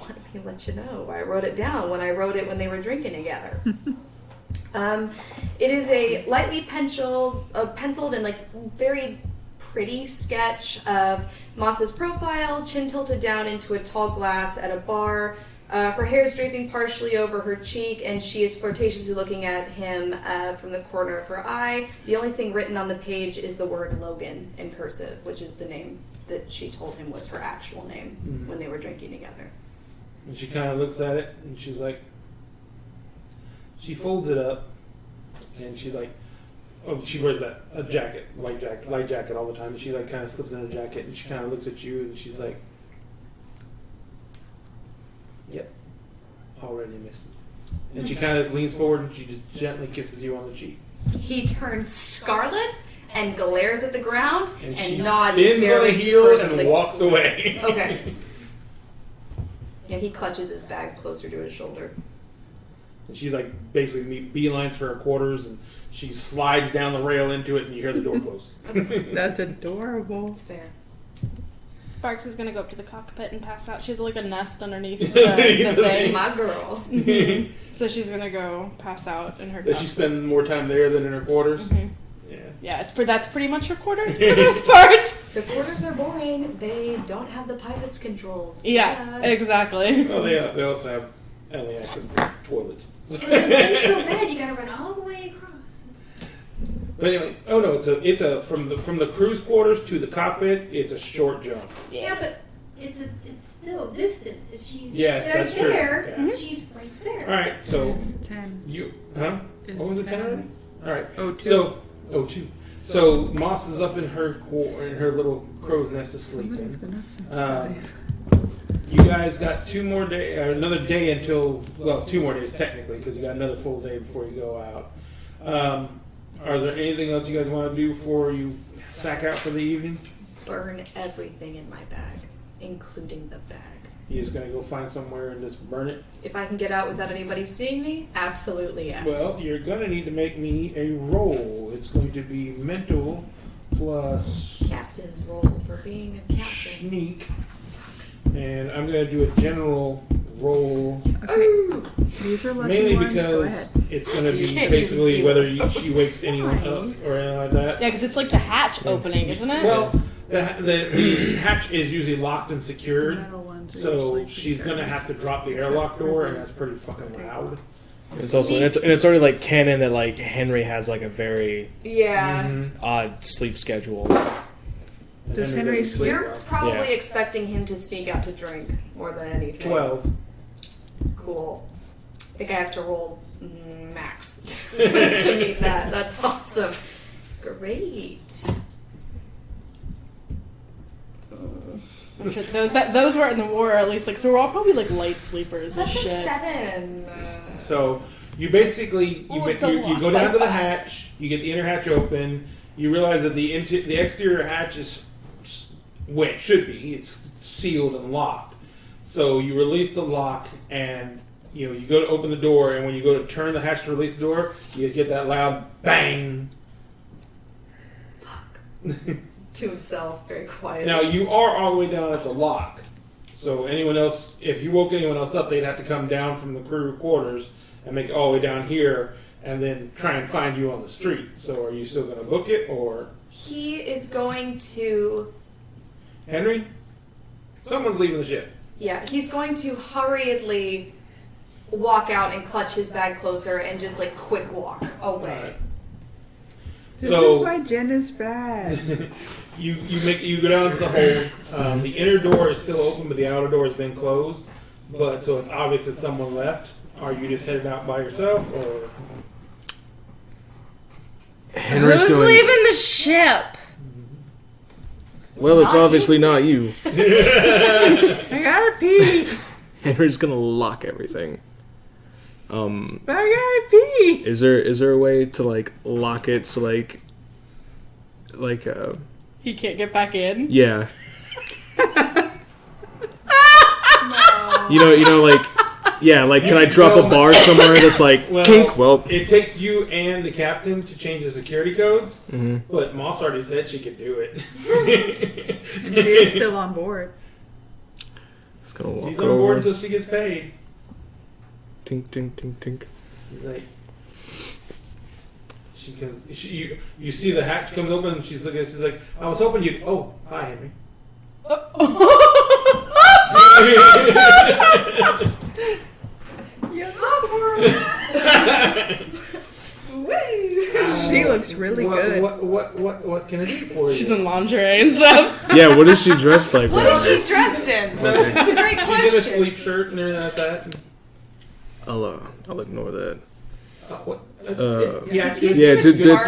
let me let you know. I wrote it down when when they were drinking together. It is a lightly penciled and like very pretty sketch of Moss's profile, chin tilted down into a tall glass at a bar. Her hair is draping partially over her cheek, and she is flirtatiously looking at him from the corner of her eye. The only thing written on the page is the word Logan in cursive, which is the name that she told him was her actual name when they were drinking together. And she kind of looks at it, and she's like, she folds it up, and she like, she wears a jacket, light jacket all the time, and she like kind of slips in her jacket, and she kind of looks at you, and she's like, yep, already missed it. And she kind of leans forward, and she just gently kisses you on the cheek. He turns scarlet and glares at the ground And and she nods spins on very a heel tersely. and walks away. Okay. Yeah, he clutches his bag closer to his shoulder. And she like basically beelines for her quarters, and she slides down the rail into it, and you hear the door close. That's adorable. It's fair. Sparks is gonna go up to the cockpit and pass out. She has like a nest underneath the thing. My girl. So she's gonna go pass out in her Does she cockpit. spend more time there than in her quarters? Mhm. Yeah. Yeah, that's pretty much her quarters for the most part. The quarters are boring. They don't have the pilot's controls. Yeah, exactly. Well, they also have only access to toilets. And then you feel bad. You gotta run all the way across. But anyway, it's a from the crew's quarters to the cockpit. It's a short jump. Yeah, but it's still distance. If she's Yes, right that's true. there, Yeah. she's right there. All right, so It's 10. you, huh? It's What was it? 10 already? All right. Oh, 2. So, 2. So Moss is up in her little crow's nest asleep. Somebody's been up since Um, 5. You guys got 2 more days, another day until, 2 more days technically, because you got another full day before you go out. Is there anything else you guys want to do before you sack out for the evening? Burn everything in my bag, including the bag. You just gonna go find somewhere and just burn it? If I can get out without anybody seeing me, absolutely yes. Well, you're gonna need to make me a roll. It's going to be mental plus Captain's role for being a captain. sneak, and I'm gonna do a general roll. Ooh. These are lucky Mainly ones. Go because ahead. it's going to You be can't basically use whether those. she wakes anyone up or anything like that. Yeah, because it's like the hatch opening, isn't it? Well, the hatch is usually locked and secured, Metal ones are so usually she's secure. going to have to drop the airlock door, and that's pretty fucking loud. It's also and it's already like canon that like Henry has like a very Yeah. odd sleep schedule. And Does then Henry we go to sleep You're well. probably Yeah. expecting him to sneak out to drink more than anything. 12. Cool. I think I have to roll max to meet that. That's awesome. Great. I'm sure those were in the war at least. Like, so we're all probably like light sleepers and That's a shit. 7. So you basically Oh, it's a you lost go down to the life. hatch, you get the inner hatch open, you realize that the exterior hatch is it should be. It's sealed and locked. So you release the lock, and you go to open the door, and when you go to turn the hatch to release the door, you get that loud bang. Fuck. To himself, very quiet. Now you are all the way down at the lock. So anyone else, if you woke anyone else up, they'd have to come down from the crew quarters and make it all the way down here, and then try and find you on the street. So are you still going to book it, or He is going to. Henry? Someone's leaving the ship. Yeah, he's going to hurriedly walk out and clutch his bag closer and just like quick walk away. Alright. This So is why Jen is bad. you go down to the hold. The inner door is still open, but the outer door has been closed. But so it's obvious that someone left. Are you just headed out by yourself, or Henry's Who's going. leaving the ship? Well, it's Not obviously not you. I gotta pee. Henry's gonna lock everything. But I gotta pee. Is there a way to like lock it so like He can't get back in. yeah, No. you know like yeah, like can I drop a bar somewhere that's like kink? Well, it takes you and the captain to change the security codes. mhm. But Moss already said she could do it. And she is still on board. It's gonna walk She's on board over. until she gets paid. Tink tink tink tink. He's like, she comes. You see the hatch comes open, and she's looking. She's like, I was hoping you'd. Oh, hi, Henry. She looks really good. What can I do for you? She's in lingerie and stuff. Yeah, what is she dressed like? What right is now? she dressed in? It's a great She's in a question. sleep shirt and everything like that. I'll ignore that. What? Yeah, Does he yeah, assume it's Sparks?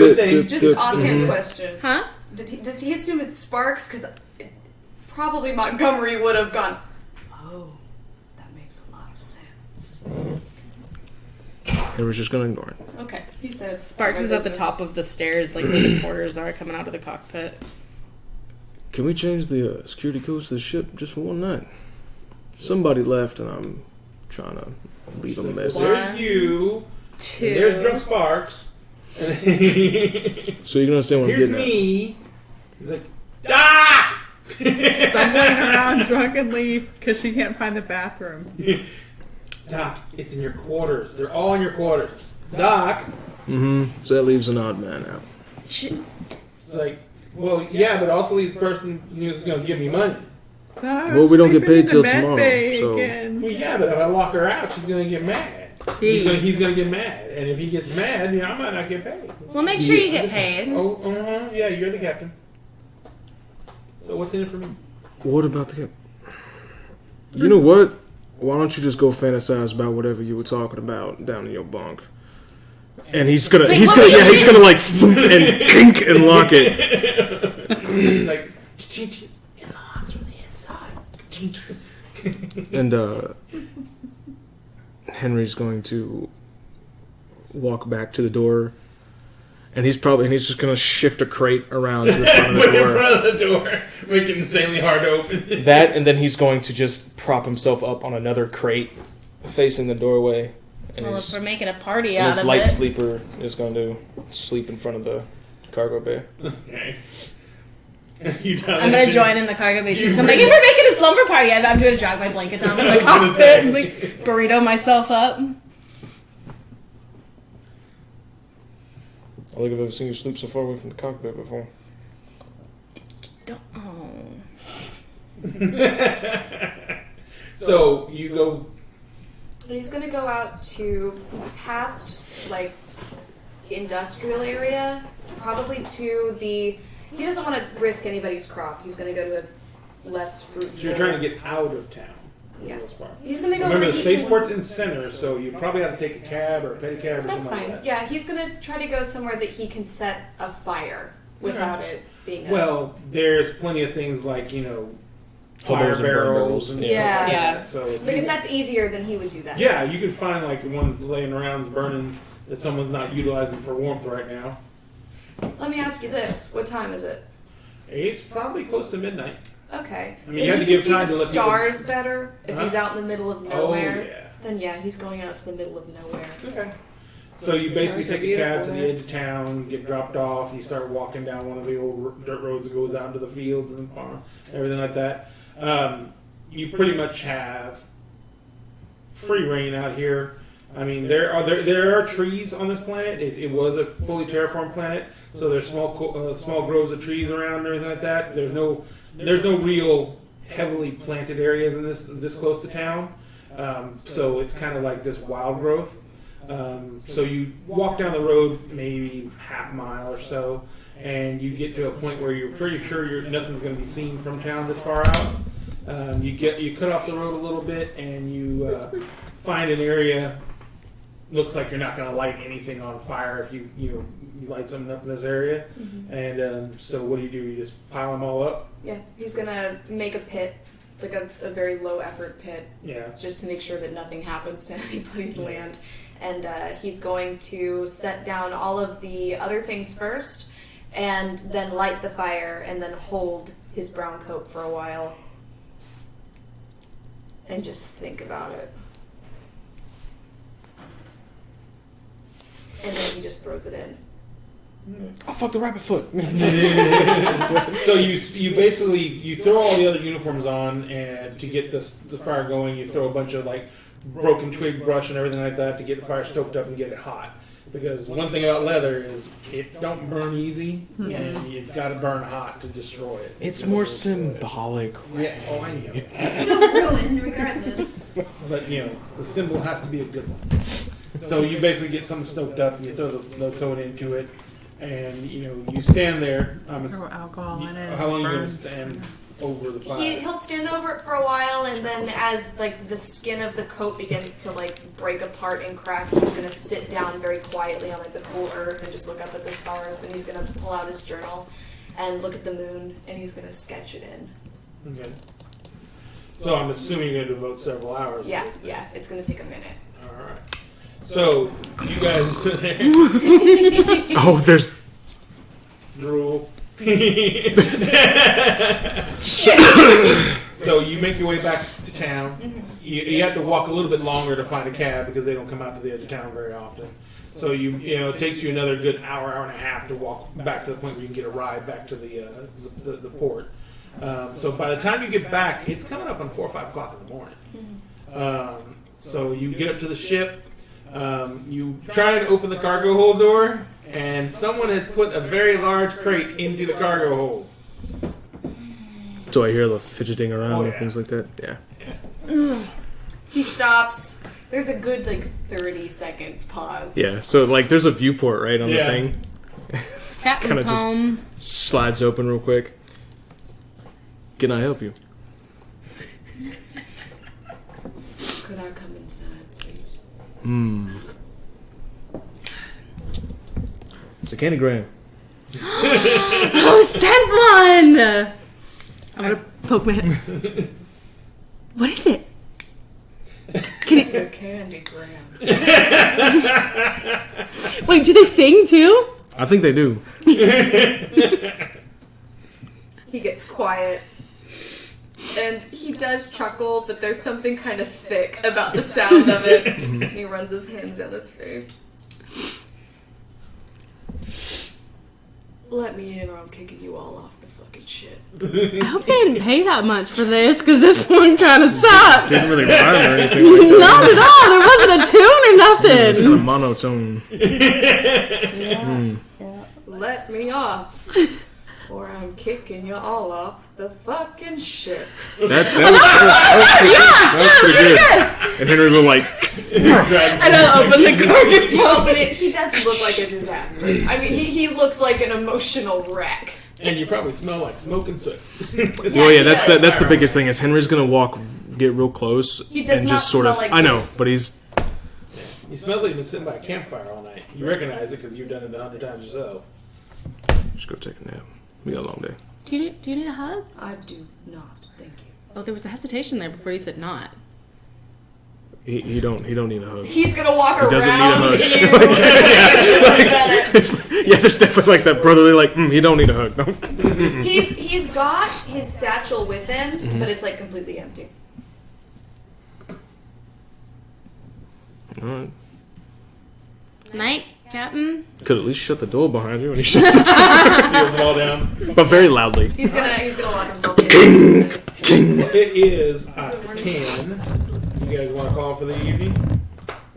Just mhm. offhand question. Huh? Does he assume it's Sparks? Because probably Montgomery would have gone, oh, that makes a lot of sense. Henry's just gonna ignore it. Okay, he said Sparks is at the top of the stairs, like where the porters are coming out of the cockpit. Can we change the security codes to the ship just for one night? Somebody left, and I'm trying to leave a message. There's you. Two. And there's Drunk Sparks. So you can understand what I'm Here's getting me. He's like, DaaG! Stumbling around drunkenly because she can't find the bathroom. Doc, it's in your quarters. They're all in your quarters. Doc. at. Mm-hmm. So that leaves an odd man out. It's like, well, yeah, but also leaves the person who's going to give me money. Well, we don't get paid till tomorrow, so- Well, yeah, but if I lock her out, she's going to get mad. He's going to get mad. And if he gets mad, you know, I might not get paid. Well, make sure you get paid. Oh, yeah, you're the captain. So what's in it for me? What about the... You know what? Why don't you just go fantasize about whatever you were talking about down in your bunk? And he's gonna like thump and kink and lock it. He's like, it locks from the inside. And Henry's going to walk back to the door, and he's just gonna shift a crate around to the front of the In door. front of the door, make it insanely hard to open. That, and then he's going to just prop himself up on another crate facing the doorway. And Well, if we're making a party and out his of light it. sleeper is going to sleep in front of the cargo bay. Okay. I'm gonna join in the cargo bay too. 'Cause I'm like, if we're making a slumber party, I'm doing to drag my blanket down with my cockpit and like burrito myself up. I think I've ever seen you sleep so far away from the cockpit before. So you go. He's gonna go out to past like industrial area, probably to the. He doesn't want to risk anybody's crop. He's gonna go to a less fruitful. So you're trying to get out of town. For Yeah. the most part. He's gonna go. Remember, where the he spaceport's can- in center, so you probably have to take a cab or a pedicab or That's something fine. like that. Yeah, he's gonna try to go somewhere that he can set a fire without it being. Well, there's plenty of things like, you know, fire Hobos and burn barrels barrels. and Yeah. stuff like Yeah. that. So if But you- if that's easier, then he would do that. yeah, you can find like ones laying around burning that someone's not utilizing for warmth right now. Let me ask you this: what time is it? It's probably close to midnight. Okay. I mean, If you have to can give see time the to let people- stars better. If he's Huh? out in the middle of Oh nowhere, yeah. then yeah, he's going out to the middle of nowhere. Okay. So you basically take a Beautiful cab to the there. edge of town, get dropped off, you start walking down one of the old dirt roads that goes out into the fields and the farm, everything like that. You pretty much have free reign out here. I mean, there are trees on this planet. It was a fully terraformed planet, so there's small groves of trees around and everything like that. There's no real heavily planted areas in this close to town. So it's kind of like this wild growth. So you walk down the road maybe half mile or so, and you get to a point where you're pretty sure nothing's going to be seen from town this far out. You cut off the road a little bit, and you find an area. Looks like you're not going to light anything on fire if you light something up in this area. And so what do? You just pile them all up? Yeah, he's gonna make a pit, like a very low effort pit, just to make sure that nothing happens to anybody's land. And he's going to set down all of the other things first, and then light the fire, and then hold his brown coat for a while, and just think about it. And then he just throws it in. Oh, fuck the rabbit foot. So you basically throw all the other uniforms on, and to get the fire going, you throw a bunch of like broken twig brush and everything like that to get the fire stoked up and get it hot. Because one thing about leather is it don't burn easy, and you've got to burn hot to destroy it. It's more symbolic. Yeah, oh, I know. It's still ruined regardless. But the symbol has to be a good one. So you basically get something stoked up, and you throw the coat into it, and you stand there. Throw alcohol in it. How long are you going burn. to stand over the fire? He'll stand over it for a while, and then as like the skin of the coat begins to like break apart and crack, he's gonna sit down very quietly on like the cool earth and just look up at the stars, and he's gonna pull out his journal and look at the moon, and he's gonna sketch it in. Okay. So I'm assuming you're going to devote several hours. Yeah, to this thing. yeah, it's gonna take a minute. All right. So you guys sit there. Oh, there's Drool. So you make your way back to town. You have to walk a little bit longer to find a cab because they don't come out to the edge of town very often. So it takes you another good hour and a half to walk back to the point where you can get a ride back to the port. So by the time you get back, it's coming up on 4 or 5 o'clock in the morning. So you get up to the ship. You try to open the cargo hold door, and someone has put a very large crate into the cargo hold. Do I hear the fidgeting around and things like that? Yeah. He stops. There's a good 30 seconds pause. Yeah. So there's a viewport right on the thing. Captain's Kinda just home. slides open real quick. Can I help you? Could I come inside, please? It's a candygram. Oh, sent one! I'm gonna poke my head. What is it? It's a candy gram. Wait, do they sing too? I think they do. He gets quiet. And he does chuckle, but there's something kind of thick about the sound of it. And he runs his hands down his face. Let me in or I'm kicking you all off the fucking shit. I hope they didn't pay that much for this, because this one kind of sucks. Didn't really rhyme or anything like that. Not at all. There wasn't a tune or It's kind of nothing. monotone. Let me off. Or I'm kicking you all off the fucking ship. That was pretty good. And Henry will And I'll open the cargo. You open it, he doesn't look like a disaster. I mean, he looks like an emotional wreck. And you probably smell like smoke and soot. Well, yeah, that's he does. the biggest thing is Henry's gonna get real close He does and not just sort of. smell like I know, this. but he's. He smells like he's been sitting by a campfire all night. You recognize it because you've done it 100 times yourself. Just go take a nap. We got a long day. Do you need a hug? I do not, thank you. Oh, there was a hesitation there before you said not. He don't need a hug. He's gonna walk around doesn't need a you. Yeah, there's definitely that brotherly he don't need a hug. No. He's got his satchel with him, but it's completely empty. All right. Night, Captain. Could at least shut the door behind you when he shuts the door. Seals it all down. But very loudly. He's gonna lock himself in. It is 10. You guys want to call for the evening?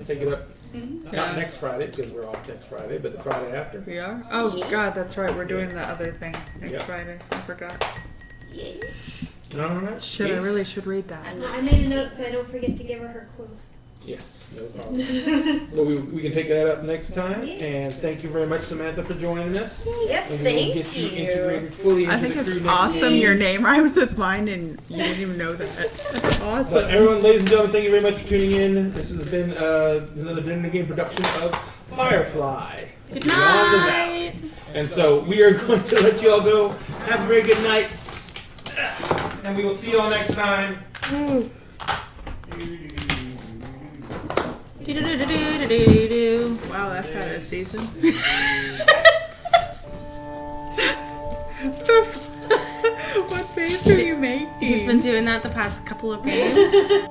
Take it up. Not next Friday because we're off next Friday, but the Friday after. We are? Oh, Yes. God, that's right. We're doing the other thing next Yeah. Friday. I forgot. Yes. All right. I really should read that. I made a note so I don't forget to give her her clues. Yes, no problem. Well, we can take that up next time. And thank you very much, Samantha, for joining us. Yes, And we will thank get you you. integrated fully into I think the crew it's next awesome. week. Your name rhymes with mine, and you didn't even know that. That's awesome. But everyone, ladies and gentlemen, thank you very much for tuning in. This has been another Dinner the Game production of Firefly. Good Beyond the night. Valley. And so we are going to let you all go. Have a very good night. And we will see you all next time. Do-do-do-do-do-do-do. Wow, that's had a season. What face are you making? He's been doing that the past couple of games.